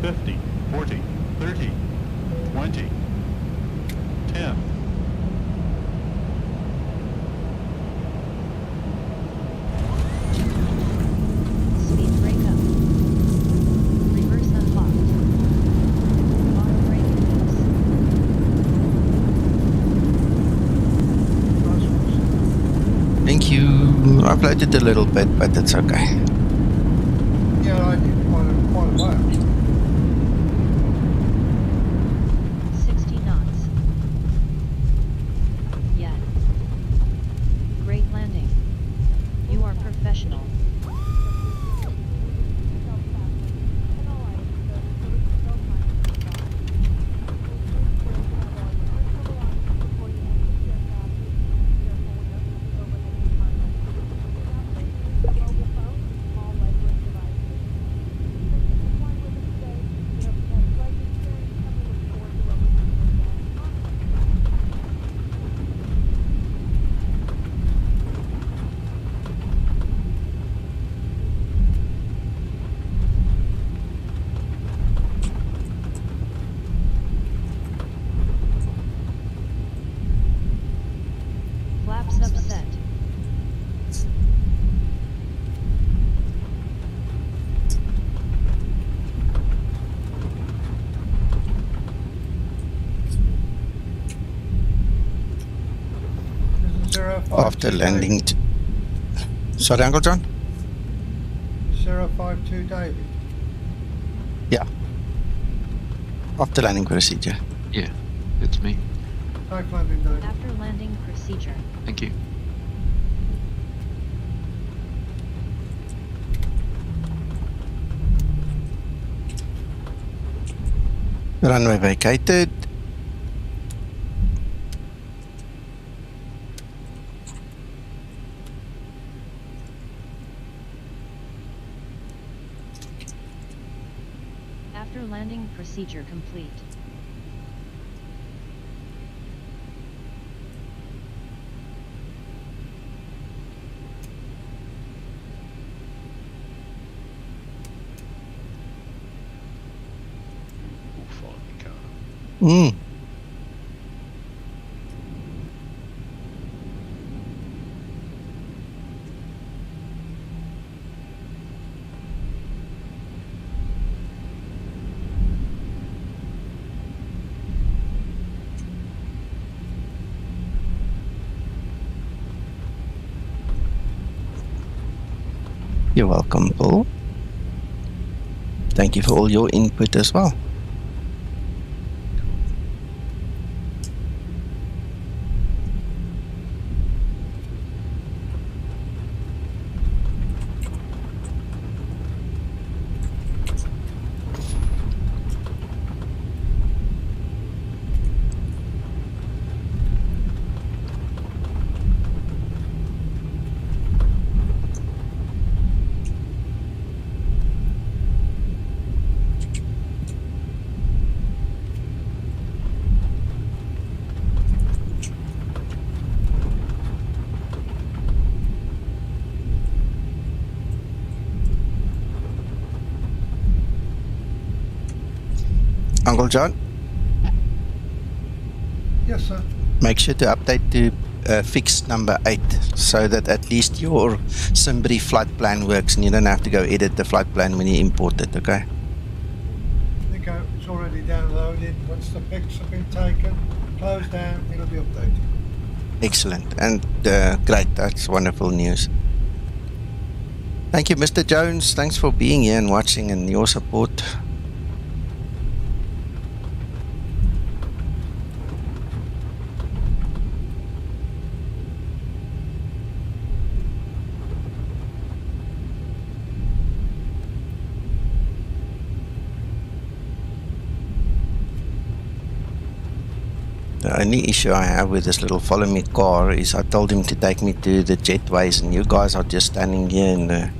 50, 40, 30, 20, 10. Speed brake up. Reverse unlocked. Auto brake in use. Thank you. I floated a little bit, but it's okay. Yeah, I did quite a while. 60 knots. Yeah. Great landing. You are professional. After landing. Sorry, Uncle John? 052 David. Yeah. After landing procedure. Yeah, it's me. Safe landing, David. After landing procedure. Thank you. Runway vacated. After landing procedure complete. Mm. You're welcome, Paul. Thank you for all your input as well. Uncle John? Yes, sir. Make sure to update to fix number 8 so that at least your Simbri flight plan works and you don't have to go edit the flight plan when you import it, okay? I think it's already downloaded. Once the pics have been taken, closed down, it'll be updated. Excellent. And great, that's wonderful news. Thank you, Mr. Jones. Thanks for being here and watching and your support. The only issue I have with this little follow me car is I told him to take me to the jetways and you guys are just standing here in the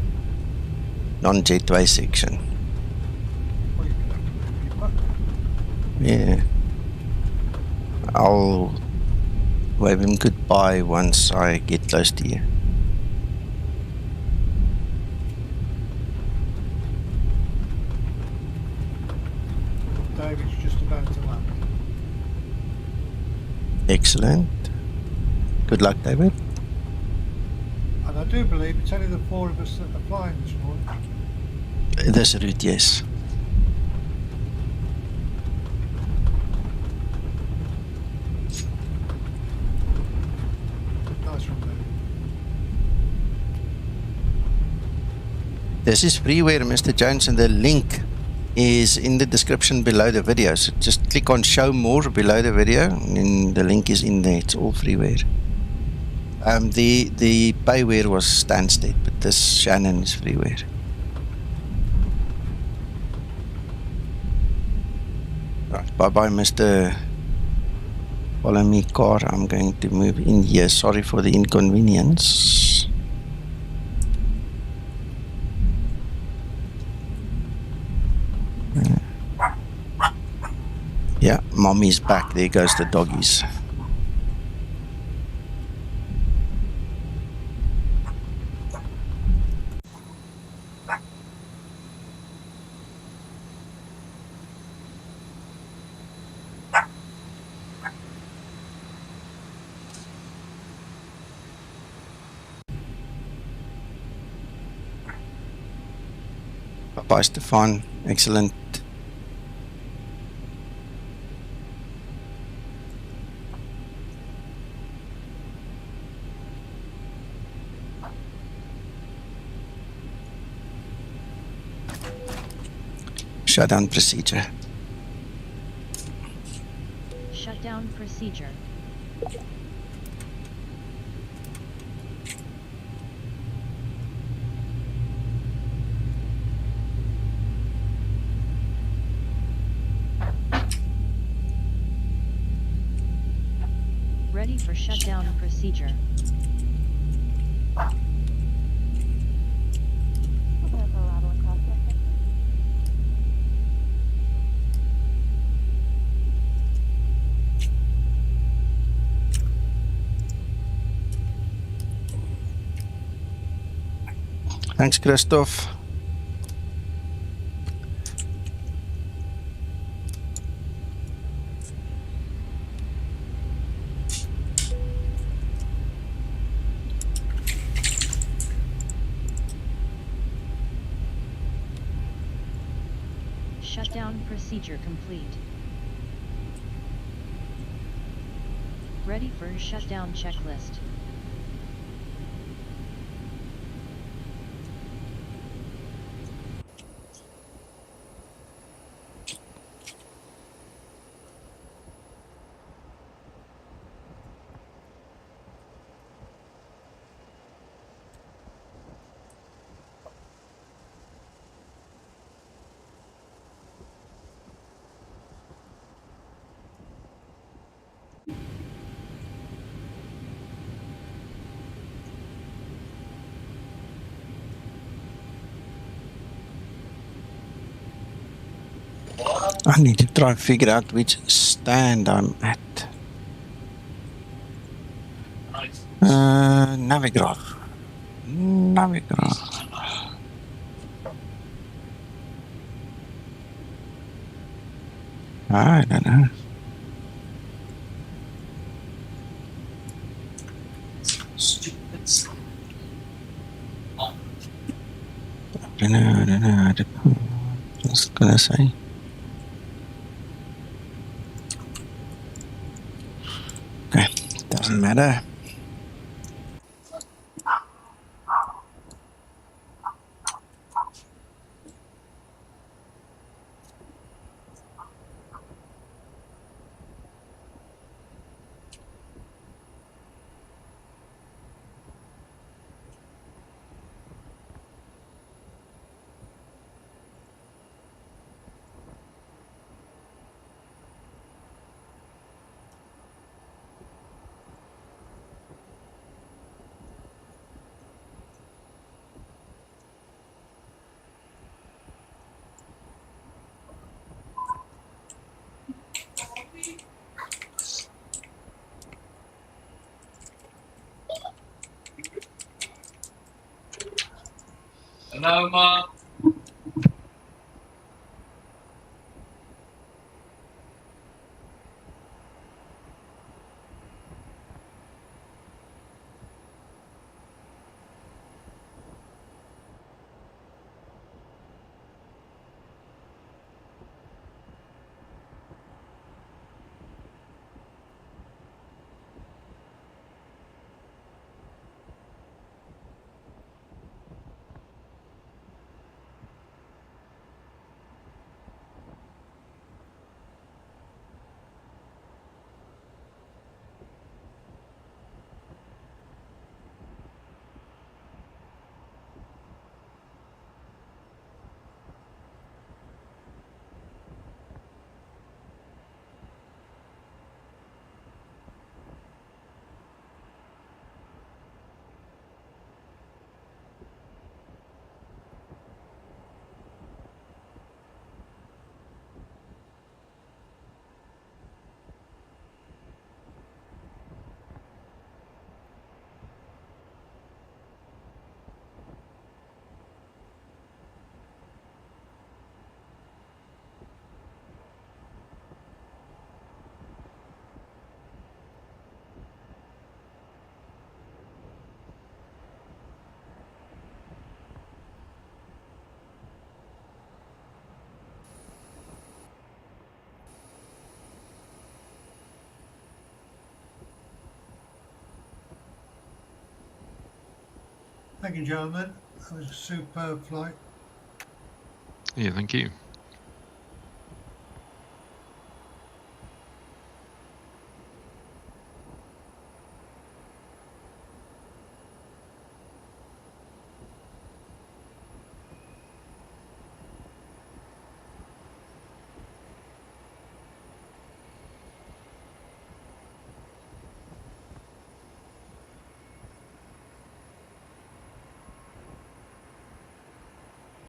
non-jetway section. Yeah. I'll wave him goodbye once I get close to you. David's just about to land. Excellent. Good luck, David. And I do believe it's only the 4 of us that are flying this morning. This route, yes. Nice one, David. This is freeware, Mr. Jones, and the link is in the description below the video. So just click on show more below the video and then the link is in there. It's all freeware. The payware was Stansted, but this Shannon is freeware. Right, bye-bye, Mr. Follow me car. I'm going to move in here. Sorry for the inconvenience. Yeah, mommy's back. There goes the doggies. Bye-bye, Stefan. Excellent. Shutdown procedure. Shutdown procedure. Ready for shutdown procedure. Thanks, Christoph. Shutdown procedure complete. Ready for shutdown checklist. I need to try and figure out which stand I'm at. Navigraph. Navigraph. I don't know. I don't know. Just gonna say. Okay, doesn't matter. Hello, Mom. Thank you, gentlemen. That was a superb flight. Yeah, thank you.